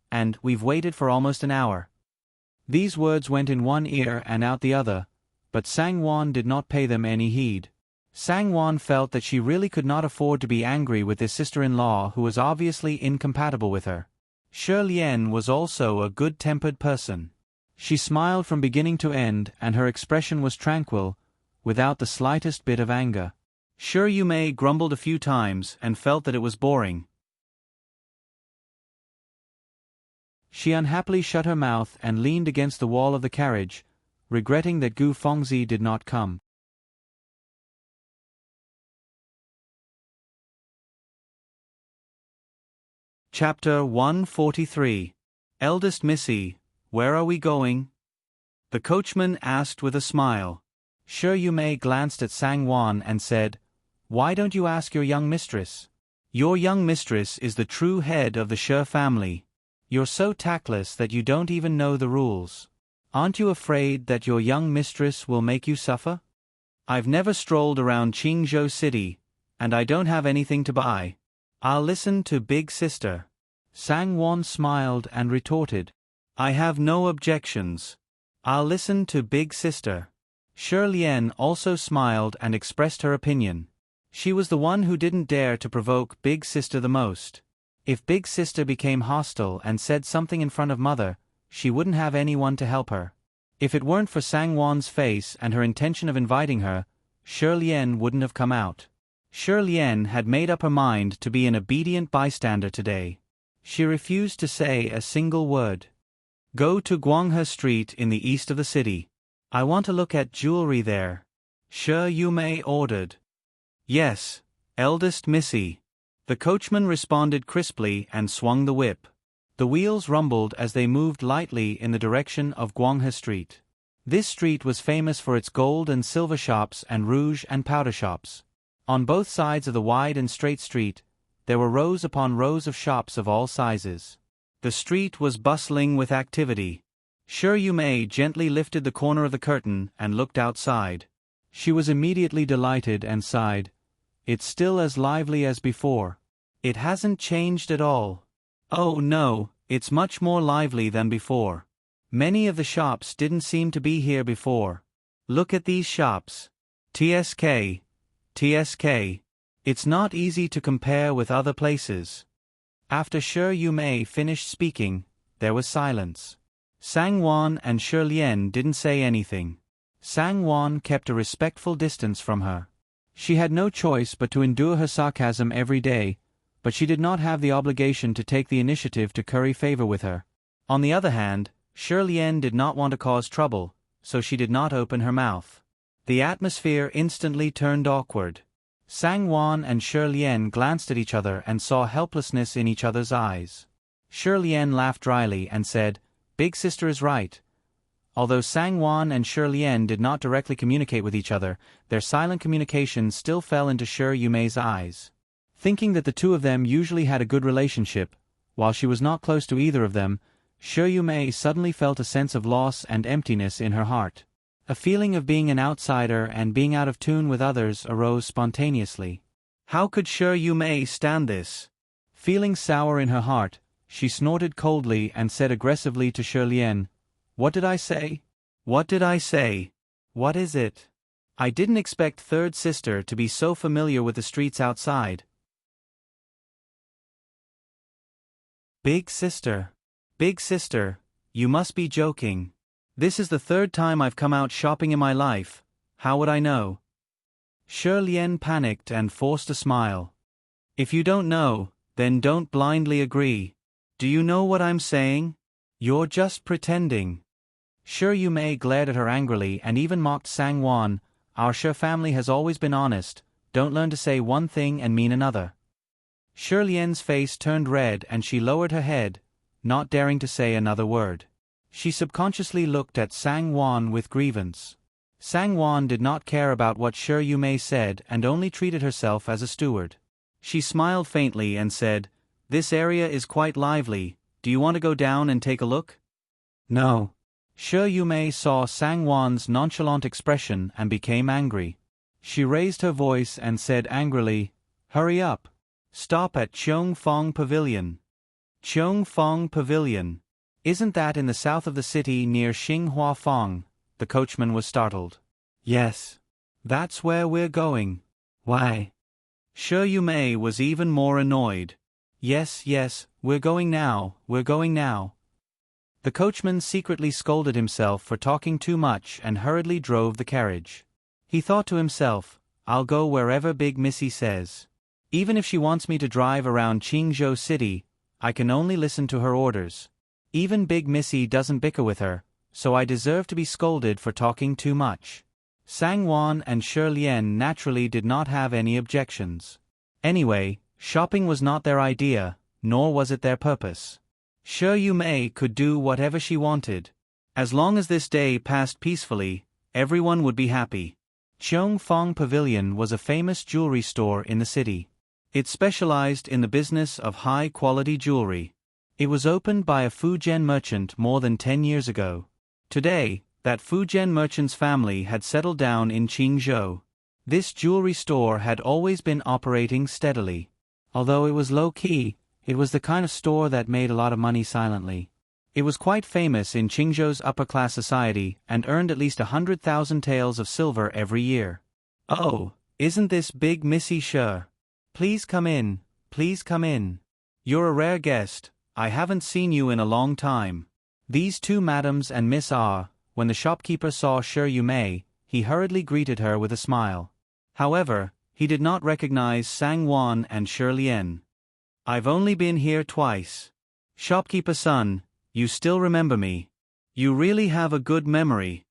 and "We've waited for almost an hour." These words went in one ear and out the other, but Sang-won did not pay them any heed. Sang-won felt that she really could not afford to be angry with this sister-in-law who was obviously incompatible with her. Sure Lien was also a good-tempered person. She smiled from beginning to end and her expression was tranquil, without the slightest bit of anger. Sure You May grumbled a few times and felt that it was boring. She unhappily shut her mouth and leaned against the wall of the carriage, regretting that Gu Fengzi did not come. Chapter 143. Eldest Missy, where are we going? The coachman asked with a smile. Sure You May glanced at Sang-won and said, "Why don't you ask your young mistress? Your young mistress is the true head of the Sure family. You're so tactless that you don't even know the rules. Aren't you afraid that your young mistress will make you suffer? I've never strolled around Qingzhou City, and I don't have anything to buy. I'll listen to Big Sister." Sang-won smiled and retorted, "I have no objections. I'll listen to Big Sister." Sure Lien also smiled and expressed her opinion. She was the one who didn't dare to provoke Big Sister the most. If Big Sister became hostile and said something in front of Mother, she wouldn't have anyone to help her. If it weren't for Sang-won's face and her intention of inviting her, Sure Lien wouldn't have come out. Sure Lien had made up her mind to be an obedient bystander today. She refused to say a single word. "Go to Guanghe Street in the east of the city. I want to look at jewelry there," Sure You May ordered. "Yes, eldest Missy." The coachman responded crisply and swung the whip. The wheels rumbled as they moved lightly in the direction of Guanghe Street. This street was famous for its gold and silver shops and rouge and powder shops. On both sides of the wide and straight street, there were rows upon rows of shops of all sizes. The street was bustling with activity. Sure You May gently lifted the corner of the curtain and looked outside. She was immediately delighted and sighed. "It's still as lively as before. It hasn't changed at all." "Oh no, it's much more lively than before. Many of the shops didn't seem to be here before. Look at these shops. TSK. TSK. It's not easy to compare with other places." After Sure You May finished speaking, there was silence. Sang-won and Sure Lien didn't say anything. Sang-won kept a respectful distance from her. She had no choice but to endure her sarcasm every day, but she did not have the obligation to take the initiative to curry favor with her. On the other hand, Sure Lien did not want to cause trouble, so she did not open her mouth. The atmosphere instantly turned awkward. Sang-won and Sure Lien glanced at each other and saw helplessness in each other's eyes. Shi Lian laughed dryly and said, "Big sister is right." Although Sang Wan and Shi Lian did not directly communicate with each other, their silent communication still fell into Shi Yumei's eyes. Thinking that the two of them usually had a good relationship, while she was not close to either of them, Shi Yumei suddenly felt a sense of loss and emptiness in her heart. A feeling of being an outsider and being out of tune with others arose spontaneously. How could Shi Yumei stand this? Feeling sour in her heart, she snorted coldly and said aggressively to Shi Lian, "What did I say? What did I say? What is it? I didn't expect third sister to be so familiar with the streets outside." Big sister, you must be joking. This is the third time I've come out shopping in my life. How would I know? Shi Lian panicked and forced a smile. If you don't know, then don't blindly agree. Do you know what I'm saying? You're just pretending. Shi Yumei glared at her angrily and even mocked Sang Wan. Our Shi family has always been honest, don't learn to say one thing and mean another. Shi Lian's face turned red and she lowered her head, not daring to say another word. She subconsciously looked at Sang Wan with grievance. Sang Wan did not care about what Shi Yumei said and only treated herself as a steward. She smiled faintly and said, "This area is quite lively, do you want to go down and take a look?" "No." Shi Yumei saw Sang Wan's nonchalant expression and became angry. She raised her voice and said angrily, "Hurry up. Stop at Cheong Fong Pavilion." Cheong Fong Pavilion. Isn't that in the south of the city near Xinghua Fong? The coachman was startled. Yes. That's where we're going. Why? Shi Yumei was even more annoyed. Yes, we're going now. The coachman secretly scolded himself for talking too much and hurriedly drove the carriage. He thought to himself, "I'll go wherever Big Missy says. Even if she wants me to drive around Qingzhou City, I can only listen to her orders. Even Big Missy doesn't bicker with her, so I deserve to be scolded for talking too much." Sang Wan and Shi Lian naturally did not have any objections. Anyway, shopping was not their idea, nor was it their purpose. Shi Yumei could do whatever she wanted. As long as this day passed peacefully, everyone would be happy. Cheong Fong Pavilion was a famous jewelry store in the city. It specialized in the business of high-quality jewelry. It was opened by a Fujian merchant more than 10 years ago. Today, that Fujian merchant's family had settled down in Qingzhou. This jewelry store had always been operating steadily. Although it was low-key, it was the kind of store that made a lot of money silently. It was quite famous in Qingzhou's upper-class society and earned at least 100,000 taels of silver every year. "Oh, isn't this Big Missy Shi? Please come in, please come in. You're a rare guest, I haven't seen you in a long time." These two madams and Miss R. When the shopkeeper saw Shi Yumei, he hurriedly greeted her with a smile. However, he did not recognize Sang Wan and Shi Lian. "I've only been here twice. Shopkeeper son, you still remember me. You really have a good memory."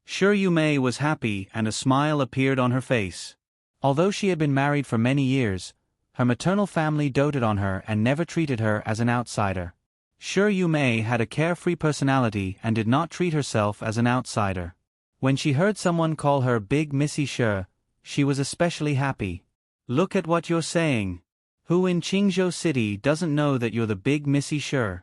Shi Yumei was happy and a smile appeared on her face. Although she had been married for many years, her maternal family doted on her and never treated her as an outsider. Shi Yumei had a carefree personality and did not treat herself as an outsider. When she heard someone call her Big Missy Shi, she was especially happy. "Look at what you're saying. Who in Qingzhou City doesn't know that you're the Big Missy Shi?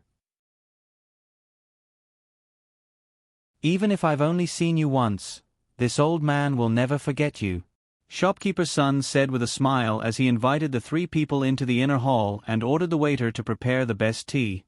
Even if I've only seen you once, this old man will never forget you," Shopkeeper's son said with a smile as he invited the three people into the inner hall and ordered the waiter to prepare the best tea.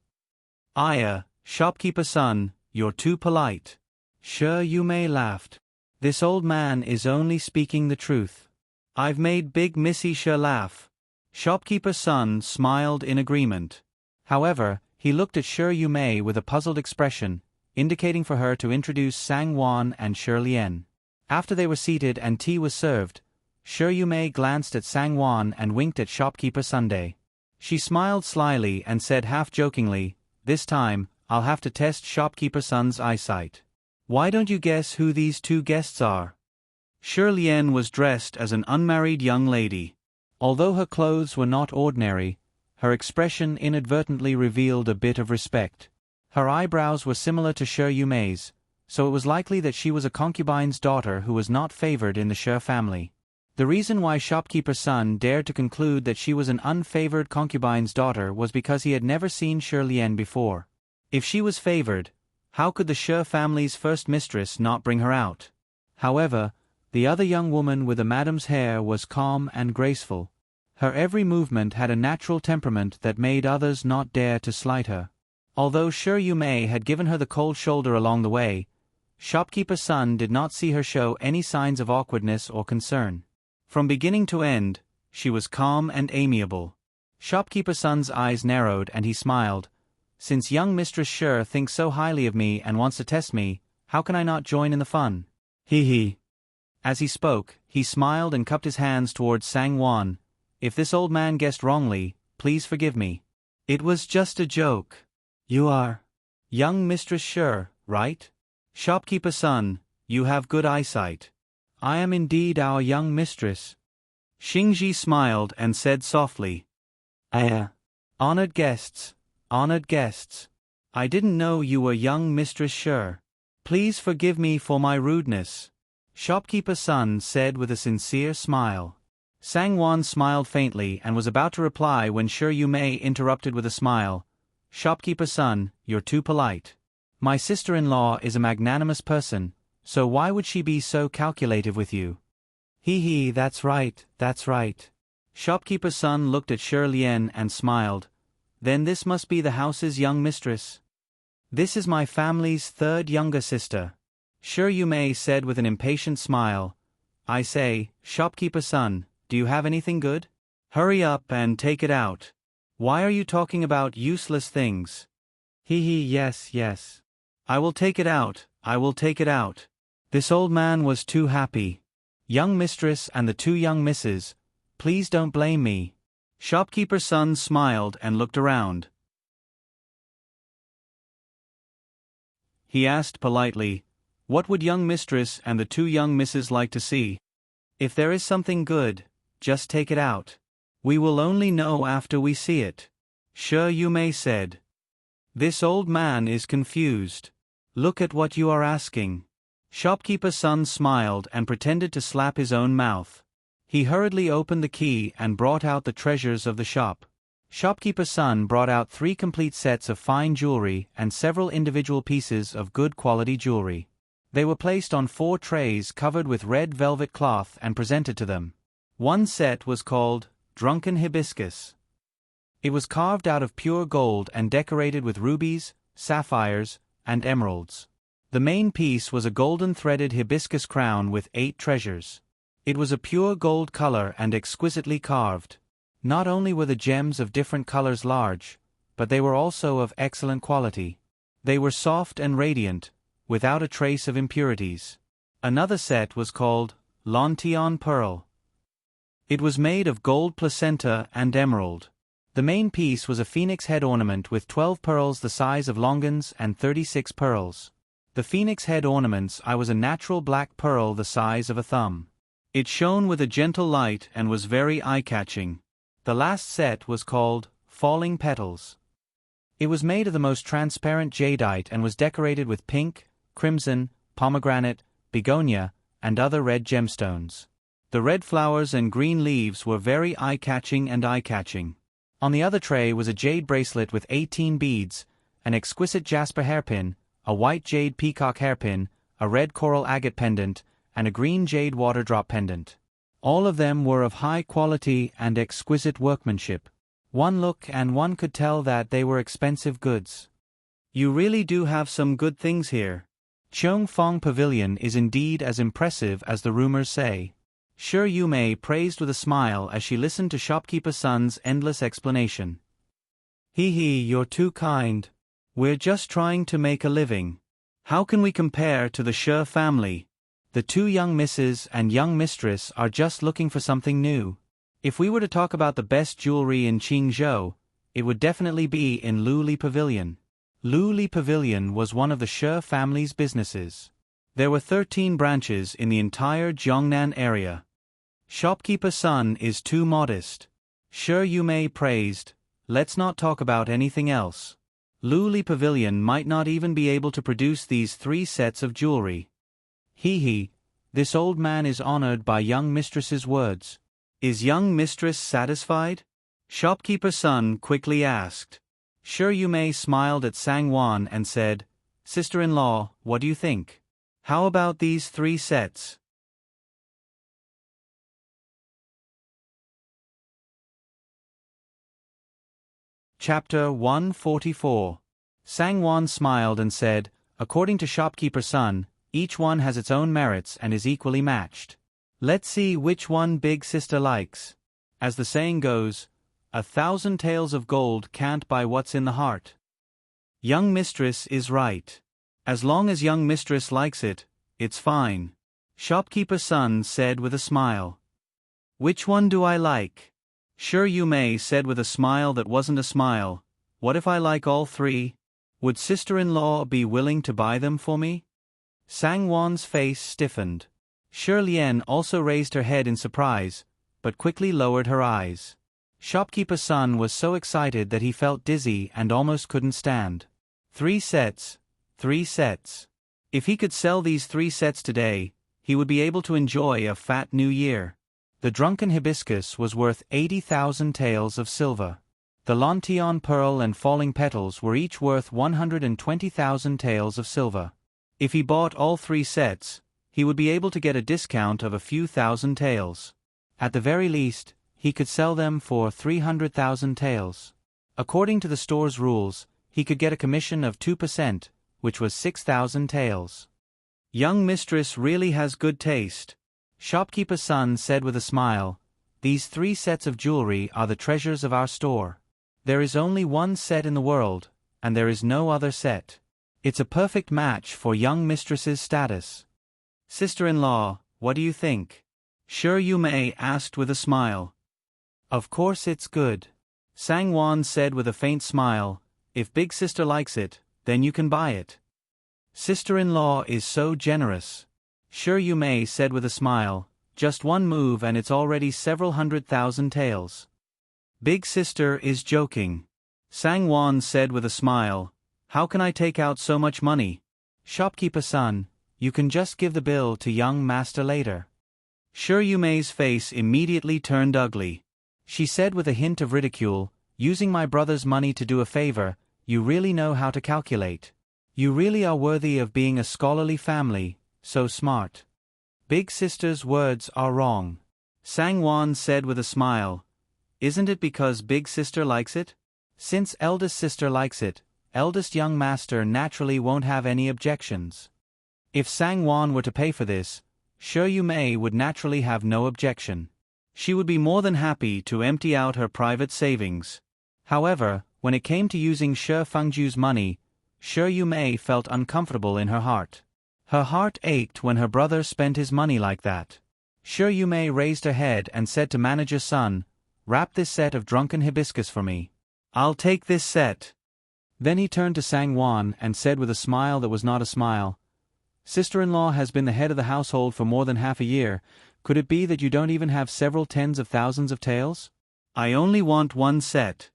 "Aya, shopkeeper son, you're too polite." Shi Yumei laughed. "This old man is only speaking the truth. I've made Big Missy Shi laugh." Shopkeeper's son smiled in agreement. However, he looked at Shi Yumei with a puzzled expression, indicating for her to introduce Sang Wan and Shi Lian. After they were seated and tea was served, Shi Yumei glanced at Sang Wan and winked at Shopkeeper Sunday. She smiled slyly and said half-jokingly, "This time, I'll have to test Shopkeeper Sun's eyesight. Why don't you guess who these two guests are?" Shi Lian was dressed as an unmarried young lady. Although her clothes were not ordinary, Her expression inadvertently revealed a bit of respect. Her eyebrows were similar to Shi Yumei's, so it was likely that she was a concubine's daughter who was not favored in the Shi family. The reason why shopkeeper Sun dared to conclude that she was an unfavored concubine's daughter was because he had never seen Shi Lian before. If she was favored, how could the Shi family's first mistress not bring her out? However, the other young woman with the madam's hair was calm and graceful. Her every movement had a natural temperament that made others not dare to slight her. Although Shi Yumei had given her the cold shoulder along the way, shopkeeper Sun did not see her show any signs of awkwardness or concern. From beginning to end, she was calm and amiable. Shopkeeper Sun's eyes narrowed and he smiled. Since young Mistress Shi thinks so highly of me and wants to test me, how can I not join in the fun? Hee hee. As he spoke, he smiled and cupped his hands towards Sang-won. If this old man guessed wrongly, please forgive me. It was just a joke. You are young Mistress Shi, right? Shopkeeper Sun, you have good eyesight. I am indeed our young mistress. Xingji smiled and said softly. Honored guests, honored guests. I didn't know you were young Mistress Shi. Please forgive me for my rudeness. Shopkeeper Sun said with a sincere smile. Sang-won smiled faintly and was about to reply when Shi Yumei interrupted with a smile. Shopkeeper Sun, you're too polite. My sister-in-law is a magnanimous person, so why would she be so calculative with you? Hee hee, that's right, that's right. Shopkeeper Sun looked at Shi Lian and smiled. Then this must be the house's young mistress. This is my family's third younger sister. Shi Yumei said with an impatient smile. I say, Shopkeeper Sun, do you have anything good? Hurry up and take it out. Why are you talking about useless things? Hee hee, yes. I will take it out, I will take it out. This old man was too happy. Young mistress and the two young misses, please don't blame me. Shopkeeper Sun smiled and looked around. He asked politely, what would young mistress and the two young misses like to see? If there is something good, just take it out. We will only know after we see it. Shi Yumei said. This old man is confused. Look at what you are asking. Shopkeeper Sun smiled and pretended to slap his own mouth. He hurriedly opened the key and brought out the treasures of the shop. Shopkeeper Sun brought out 3 complete sets of fine jewelry and several individual pieces of good quality jewelry. They were placed on 4 trays covered with red velvet cloth and presented to them. One set was called Drunken Hibiscus. It was carved out of pure gold and decorated with rubies, sapphires, and emeralds. The main piece was a golden threaded hibiscus crown with 8 treasures. It was a pure gold color and exquisitely carved. Not only were the gems of different colors large, but they were also of excellent quality. They were soft and radiant, without a trace of impurities. Another set was called Lantion Pearl. It was made of gold placenta and emerald. The main piece was a phoenix head ornament with 12 pearls the size of longans and 36 pearls. The phoenix head ornament's eye was a natural black pearl the size of a thumb. It shone with a gentle light and was very eye-catching. The last set was called Falling Petals. It was made of the most transparent jadeite and was decorated with pink, crimson, pomegranate, begonia, and other red gemstones. The red flowers and green leaves were very eye-catching and eye-catching. On the other tray was a jade bracelet with 18 beads, an exquisite jasper hairpin, a white jade peacock hairpin, a red coral agate pendant, and a green jade water drop pendant. All of them were of high quality and exquisite workmanship. One look and one could tell that they were expensive goods. You really do have some good things here. Cheongfong Pavilion is indeed as impressive as the rumors say. Shi Yumei praised with a smile as she listened to Shopkeeper Sun's endless explanation. Hee hee, you're too kind. We're just trying to make a living. How can we compare to the Shi family? The two young misses and young mistress are just looking for something new. If we were to talk about the best jewelry in Qingzhou, it would definitely be in Luli Pavilion. Luli Pavilion was one of the Shi family's businesses. There were 13 branches in the entire Jiangnan area. Shopkeeper Sun is too modest. Shi Yumei praised. let's not talk about anything else. Luli Pavilion might not even be able to produce these 3 sets of jewelry. He, this old man is honored by young mistress's words. Is young mistress satisfied? Shopkeeper's son quickly asked. Sure you may smiled at Sangwon and said, Sister-in-law, what do you think? How about these 3 sets? Chapter 144. Sangwon smiled and said, according to Shopkeeper's son, each one has its own merits and is equally matched. Let's see which one big sister likes. As the saying goes, 1,000 taels of gold can't buy what's in the heart. Young mistress is right. As long as young mistress likes it, it's fine. Shopkeeper's son said with a smile. Which one do I like? Sure you may said with a smile that wasn't a smile. What if I like all 3? Would sister-in-law be willing to buy them for me? Sangwon's face stiffened. Shi Lian also raised her head in surprise, but quickly lowered her eyes. Shopkeeper's son was so excited that he felt dizzy and almost couldn't stand. 3 sets. 3 sets. If he could sell these 3 sets today, he would be able to enjoy a fat new year. The drunken hibiscus was worth 80,000 taels of silver. The Lanteon pearl and falling petals were each worth 120,000 taels of silver. If he bought all 3 sets, he would be able to get a discount of a few thousand taels. At the very least, he could sell them for 300,000 taels. According to the store's rules, he could get a commission of 2%, which was 6,000 taels. Young mistress really has good taste. Shopkeeper's son said with a smile, these 3 sets of jewelry are the treasures of our store. There is only one set in the world, and there is no other set. It's a perfect match for young mistress's status. Sister-in-law, what do you think? Sure you may asked with a smile. Of course it's good. Sangwon said with a faint smile, if big sister likes it, then you can buy it. Sister-in-law is so generous. Sure you may said with a smile, just one move and it's already several 100,000 taels. Big sister is joking. Sangwon said with a smile, how can I take out so much money? Shopkeeper's son, you can just give the bill to young master later. Sure you may's face immediately turned ugly. She said with a hint of ridicule, using my brother's money to do a favor, you really know how to calculate. You really are worthy of being a scholarly family, so smart. Big sister's words are wrong. Sangwon said with a smile, isn't it because big sister likes it? Since eldest sister likes it, eldest young master naturally won't have any objections. If Sangwon were to pay for this, Sure you may would naturally have no objection. She would be more than happy to empty out her private savings. However, when it came to using Shi Fengju's money, Sure you may felt uncomfortable in her heart. Her heart ached when her brother spent his money like that. Sure you may raised her head and said to manager's son, wrap this set of drunken hibiscus for me. I'll take this set. Then he turned to Sangwon and said with a smile that was not a smile, Sister-in-law has been the head of the household for more than half a year. Could it be that you don't even have several tens of thousands of taels? I only want 1 set.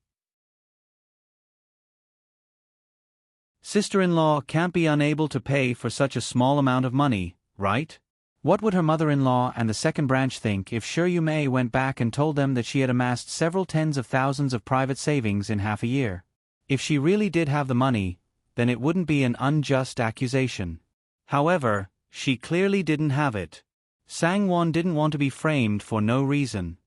Sister-in-law can't be unable to pay for such a small amount of money, right? What would her mother-in-law and the second branch think if Sure you may went back and told them that she had amassed several tens of thousands of private savings in half a year? If she really did have the money, then it wouldn't be an unjust accusation. However, she clearly didn't have it. Sangwon didn't want to be framed for no reason.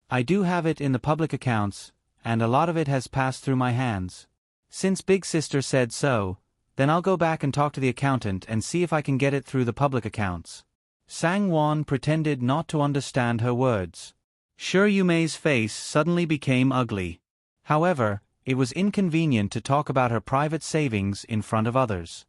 I do have it in the public accounts, and a lot of it has passed through my hands. Since Big Sister said so, then I'll go back and talk to the accountant and see if I can get it through the public accounts. Sangwon pretended not to understand her words. Sure you may's face suddenly became ugly. However, it was inconvenient to talk about her private savings in front of others.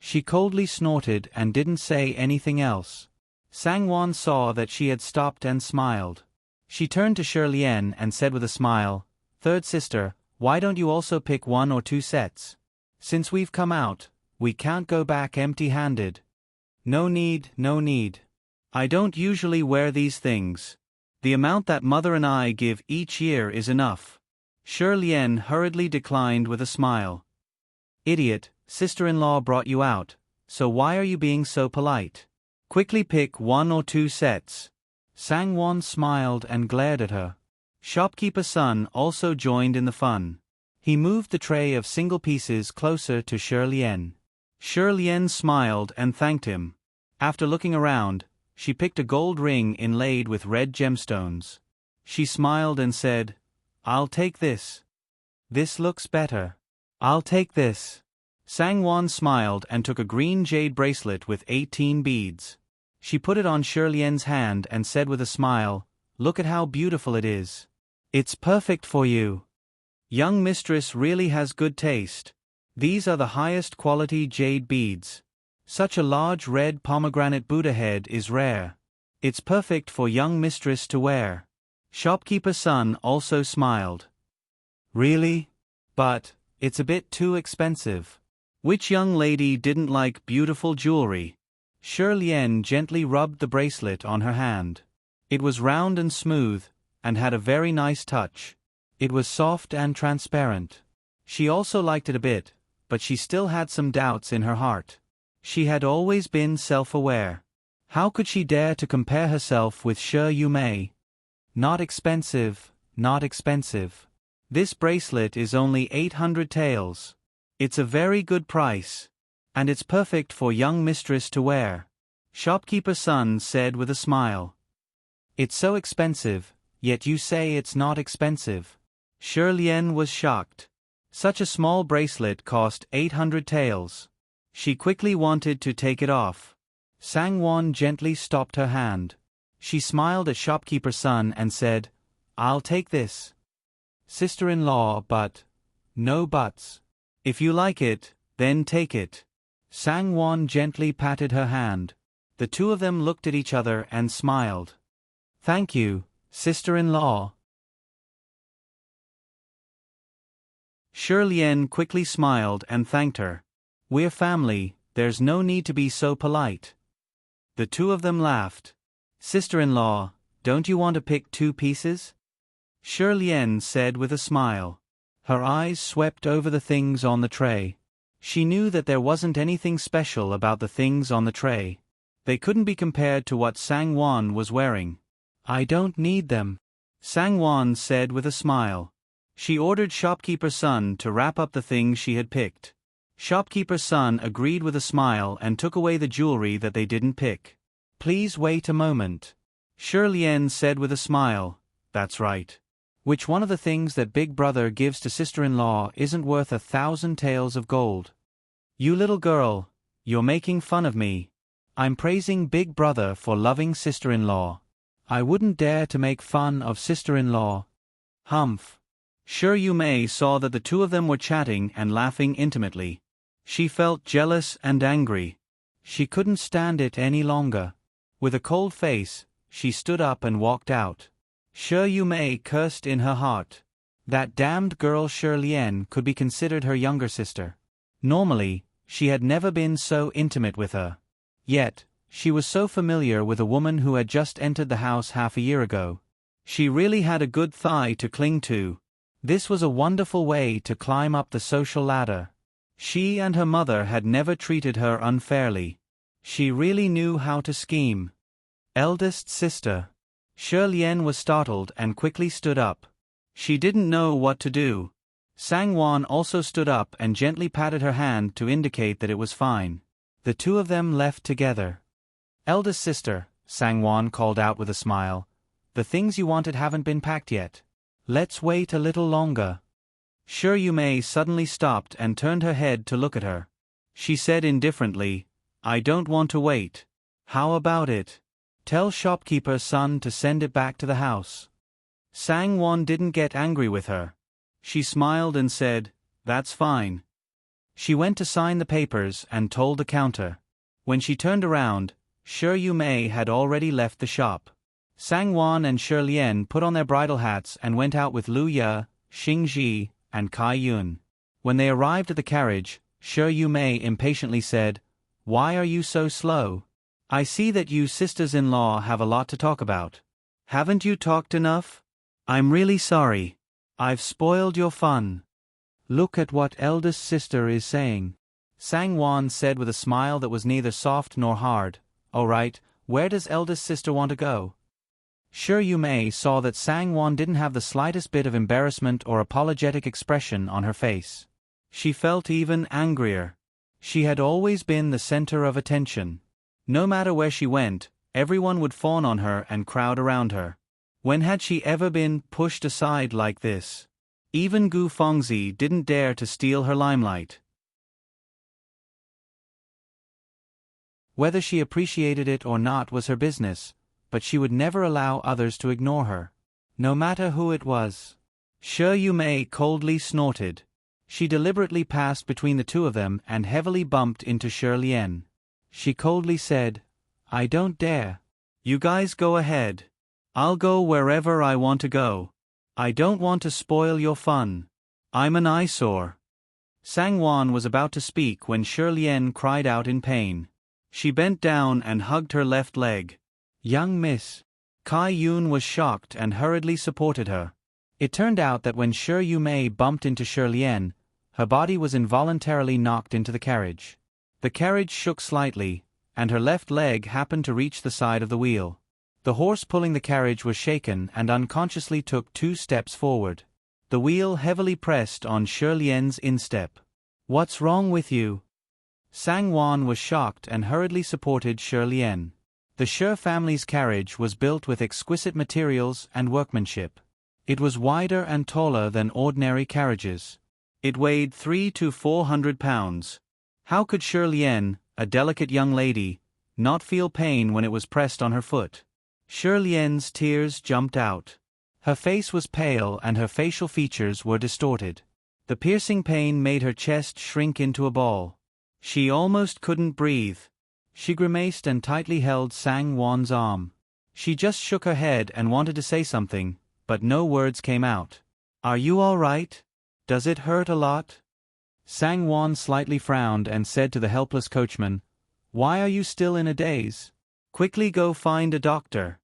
She coldly snorted and didn't say anything else. Sangwon saw that she had stopped and smiled. She turned to Shi Lian and said with a smile, Third sister, why don't you also pick 1 or 2 sets? Since we've come out, we can't go back empty-handed. No need, no need. I don't usually wear these things. The amount that mother and I give each year is enough. Shi Lian hurriedly declined with a smile. Idiot, sister-in-law brought you out, so why are you being so polite? Quickly pick 1 or 2 sets. Sangwon smiled and glared at her. Shopkeeper's son also joined in the fun. He moved the tray of single pieces closer to Shi Lian. Shi Lian smiled and thanked him. After looking around, she picked a gold ring inlaid with red gemstones. She smiled and said, I'll take this. This looks better. I'll take this. Sangwon smiled and took a green jade bracelet with 18 beads. She put it on Shi Lian's hand and said with a smile, Look at how beautiful it is. It's perfect for you. Young mistress really has good taste. These are the highest quality jade beads. Such a large red pomegranate Buddha head is rare. It's perfect for young mistress to wear. Shopkeeper's son also smiled. Really? But it's a bit too expensive. Which young lady didn't like beautiful jewelry? Shi Lian gently rubbed the bracelet on her hand. It was round and smooth, and had a very nice touch. It was soft and transparent. She also liked it a bit, but she still had some doubts in her heart. She had always been self-aware. How could she dare to compare herself with Shi Yumei? Not expensive, not expensive. This bracelet is only 800 taels. It's a very good price. And it's perfect for young mistress to wear. Shopkeeper's son said with a smile. It's so expensive, yet you say it's not expensive. Shi Lian was shocked. Such a small bracelet cost 800 taels. She quickly wanted to take it off. Sangwon gently stopped her hand. She smiled at shopkeeper's son and said, I'll take this. Sister-in-law, but... No buts. If you like it, then take it. Sangwon gently patted her hand. The two of them looked at each other and smiled. Thank you, sister-in-law. Shi Lian quickly smiled and thanked her. We're family, there's no need to be so polite. The two of them laughed. Sister-in-law, don't you want to pick 2 pieces? Shi Lian said with a smile. Her eyes swept over the things on the tray. She knew that there wasn't anything special about the things on the tray. They couldn't be compared to what Sangwon was wearing. I don't need them, Sangwon said with a smile. She ordered shopkeeper's son to wrap up the things she had picked. Shopkeeper's son agreed with a smile and took away the jewelry that they didn't pick. Please wait a moment. Shi Lian said with a smile, That's right. Which one of the things that big brother gives to sister-in-law isn't worth 1,000 taels of gold? You little girl, you're making fun of me. I'm praising big brother for loving sister-in-law. I wouldn't dare to make fun of sister-in-law. Humph. Shi Yumei saw that the two of them were chatting and laughing intimately. She felt jealous and angry. She couldn't stand it any longer. With a cold face, she stood up and walked out. Shi Yumei cursed in her heart. That damned girl Shi Lian could be considered her younger sister. Normally, she had never been so intimate with her. Yet, she was so familiar with a woman who had just entered the house half a year ago. She really had a good thigh to cling to. This was a wonderful way to climb up the social ladder. She and her mother had never treated her unfairly. She really knew how to scheme. Eldest sister. Shi Lian was startled and quickly stood up. She didn't know what to do. Sangwon also stood up and gently patted her hand to indicate that it was fine. The two of them left together. Eldest sister, Sangwon called out with a smile. The things you wanted haven't been packed yet. Let's wait a little longer. Shi Yumei suddenly stopped and turned her head to look at her. She said indifferently, I don't want to wait. How about it? Tell shopkeeper's son to send it back to the house. Sangwon didn't get angry with her. She smiled and said, That's fine. She went to sign the papers and told the counter. When she turned around, Shi Yumei had already left the shop. Sangwon and Shi Lian put on their bridal hats and went out with Lu Ye, Xing Ji, and Kai Yun. When they arrived at the carriage, Shi Yumei impatiently said, Why are you so slow? I see that you sisters-in-law have a lot to talk about. Haven't you talked enough? I'm really sorry. I've spoiled your fun. Look at what eldest sister is saying. Sang-won said with a smile that was neither soft nor hard. "Oh right, where does eldest sister want to go?" Sure Yu-mei saw that Sang-won didn't have the slightest bit of embarrassment or apologetic expression on her face. She felt even angrier. She had always been the center of attention. No matter where she went, everyone would fawn on her and crowd around her. When had she ever been pushed aside like this? Even Gu Fengzi didn't dare to steal her limelight. Whether she appreciated it or not was her business, but she would never allow others to ignore her. No matter who it was. Shi Yu-mei coldly snorted. She deliberately passed between the two of them and heavily bumped into Shi Lien. She coldly said, "I don't dare. You guys go ahead. I'll go wherever I want to go. I don't want to spoil your fun. I'm an eyesore." Sang-won was about to speak when Shi Lien cried out in pain. She bent down and hugged her left leg. "Young miss." Kai Yun was shocked and hurriedly supported her. It turned out that when Shi Yu-mei bumped into Shi Lien, her body was involuntarily knocked into the carriage. The carriage shook slightly, and her left leg happened to reach the side of the wheel. The horse pulling the carriage was shaken and unconsciously took 2 steps forward. The wheel heavily pressed on Shi Lien's instep. "What's wrong with you?" Sang-won was shocked and hurriedly supported Shi Lien. The Shi family's carriage was built with exquisite materials and workmanship. It was wider and taller than ordinary carriages. It weighed 300 to 400 pounds. How could Shi Lien, a delicate young lady, not feel pain when it was pressed on her foot? Shi Lien's tears jumped out. Her face was pale and her facial features were distorted. The piercing pain made her chest shrink into a ball. She almost couldn't breathe. She grimaced and tightly held Sang-won's arm. She just shook her head and wanted to say something, but no words came out. "Are you all right? Does it hurt a lot?" Sang-won slightly frowned and said to the helpless coachman, "Why are you still in a daze? Quickly go find a doctor."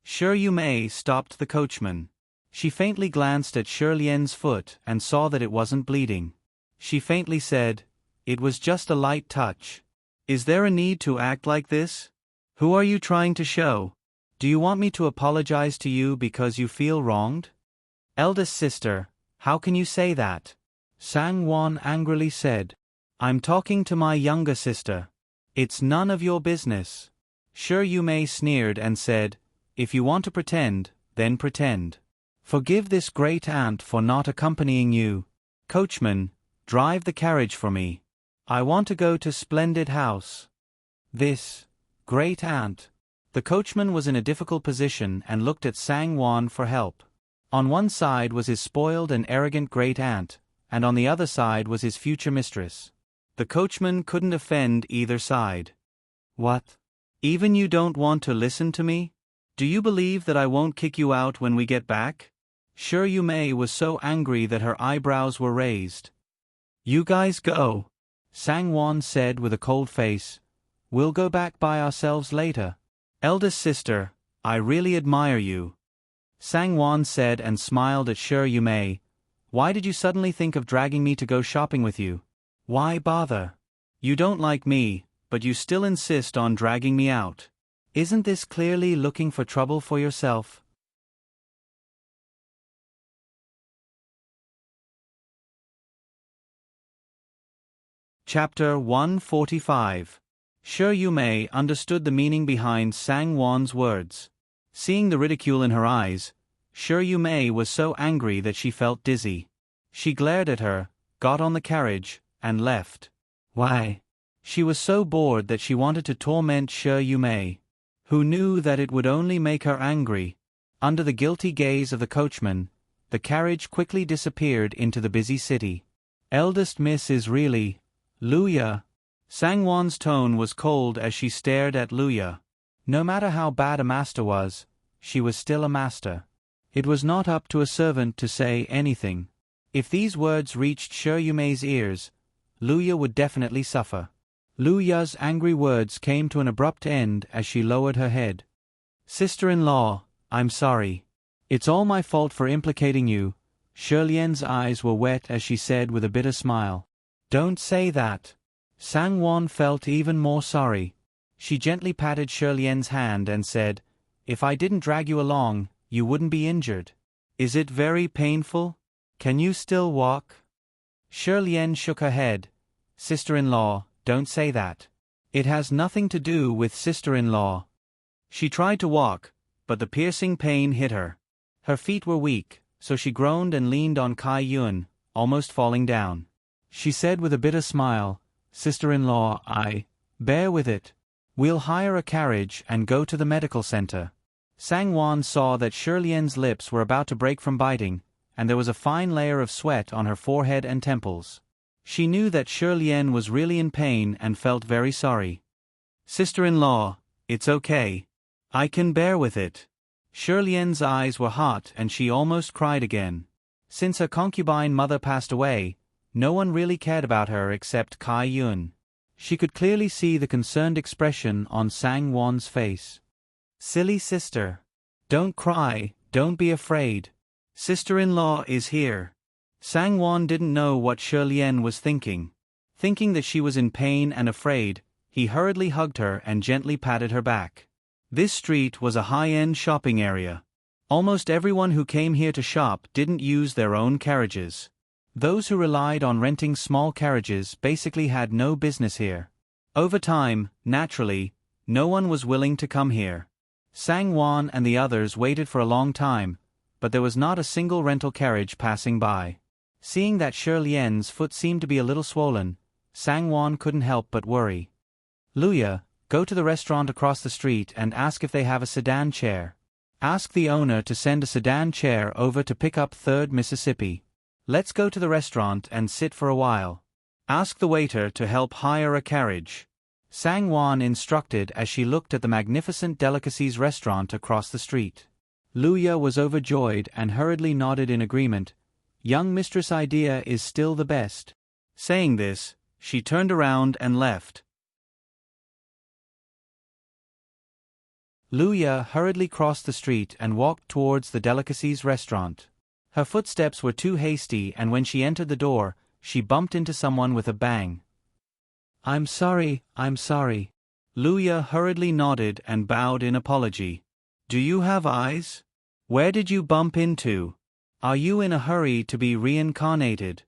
Shi Yu-mei stopped the coachman. She faintly glanced at Shi Lien's foot and saw that it wasn't bleeding. She faintly said, "It was just a light touch. Is there a need to act like this? Who are you trying to show? Do you want me to apologize to you because you feel wronged?" "Eldest sister, how can you say that?" Sang-won angrily said. "I'm talking to my younger sister. It's none of your business." Shi Yu-mei sneered and said, "If you want to pretend, then pretend. Forgive this great aunt for not accompanying you. Coachman, drive the carriage for me. I want to go to Splendid House." This great aunt. The coachman was in a difficult position and looked at Sang-won for help. On one side was his spoiled and arrogant great aunt, and on the other side was his future mistress. The coachman couldn't offend either side. "What? Even you don't want to listen to me? Do you believe that I won't kick you out when we get back?" Shi Yu-mei was so angry that her eyebrows were raised. "You guys go," Sang-won said with a cold face. "We'll go back by ourselves later." "Eldest sister, I really admire you," Sang-won said and smiled at Shi Yu-mei. "Why did you suddenly think of dragging me to go shopping with you? Why bother? You don't like me, but you still insist on dragging me out. Isn't this clearly looking for trouble for yourself?" Chapter 145. Shi Yu-mei understood the meaning behind Sang-won's words. Seeing the ridicule in her eyes, Shi Yu-mei was so angry that she felt dizzy. She glared at her, got on the carriage, and left. Why? She was so bored that she wanted to torment Shi Yu-mei, who knew that it would only make her angry. Under the guilty gaze of the coachman, the carriage quickly disappeared into the busy city. "Eldest miss is really Luya." Sang-won's tone was cold as she stared at Luya. No matter how bad a master was, she was still a master. It was not up to a servant to say anything. If these words reached Shi Yu-mei's ears, Luya would definitely suffer. Luya's angry words came to an abrupt end as she lowered her head. "Sister-in-law, I'm sorry. It's all my fault for implicating you," Shirlian's eyes were wet as she said with a bitter smile. Don't say that. Sangwon felt even more sorry. She gently patted Shirlian's hand and said, If I didn't drag you along, you wouldn't be injured. Is it very painful? Can you still walk? Shirlian shook her head. Sister-in-law, don't say that. It has nothing to do with sister-in-law. She tried to walk, but the piercing pain hit her. Her feet were weak, so she groaned and leaned on Kai Yun, almost falling down. She said with a bitter smile, Sister-in-law, bear with it. We'll hire a carriage and go to the medical center. Sangwon saw that Shirlian's lips were about to break from biting, and there was a fine layer of sweat on her forehead and temples. She knew that Shirlian was really in pain and felt very sorry. Sister-in-law, it's okay. I can bear with it. Shirlian's eyes were hot and she almost cried again. Since her concubine mother passed away, no one really cared about her except Kai Yun. She could clearly see the concerned expression on Sangwon's face. Silly sister. Don't cry, don't be afraid. Sister-in-law is here. Sangwon didn't know what Shirlian was thinking. Thinking that she was in pain and afraid, he hurriedly hugged her and gently patted her back. This street was a high-end shopping area. Almost everyone who came here to shop didn't use their own carriages. Those who relied on renting small carriages basically had no business here. Over time, naturally, no one was willing to come here. Sangwon and the others waited for a long time, but there was not a single rental carriage passing by. Seeing that Shirlian's foot seemed to be a little swollen, Sangwon couldn't help but worry. Luya, go to the restaurant across the street and ask if they have a sedan chair. Ask the owner to send a sedan chair over to pick up 3rd Mississippi. Let's go to the restaurant and sit for a while. Ask the waiter to help hire a carriage. Sangwon instructed as she looked at the magnificent delicacies restaurant across the street. Luya was overjoyed and hurriedly nodded in agreement. Young mistress' idea is still the best. Saying this, she turned around and left. Luya hurriedly crossed the street and walked towards the delicacies restaurant. Her footsteps were too hasty and when she entered the door, she bumped into someone with a bang. I'm sorry. Luya hurriedly nodded and bowed in apology. Do you have eyes? Where did you bump into? Are you in a hurry to be reincarnated?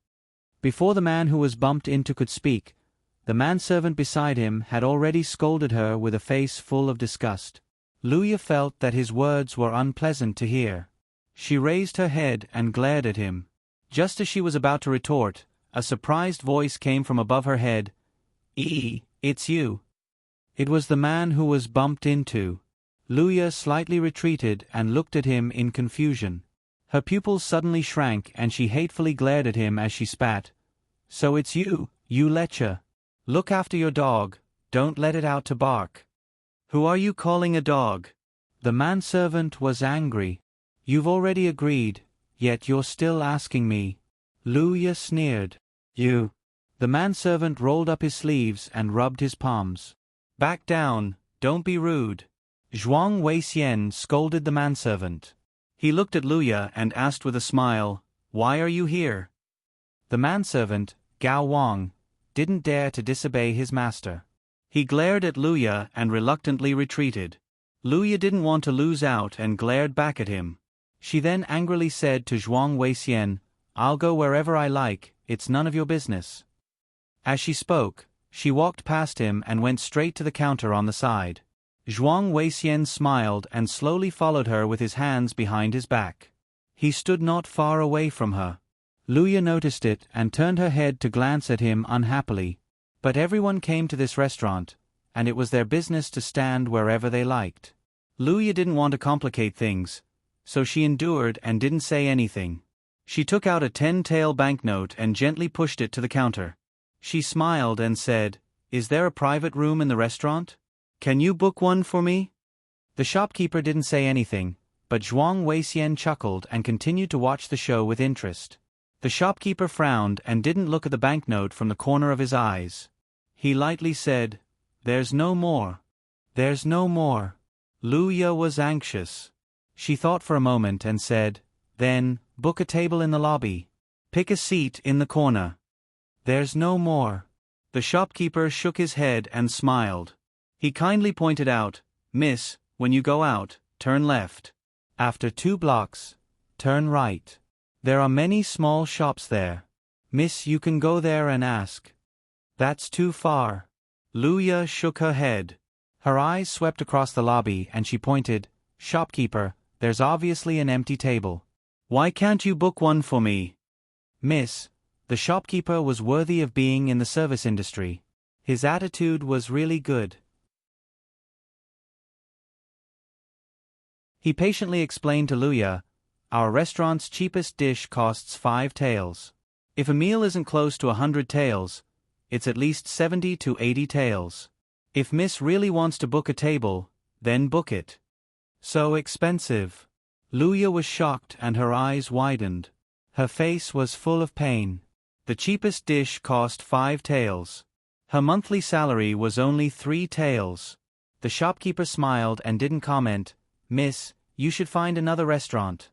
Before the man who was bumped into could speak, the manservant beside him had already scolded her with a face full of disgust. Luya felt that his words were unpleasant to hear. She raised her head and glared at him. Just as she was about to retort, a surprised voice came from above her head. It's you. It was the man who was bumped into. Luya slightly retreated and looked at him in confusion. Her pupils suddenly shrank and she hatefully glared at him as she spat. So it's you, you lecher. Look after your dog, don't let it out to bark. Who are you calling a dog? The manservant was angry. You've already agreed, yet you're still asking me. Luya sneered. You. The manservant rolled up his sleeves and rubbed his palms. Back down, don't be rude. Zhuang Weixian scolded the manservant. He looked at Luya and asked with a smile, Why are you here? The manservant, Gao Wang, didn't dare to disobey his master. He glared at Luya and reluctantly retreated. Luya didn't want to lose out and glared back at him. She then angrily said to Zhuang Weixian, I'll go wherever I like, it's none of your business. As she spoke, she walked past him and went straight to the counter on the side. Zhuang Weixian smiled and slowly followed her with his hands behind his back. He stood not far away from her. Luya noticed it and turned her head to glance at him unhappily. But everyone came to this restaurant, and it was their business to stand wherever they liked. Luya didn't want to complicate things, so she endured and didn't say anything. She took out a 10-tael banknote and gently pushed it to the counter. She smiled and said, Is there a private room in the restaurant? Can you book one for me? The shopkeeper didn't say anything, but Zhuang Weixian chuckled and continued to watch the show with interest. The shopkeeper frowned and didn't look at the banknote from the corner of his eyes. He lightly said, There's no more. There's no more. Luya was anxious. She thought for a moment and said, Then, Book a table in the lobby. Pick a seat in the corner. There's no more. The shopkeeper shook his head and smiled. He kindly pointed out, Miss, when you go out, turn left. After 2 blocks, turn right. There are many small shops there. Miss, you can go there and ask. That's too far. Luya shook her head. Her eyes swept across the lobby and she pointed, Shopkeeper, there's obviously an empty table. Why can't you book one for me? Miss, the shopkeeper was worthy of being in the service industry. His attitude was really good. He patiently explained to Luya, our restaurant's cheapest dish costs 5 taels. If a meal isn't close to 100 taels, it's at least 70 to 80 taels. If Miss really wants to book a table, then book it. So expensive. Luya was shocked and her eyes widened. Her face was full of pain. The cheapest dish cost 5 taels. Her monthly salary was only 3 taels. The shopkeeper smiled and didn't comment, Miss, you should find another restaurant.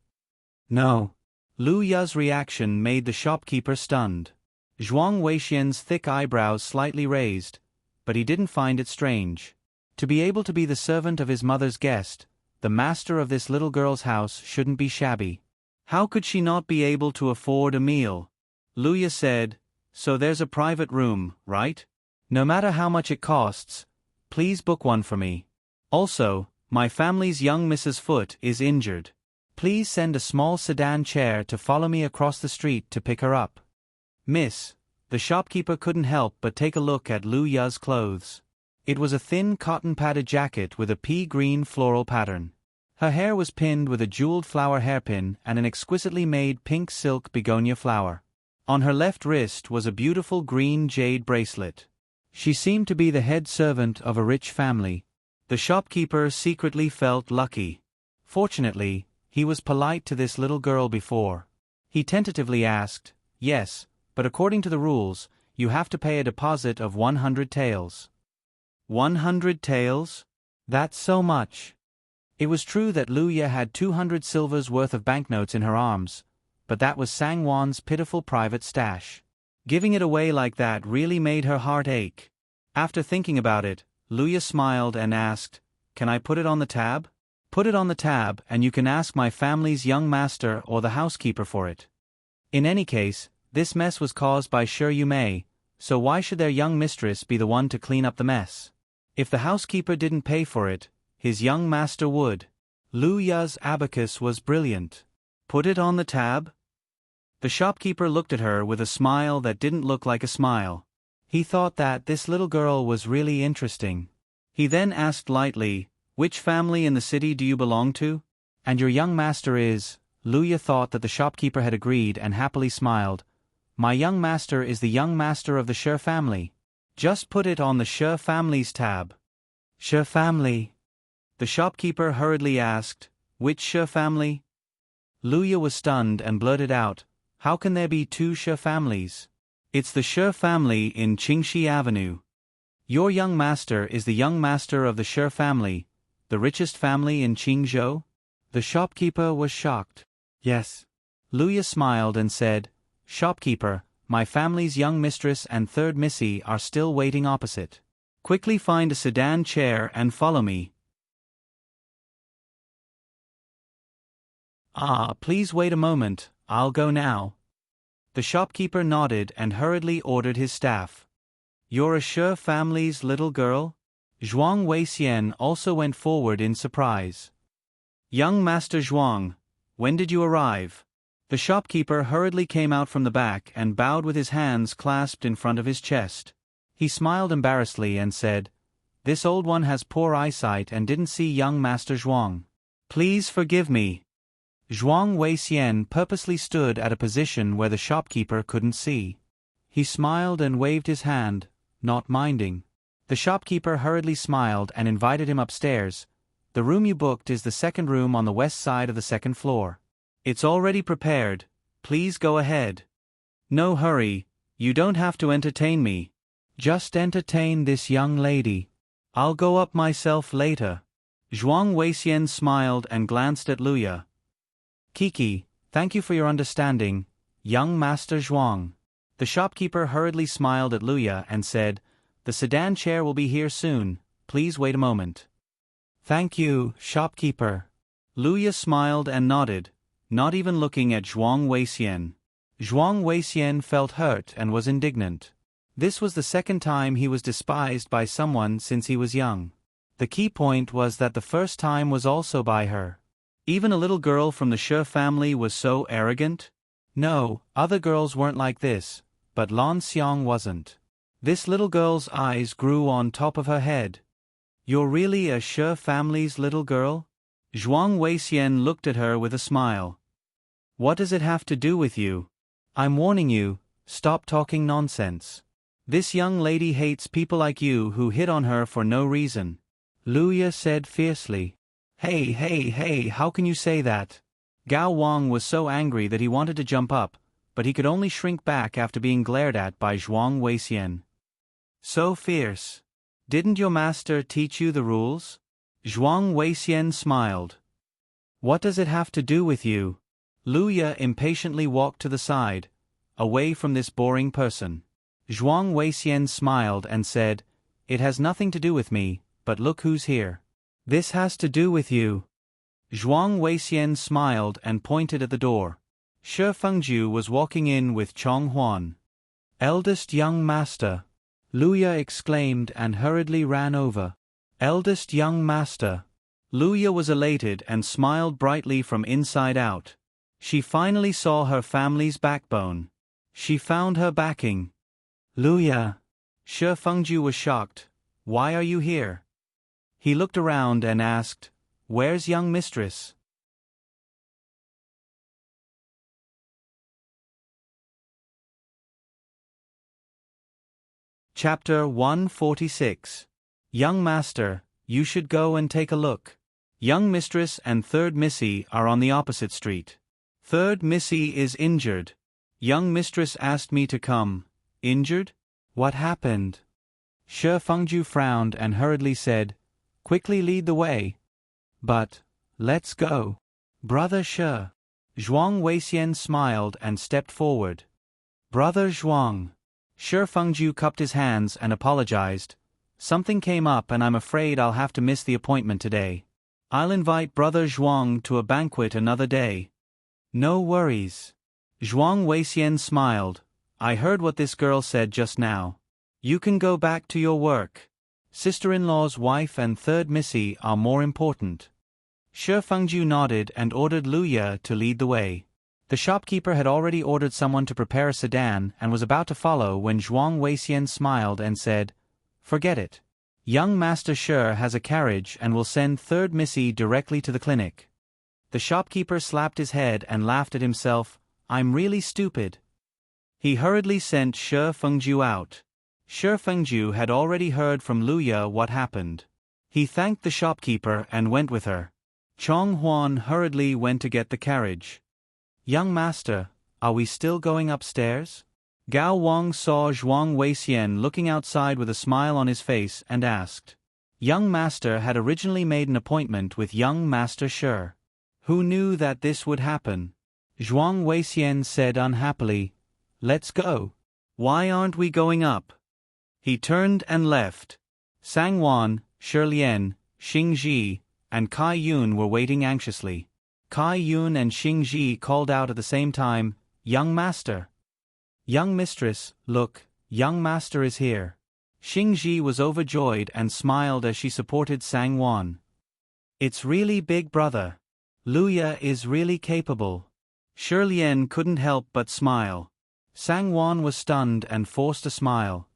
No. Luya's reaction made the shopkeeper stunned. Zhuang Weixian's thick eyebrows slightly raised, but he didn't find it strange. To be able to be the servant of his mother's guest, the master of this little girl's house shouldn't be shabby. How could she not be able to afford a meal? Luya said, So there's a private room, right? No matter how much it costs, please book one for me. Also, my family's young Mrs. Foot is injured. Please send a small sedan chair to follow me across the street to pick her up. Miss, the shopkeeper couldn't help but take a look at Luya's clothes. It was a thin cotton-padded jacket with a pea-green floral pattern. Her hair was pinned with a jeweled flower hairpin and an exquisitely made pink silk begonia flower. On her left wrist was a beautiful green jade bracelet. She seemed to be the head servant of a rich family. The shopkeeper secretly felt lucky. Fortunately, he was polite to this little girl before. He tentatively asked, Yes, but according to the rules, you have to pay a deposit of 100 taels. 100 taels? That's so much. It was true that Luya had 200 silvers worth of banknotes in her arms, but that was Sangwon's pitiful private stash. Giving it away like that really made her heart ache. After thinking about it, Luya smiled and asked, Can I put it on the tab? Put it on the tab and you can ask my family's young master or the housekeeper for it. In any case, this mess was caused by Shi Yumei, so why should their young mistress be the one to clean up the mess? If the housekeeper didn't pay for it, his young master would. Luya's abacus was brilliant. Put it on the tab? The shopkeeper looked at her with a smile that didn't look like a smile. He thought that this little girl was really interesting. He then asked lightly, Which family in the city do you belong to? And your young master is? Luya thought that the shopkeeper had agreed and happily smiled. My young master is the young master of the Shi family. Just put it on the Shi family's tab. Shi family? The shopkeeper hurriedly asked, Which Shi family? Luya was stunned and blurted out, How can there be 2 Shi families? It's the Shi family in Qingxi Avenue. Your young master is the young master of the Shi family, the richest family in Qingzhou? The shopkeeper was shocked. Yes. Luya smiled and said, Shopkeeper, my family's young mistress and third missy are still waiting opposite. Quickly find a sedan chair and follow me. Please wait a moment, I'll go now. The shopkeeper nodded and hurriedly ordered his staff. You're a Shi family's little girl? Zhuang Weixian also went forward in surprise. Young Master Zhuang, when did you arrive? The shopkeeper hurriedly came out from the back and bowed with his hands clasped in front of his chest. He smiled embarrassedly and said, This old one has poor eyesight and didn't see young Master Zhuang. Please forgive me. Zhuang Weixian purposely stood at a position where the shopkeeper couldn't see. He smiled and waved his hand, not minding. The shopkeeper hurriedly smiled and invited him upstairs. The room you booked is the second room on the west side of the second floor. It's already prepared, please go ahead. No hurry, you don't have to entertain me. Just entertain this young lady. I'll go up myself later. Zhuang Weixian smiled and glanced at Luya. Kiki, Thank you for your understanding, young Master Zhuang. The shopkeeper hurriedly smiled at Luya and said, The sedan chair will be here soon, please wait a moment. Thank you, shopkeeper. Luya smiled and nodded, not even looking at Zhuang Weixian. Zhuang Weixian felt hurt and was indignant. This was the second time he was despised by someone since he was young. The key point was that the first time was also by her. Even a little girl from the Shi family was so arrogant? No, other girls weren't like this, but Lan Xiang wasn't. This little girl's eyes grew on top of her head. You're really a Shi family's little girl? Zhuang Weixian looked at her with a smile. What does it have to do with you? I'm warning you, stop talking nonsense. This young lady hates people like you who hit on her for no reason. Luya said fiercely. Hey, how can you say that? Gao Wang was so angry that he wanted to jump up, but he could only shrink back after being glared at by Zhuang Weixian. So fierce. Didn't your master teach you the rules? Zhuang Weixian smiled. What does it have to do with you? Luya impatiently walked to the side, away from this boring person. Zhuang Weixian smiled and said, It has nothing to do with me, but look who's here. This has to do with you. Zhuang Weixian smiled and pointed at the door. Shi Fengju was walking in with Chong Huan. Eldest young master. Luya exclaimed and hurriedly ran over. Eldest young master. Luya was elated and smiled brightly from inside out. She finally saw her family's backbone. She found her backing. Luya. Shi Fengju was shocked. Why are you here? He looked around and asked, Where's young mistress? Chapter 146. Young master, you should go and take a look. Young mistress and third missy are on the opposite street. Third missy is injured. Young mistress asked me to come. Injured? What happened? Shi Fengju frowned and hurriedly said, Quickly lead the way. But, let's go. Brother Shi. Zhuang Weixian smiled and stepped forward. Brother Zhuang. Shi Fengju cupped his hands and apologized. Something came up and I'm afraid I'll have to miss the appointment today. I'll invite Brother Zhuang to a banquet another day. No worries. Zhuang Weixian smiled. I heard what this girl said just now. You can go back to your work. Sister-in-law's wife and third missy are more important. Shi Fengju nodded and ordered Luya to lead the way. The shopkeeper had already ordered someone to prepare a sedan and was about to follow when Zhuang Weixian smiled and said, Forget it. Young Master Shi has a carriage and will send third missy directly to the clinic. The shopkeeper slapped his head and laughed at himself. I'm really stupid. He hurriedly sent Shi Fengju out. Shi Fengju had already heard from Luya what happened. He thanked the shopkeeper and went with her. Chong Huan hurriedly went to get the carriage. Young master, are we still going upstairs? Gao Wang saw Zhuang Weixian looking outside with a smile on his face and asked. Young master had originally made an appointment with young Master Shi. Who knew that this would happen? Zhuang Weixian said unhappily, Let's go. Why aren't we going up? He turned and left. Sang Wan, Shi Lian, Xing Ji, and Kai Yun were waiting anxiously. Kai Yun and Xing Ji called out at the same time, Young master. Young mistress, look, young master is here. Xing Ji was overjoyed and smiled as she supported Sang Wan. It's really big brother. Luya is really capable. Shi Lian couldn't help but smile. Sang Wan was stunned and forced a smile.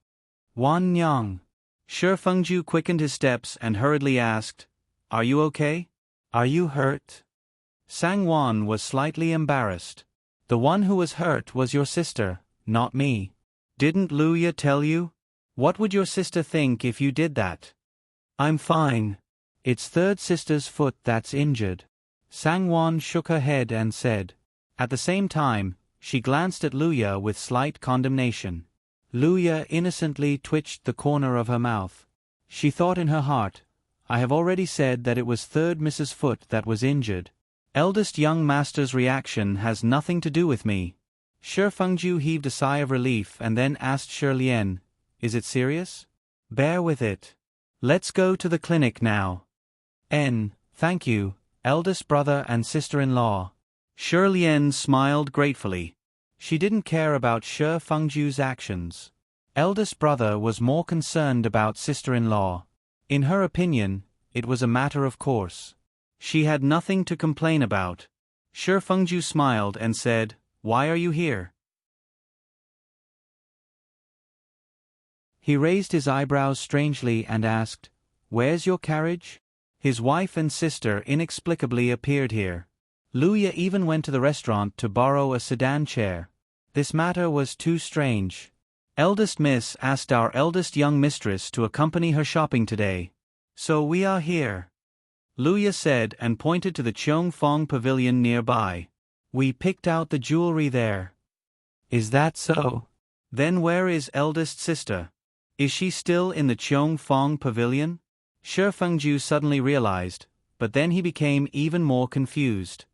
Wan Nyang. Shi Fengju quickened his steps and hurriedly asked, Are you okay? Are you hurt? Sang Wan was slightly embarrassed. The one who was hurt was your sister, not me. Didn't Luya tell you? What would your sister think if you did that? I'm fine. It's third sister's foot that's injured. Sang Wan shook her head and said. At the same time, she glanced at Luya with slight condemnation. Luya innocently twitched the corner of her mouth. She thought in her heart, I have already said that it was third Mrs. Foot that was injured. Eldest young master's reaction has nothing to do with me. Shi Fengju heaved a sigh of relief and then asked Shi Lian, "Is it serious? Bear with it. Let's go to the clinic now." Thank you, eldest brother and sister-in-law." Shi Lian smiled gratefully. She didn't care about Shi Fengju's actions. Eldest brother was more concerned about sister-in-law. In her opinion, it was a matter of course. She had nothing to complain about. Shi Fengju smiled and said, "Why are you here?" He raised his eyebrows strangely and asked, "Where's your carriage?" His wife and sister inexplicably appeared here. Luya even went to the restaurant to borrow a sedan chair. This matter was too strange. Eldest Miss asked our eldest young mistress to accompany her shopping today. "So we are here," Luya said and pointed to the Cheongfong Pavilion nearby. "We picked out the jewelry there." "Is that so? Then where is eldest sister? Is she still in the Cheongfong Pavilion?" Shi Fengju suddenly realized, but then he became even more confused.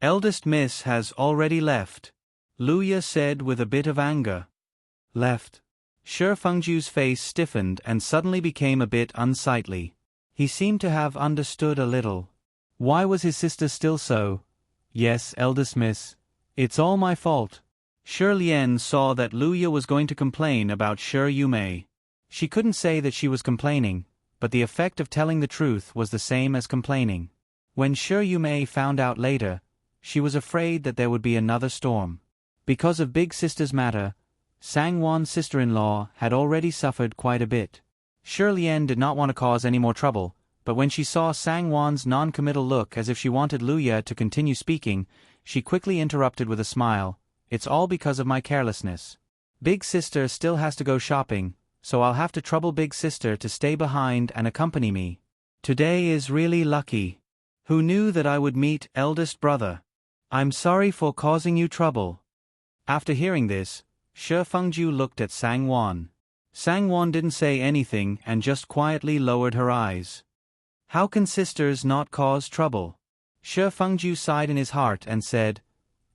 "Eldest Miss has already left," Luya said with a bit of anger. "Left?" Shi Fengju's face stiffened and suddenly became a bit unsightly. He seemed to have understood a little. Why was his sister still so? "Yes, eldest miss. It's all my fault." Shi Lian saw that Luya was going to complain about Shi Yumei. She couldn't say that she was complaining, but the effect of telling the truth was the same as complaining. When Shi Yumei found out later, she was afraid that there would be another storm. Because of Big Sister's matter, Sangwon's sister-in-law had already suffered quite a bit. Shi Lian did not want to cause any more trouble, but when she saw Sangwon's non-committal look as if she wanted Luya to continue speaking, she quickly interrupted with a smile, "It's all because of my carelessness. Big Sister still has to go shopping, so I'll have to trouble Big Sister to stay behind and accompany me. Today is really lucky. Who knew that I would meet eldest brother? I'm sorry for causing you trouble." After hearing this, Shi Fengju looked at Sangwon. Sangwon didn't say anything and just quietly lowered her eyes. How can sisters not cause trouble? Shi Fengju sighed in his heart and said,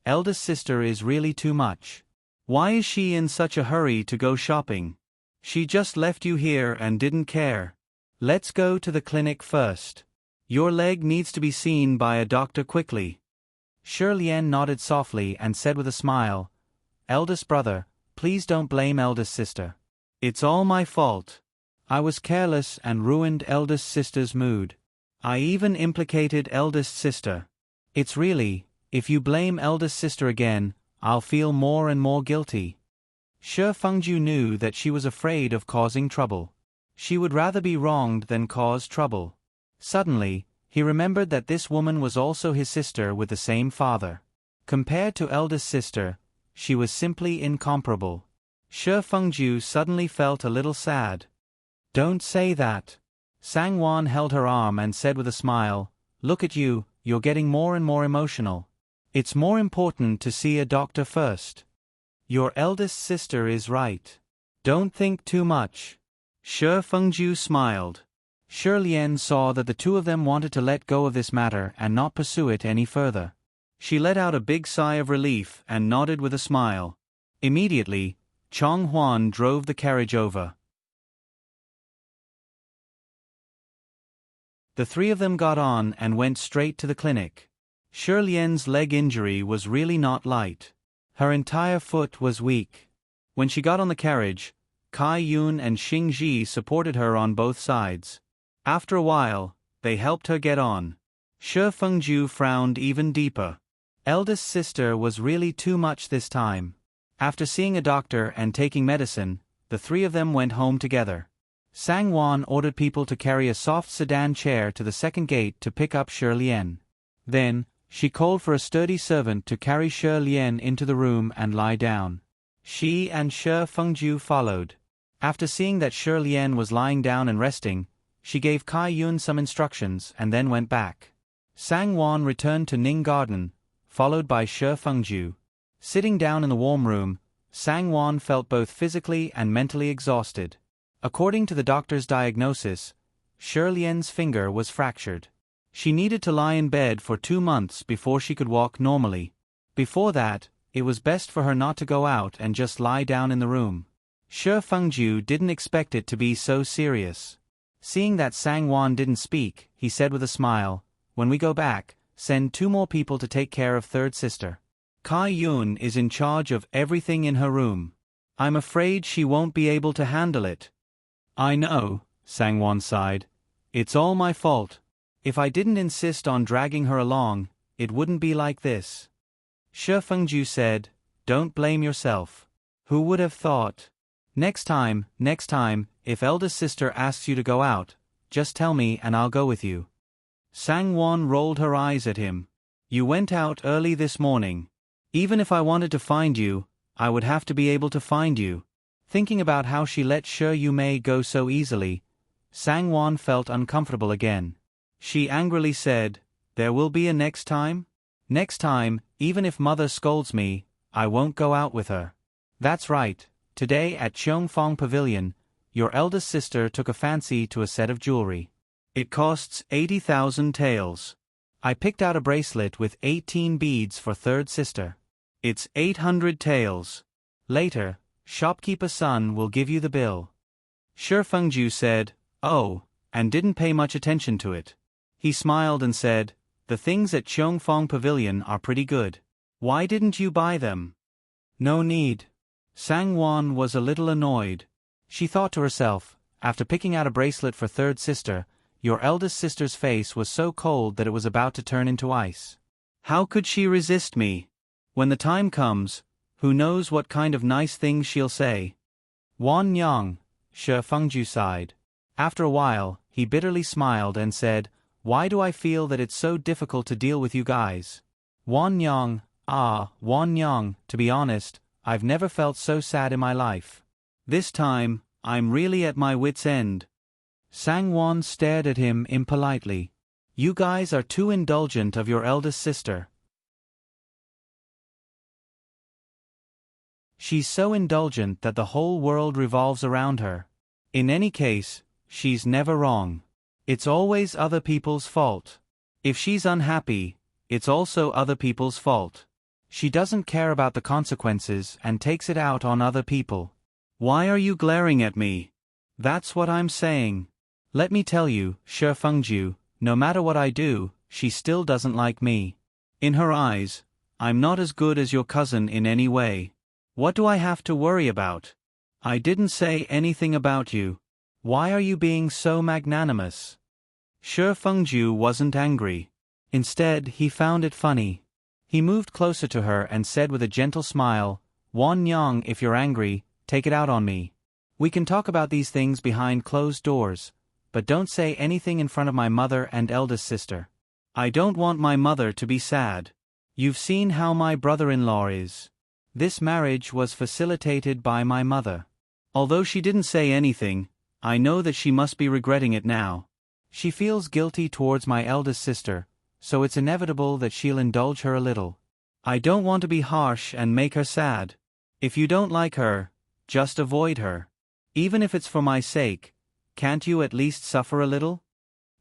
"Eldest sister is really too much. Why is she in such a hurry to go shopping? She just left you here and didn't care. Let's go to the clinic first. Your leg needs to be seen by a doctor quickly." Shi Lian nodded softly and said with a smile, "Eldest brother, please don't blame eldest sister. It's all my fault. I was careless and ruined eldest sister's mood. I even implicated eldest sister. It's really, if you blame eldest sister again, I'll feel more and more guilty." Shi Fengju knew that she was afraid of causing trouble. She would rather be wronged than cause trouble. Suddenly, he remembered that this woman was also his sister with the same father. Compared to eldest sister, she was simply incomparable. Shi Fengju suddenly felt a little sad. "Don't say that." Sangwon held her arm and said with a smile, "Look at you, you're getting more and more emotional. It's more important to see a doctor first. Your eldest sister is right. Don't think too much." Shi Fengju smiled. Shi Lian saw that the two of them wanted to let go of this matter and not pursue it any further. She let out a big sigh of relief and nodded with a smile. Immediately, Chong Huan drove the carriage over. The three of them got on and went straight to the clinic. Shi Lian's leg injury was really not light. Her entire foot was weak. When she got on the carriage, Kai Yun and Xing Ji supported her on both sides. After a while, they helped her get on. Shi Fengju frowned even deeper. Eldest sister was really too much this time. After seeing a doctor and taking medicine, the three of them went home together. Sangwon ordered people to carry a soft sedan chair to the second gate to pick up Shi Lian. Then, she called for a sturdy servant to carry Shi Lian into the room and lie down. She and Shi Fengju followed. After seeing that Shi Lian was lying down and resting, she gave Kai Yun some instructions and then went back. Sangwon returned to Ning Garden, followed by Shi Fengju. Sitting down in the warm room, Sangwon felt both physically and mentally exhausted. According to the doctor's diagnosis, Shi Lian's finger was fractured. She needed to lie in bed for 2 months before she could walk normally. Before that, it was best for her not to go out and just lie down in the room. Shi Fengju didn't expect it to be so serious. Seeing that Sang-won didn't speak, he said with a smile, "When we go back, send 2 more people to take care of third sister. Kai-yun is in charge of everything in her room. I'm afraid she won't be able to handle it." "I know," Sang-won sighed. "It's all my fault. If I didn't insist on dragging her along, it wouldn't be like this." Shi Fengju said, "Don't blame yourself. Who would have thought? Next time, if eldest sister asks you to go out, just tell me and I'll go with you." Sang-won rolled her eyes at him. "You went out early this morning. Even if I wanted to find you, I would have to be able to find you." Thinking about how she let Shi Yumei go so easily, Sang-won felt uncomfortable again. She angrily said, "There will be a next time? Next time, even if mother scolds me, I won't go out with her." "That's right. Today at Cheongfong Pavilion, your eldest sister took a fancy to a set of jewelry. It costs 80,000 taels. I picked out a bracelet with 18 beads for third sister. It's 800 taels. Later, shopkeeper's son will give you the bill." Shi Fengju said, "Oh," and didn't pay much attention to it. He smiled and said, "The things at Cheongfong Pavilion are pretty good. Why didn't you buy them?" "No need." Sang-won was a little annoyed. She thought to herself, after picking out a bracelet for third sister, your eldest sister's face was so cold that it was about to turn into ice. How could she resist me? When the time comes, who knows what kind of nice things she'll say. "Wan Yang," Shi Fengju sighed. After a while, he bitterly smiled and said, "Why do I feel that it's so difficult to deal with you guys? Wan Yang, Wan Yang, to be honest, I've never felt so sad in my life. This time, I'm really at my wit's end." Sang-won stared at him impolitely. "You guys are too indulgent of your eldest sister. She's so indulgent that the whole world revolves around her. In any case, she's never wrong. It's always other people's fault. If she's unhappy, it's also other people's fault. She doesn't care about the consequences and takes it out on other people." "Why are you glaring at me?" "That's what I'm saying. Let me tell you, Shi Fengju, no matter what I do, she still doesn't like me. In her eyes, I'm not as good as your cousin in any way. What do I have to worry about? I didn't say anything about you. Why are you being so magnanimous?" Shi Fengju wasn't angry. Instead, he found it funny. He moved closer to her and said with a gentle smile, "Wan Yang, if you're angry, take it out on me. We can talk about these things behind closed doors, but don't say anything in front of my mother and eldest sister. I don't want my mother to be sad. You've seen how my brother-in-law is. This marriage was facilitated by my mother. Although she didn't say anything, I know that she must be regretting it now. She feels guilty towards my eldest sister, so it's inevitable that she'll indulge her a little. I don't want to be harsh and make her sad. If you don't like her, just avoid her. Even if it's for my sake, can't you at least suffer a little?"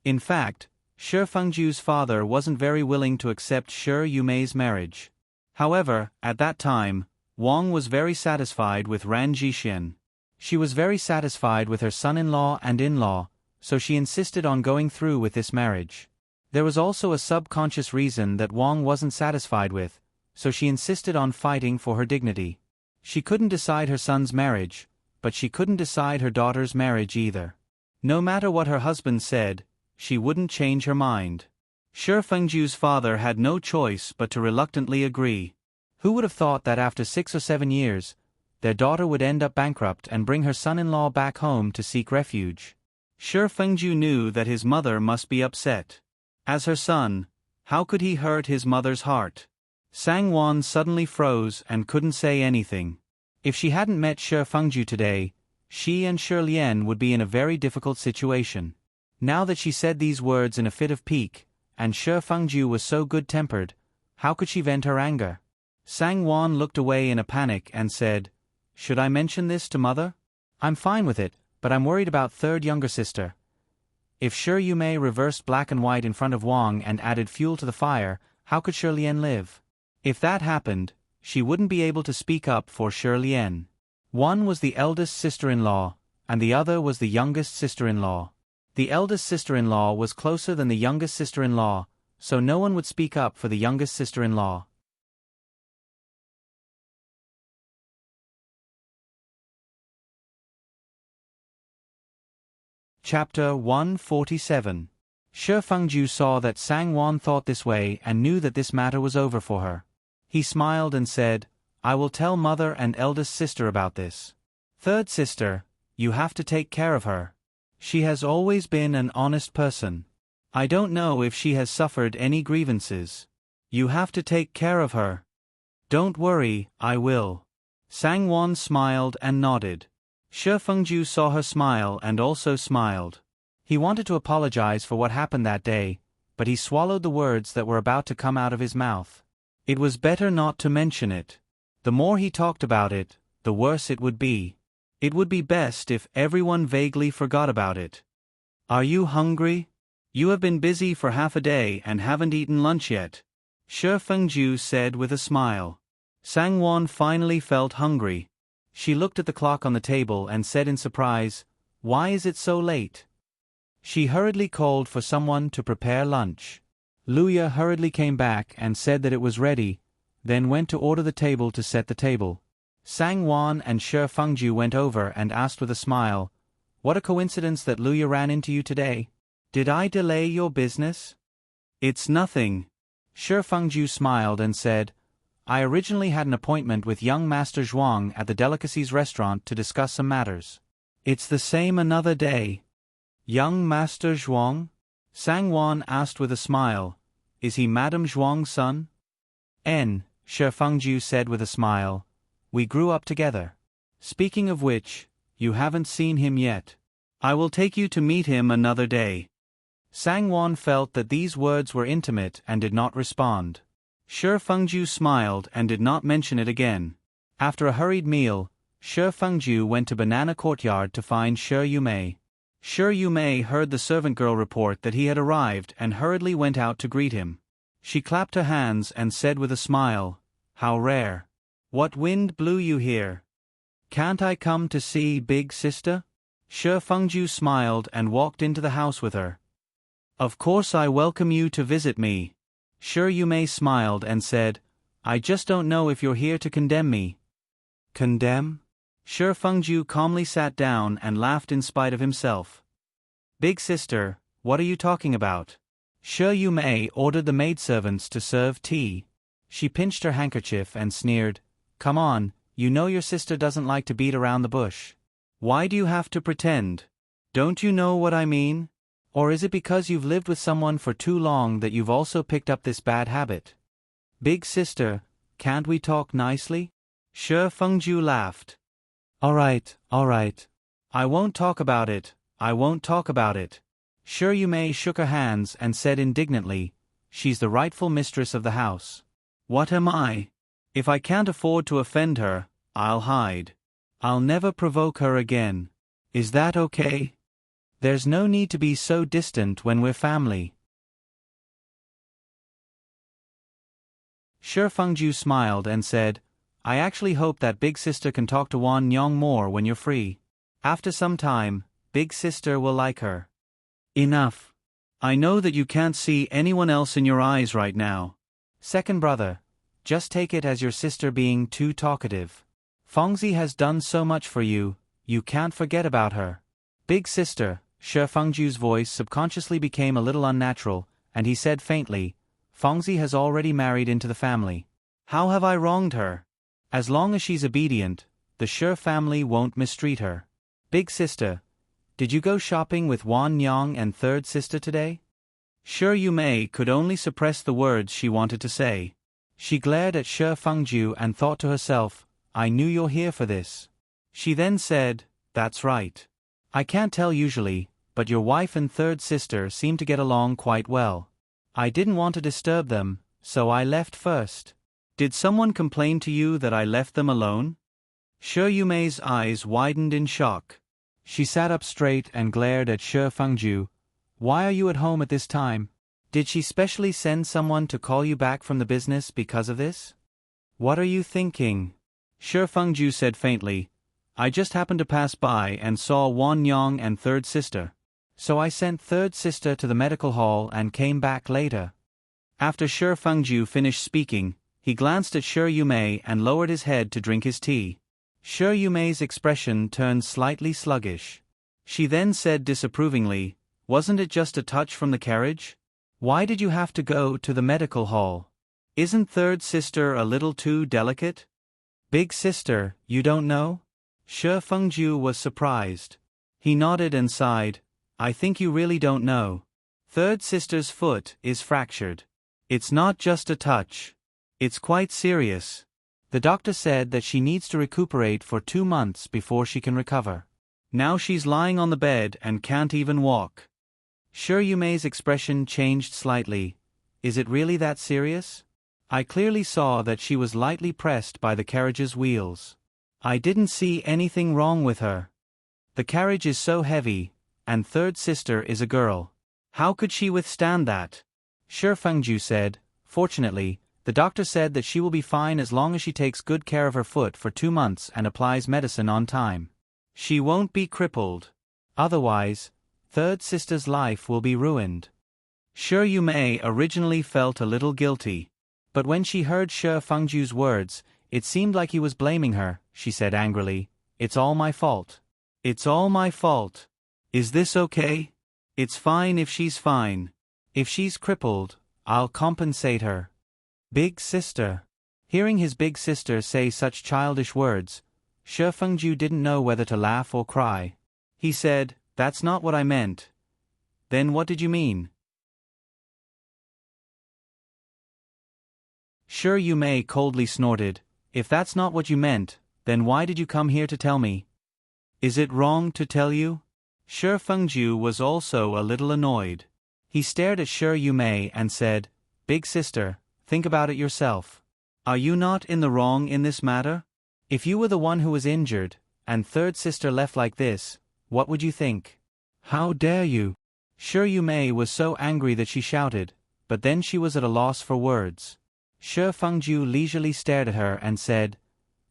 In fact, Shi Fengju's father wasn't very willing to accept Shi Yumei's marriage. However, at that time, Wang was very satisfied with Ran Jixin. She was very satisfied with her son-in-law and in-law, so she insisted on going through with this marriage. There was also a subconscious reason that Wang wasn't satisfied with, so she insisted on fighting for her dignity. She couldn't decide her son's marriage, but she couldn't decide her daughter's marriage either. No matter what her husband said, she wouldn't change her mind. Shi Fengju's father had no choice but to reluctantly agree. Who would have thought that after 6 or 7 years, their daughter would end up bankrupt and bring her son-in-law back home to seek refuge? Shi Fengju knew that his mother must be upset. As her son, how could he hurt his mother's heart? Sang-won suddenly froze and couldn't say anything. If she hadn't met Shi Fengju today, she and Shi Lian would be in a very difficult situation. Now that she said these words in a fit of pique, and Shi Fengju was so good-tempered, how could she vent her anger? Sang-won looked away in a panic and said, "Should I mention this to mother? I'm fine with it, but I'm worried about third younger sister. If Shi Yumei reversed black and white in front of Wang and added fuel to the fire, how could Shi Lian live? If that happened, she wouldn't be able to speak up for Shi Lian. One was the eldest sister-in-law, and the other was the youngest sister-in-law. The eldest sister-in-law was closer than the youngest sister-in-law, so no one would speak up for the youngest sister-in-law. Chapter 147. Shi Fengju saw that Sang Wan thought this way and knew that this matter was over for her. He smiled and said, I will tell mother and eldest sister about this. Third sister, you have to take care of her. She has always been an honest person. I don't know if she has suffered any grievances. You have to take care of her. Don't worry, I will. Sang Wan smiled and nodded. Shi Fengju saw her smile and also smiled. He wanted to apologize for what happened that day, but he swallowed the words that were about to come out of his mouth. It was better not to mention it. The more he talked about it, the worse it would be. It would be best if everyone vaguely forgot about it. Are you hungry? You have been busy for half a day and haven't eaten lunch yet, Shi Fengju said with a smile. Sang Wan finally felt hungry. She looked at the clock on the table and said in surprise, Why is it so late? She hurriedly called for someone to prepare lunch. Luya hurriedly came back and said that it was ready, then went to order the table to set the table. Sang Wan and Shi Fengju went over and asked with a smile, What a coincidence that Luya ran into you today. Did I delay your business? It's nothing. Shi Fengju smiled and said, I originally had an appointment with young Master Zhuang at the Delicacies restaurant to discuss some matters. It's the same another day. Young Master Zhuang? Sang Wan asked with a smile, Is he Madame Zhuang's son? Shi Fengju said with a smile, We grew up together. Speaking of which, you haven't seen him yet. I will take you to meet him another day. Sang Wan felt that these words were intimate and did not respond. Shi Fengju smiled and did not mention it again. After a hurried meal, Shi Fengju went to Banana Courtyard to find Shi Yumei. Shi Yumei heard the servant girl report that he had arrived and hurriedly went out to greet him. She clapped her hands and said with a smile, How rare. What wind blew you here? Can't I come to see big sister? Shi Fengju smiled and walked into the house with her. Of course I welcome you to visit me. Shi Yumei smiled and said, I just don't know if you're here to condemn me. Condemn? Shi Fengju calmly sat down and laughed in spite of himself. Big sister, what are you talking about? Shi Yumei ordered the maidservants to serve tea. She pinched her handkerchief and sneered, Come on, you know your sister doesn't like to beat around the bush. Why do you have to pretend? Don't you know what I mean? Or is it because you've lived with someone for too long that you've also picked up this bad habit? Big sister, can't we talk nicely? Shi Fengju laughed. All right. I won't talk about it. Shi Yumei shook her hands and said indignantly, She's the rightful mistress of the house. What am I? If I can't afford to offend her, I'll hide. I'll never provoke her again. Is that okay? There's no need to be so distant when we're family. Shi Fengju smiled and said, I actually hope that big sister can talk to Wan Nyong more when you're free. After some time, big sister will like her. Enough. I know that you can't see anyone else in your eyes right now. Second brother, just take it as your sister being too talkative. Fengzi has done so much for you, you can't forget about her. Big sister, Shi Fengju's voice subconsciously became a little unnatural, and he said faintly, Fengzi has already married into the family. How have I wronged her? As long as she's obedient, the Shi family won't mistreat her. Big sister, did you go shopping with Wan Nyong and third sister today? Shi Yumei could only suppress the words she wanted to say. She glared at Shi Fengju and thought to herself, I knew you're here for this. She then said, That's right. I can't tell usually, but your wife and third sister seem to get along quite well. I didn't want to disturb them, so I left first. Did someone complain to you that I left them alone? Shi Yumei's eyes widened in shock. She sat up straight and glared at Shi Fengju. Why are you at home at this time? Did she specially send someone to call you back from the business because of this? What are you thinking? Shi Fengju said faintly. I just happened to pass by and saw Wan Yang and third sister. So I sent third sister to the medical hall and came back later. After Shi Fengju finished speaking, he glanced at Shi Yumei and lowered his head to drink his tea. Shi Yumei's expression turned slightly sluggish. She then said disapprovingly, wasn't it just a touch from the carriage? Why did you have to go to the medical hall? Isn't third sister a little too delicate? Big sister, you don't know? Shi Fengju was surprised. He nodded and sighed. I think you really don't know. Third sister's foot is fractured. It's not just a touch. It's quite serious. The doctor said that she needs to recuperate for 2 months before she can recover. Now she's lying on the bed and can't even walk. Shi Yumei's expression changed slightly. Is it really that serious? I clearly saw that she was lightly pressed by the carriage's wheels. I didn't see anything wrong with her. The carriage is so heavy, and third sister is a girl. How could she withstand that? Shi Fengju said, fortunately, the doctor said that she will be fine as long as she takes good care of her foot for 2 months and applies medicine on time. She won't be crippled. Otherwise, third sister's life will be ruined. Shi Yumei originally felt a little guilty. But when she heard Shi Fengju's words, it seemed like he was blaming her. She said angrily, It's all my fault. It's all my fault. Is this okay? It's fine if she's fine. If she's crippled, I'll compensate her. Big sister. Hearing his big sister say such childish words, Shi Fengju didn't know whether to laugh or cry. He said, That's not what I meant. Then what did you mean? Shi Yumei coldly snorted, If that's not what you meant, then why did you come here to tell me? Is it wrong to tell you? Shi Fengju was also a little annoyed. He stared at Shi Yumei and said, Big sister, think about it yourself. Are you not in the wrong in this matter? If you were the one who was injured, and third sister left like this, what would you think? How dare you? Shi Yumei was so angry that she shouted, but then she was at a loss for words. Shi Fengju leisurely stared at her and said,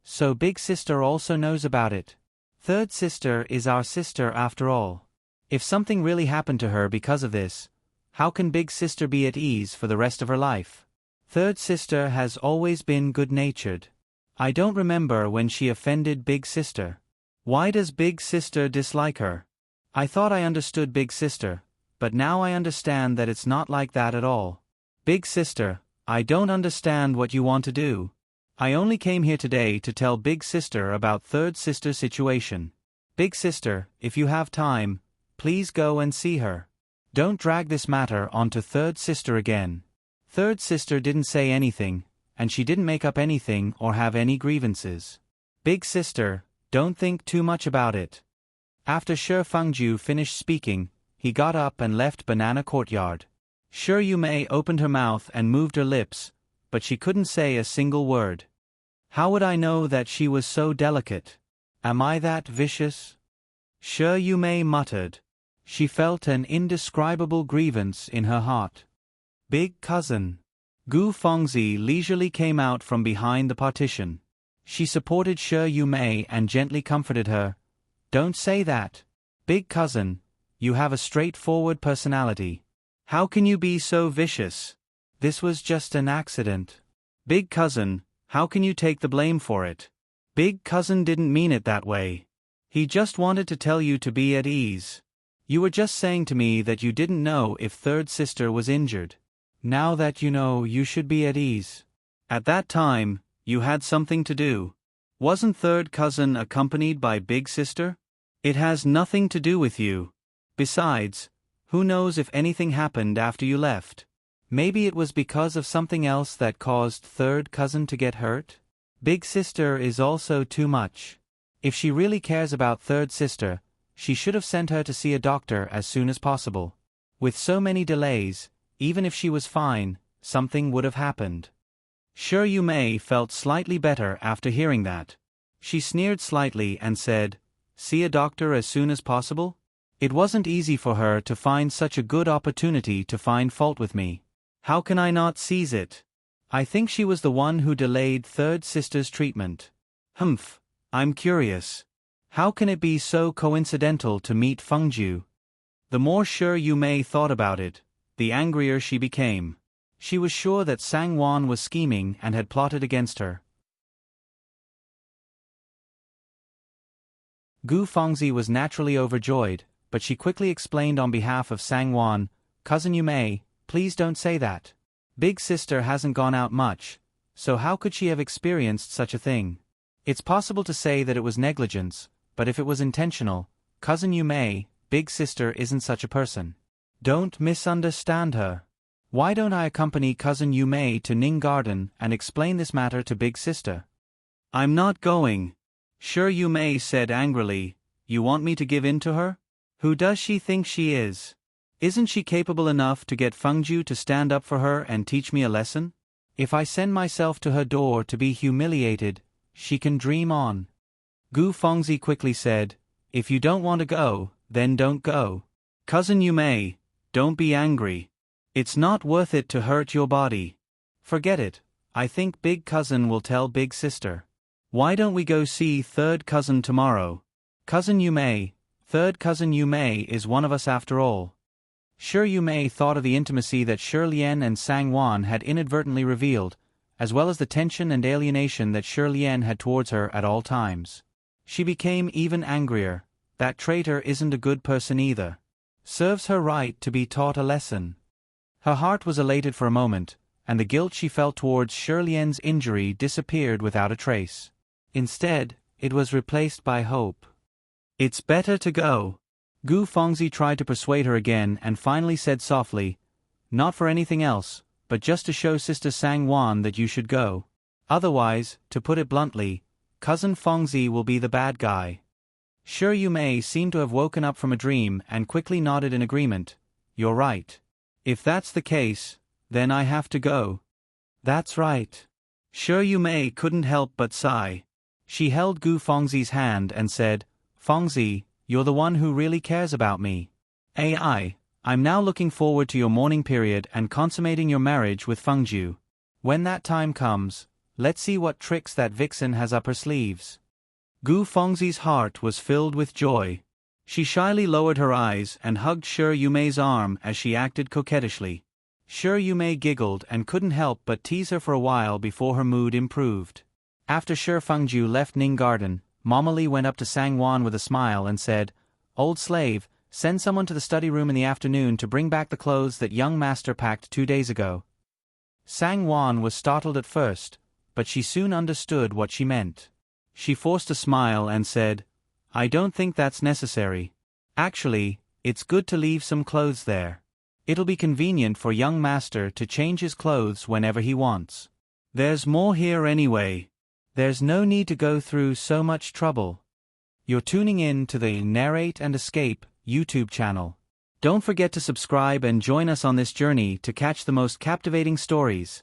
So big sister also knows about it. Third sister is our sister after all. If something really happened to her because of this, how can big sister be at ease for the rest of her life? Third sister has always been good-natured. I don't remember when she offended big sister. Why does big sister dislike her? I thought I understood big sister, but now I understand that it's not like that at all. Big sister, I don't understand what you want to do. I only came here today to tell big sister about third sister's situation. Big sister, if you have time, please go and see her. Don't drag this matter onto third sister again. Third sister didn't say anything, and she didn't make up anything or have any grievances. Big sister, don't think too much about it. After Shi Fengju finished speaking, he got up and left Banana Courtyard. Shi Yumei opened her mouth and moved her lips, but she couldn't say a single word. How would I know that she was so delicate? Am I that vicious? Shi Yumei muttered. She felt an indescribable grievance in her heart. Big cousin. Gu Fengzi leisurely came out from behind the partition. She supported Shi Yumei and gently comforted her. Don't say that. Big cousin, you have a straightforward personality. How can you be so vicious? This was just an accident. Big cousin, how can you take the blame for it? Big cousin didn't mean it that way. He just wanted to tell you to be at ease. You were just saying to me that you didn't know if third sister was injured. Now that you know, you should be at ease. At that time, you had something to do. Wasn't third cousin accompanied by big sister? It has nothing to do with you. Besides, who knows if anything happened after you left? Maybe it was because of something else that caused third cousin to get hurt? Big sister is also too much. If she really cares about third sister, she should have sent her to see a doctor as soon as possible. With so many delays, even if she was fine, something would have happened. Shi Yumei felt slightly better after hearing that. She sneered slightly and said, See a doctor as soon as possible? It wasn't easy for her to find such a good opportunity to find fault with me. How can I not seize it? I think she was the one who delayed third sister's treatment. Humph, I'm curious. How can it be so coincidental to meet Fengju? The more sure Yu Mei thought about it, the angrier she became. She was sure that Sang Wan was scheming and had plotted against her. Gu Fengzi was naturally overjoyed, but she quickly explained on behalf of Sang Wan, "Cousin Yu Mei, please don't say that. Big sister hasn't gone out much, so how could she have experienced such a thing? It's possible to say that it was negligence, but if it was intentional, Cousin Yu Mei, big sister isn't such a person. Don't misunderstand her. Why don't I accompany Cousin Yu Mei to Ning Garden and explain this matter to big sister?" "I'm not going," Sure Yu Mei said angrily. "You want me to give in to her? Who does she think she is? Isn't she capable enough to get Fengju to stand up for her and teach me a lesson? If I send myself to her door to be humiliated, she can dream on." Gu Fengzi quickly said, "If you don't want to go, then don't go. Cousin Yu Mei, don't be angry. It's not worth it to hurt your body. Forget it. I think big cousin will tell big sister. Why don't we go see third cousin tomorrow? Cousin Yu Mei, third cousin Yu Mei is one of us after all." Sure Yu Mei thought of the intimacy that Shi Lian and Sang Wan had inadvertently revealed, as well as the tension and alienation that Shi Lian had towards her at all times. She became even angrier. That traitor isn't a good person either. Serves her right to be taught a lesson. Her heart was elated for a moment, and the guilt she felt towards Shi Lian's injury disappeared without a trace. Instead, it was replaced by hope. "It's better to go." Gu Fengzi tried to persuade her again and finally said softly, "Not for anything else, but just to show Sister Sang Wan that you should go. Otherwise, to put it bluntly, Cousin Fengzi will be the bad guy." Shi Yu Mei seemed to have woken up from a dream and quickly nodded in agreement. "You're right. If that's the case, then I have to go." "That's right." Shi Yu Mei couldn't help but sigh. She held Gu Fengzi's hand and said, "Fengzi, you're the one who really cares about me. I'm now looking forward to your mourning period and consummating your marriage with Fengju. When that time comes, let's see what tricks that vixen has up her sleeves." Gu Fengzi's heart was filled with joy. She shyly lowered her eyes and hugged Shi Yu Mei's arm as she acted coquettishly. Shi Yu Mei giggled and couldn't help but tease her for a while before her mood improved. After Shi Fengju left Ning Garden, Mama Li went up to Sang Wan with a smile and said, "Old slave, send someone to the study room in the afternoon to bring back the clothes that young master packed 2 days ago." Sang Wan was startled at first, but she soon understood what she meant. She forced a smile and said, "I don't think that's necessary. Actually, it's good to leave some clothes there. It'll be convenient for young master to change his clothes whenever he wants. There's more here anyway. There's no need to go through so much trouble." You're tuning in to the Narrate and Escape YouTube channel. Don't forget to subscribe and join us on this journey to catch the most captivating stories.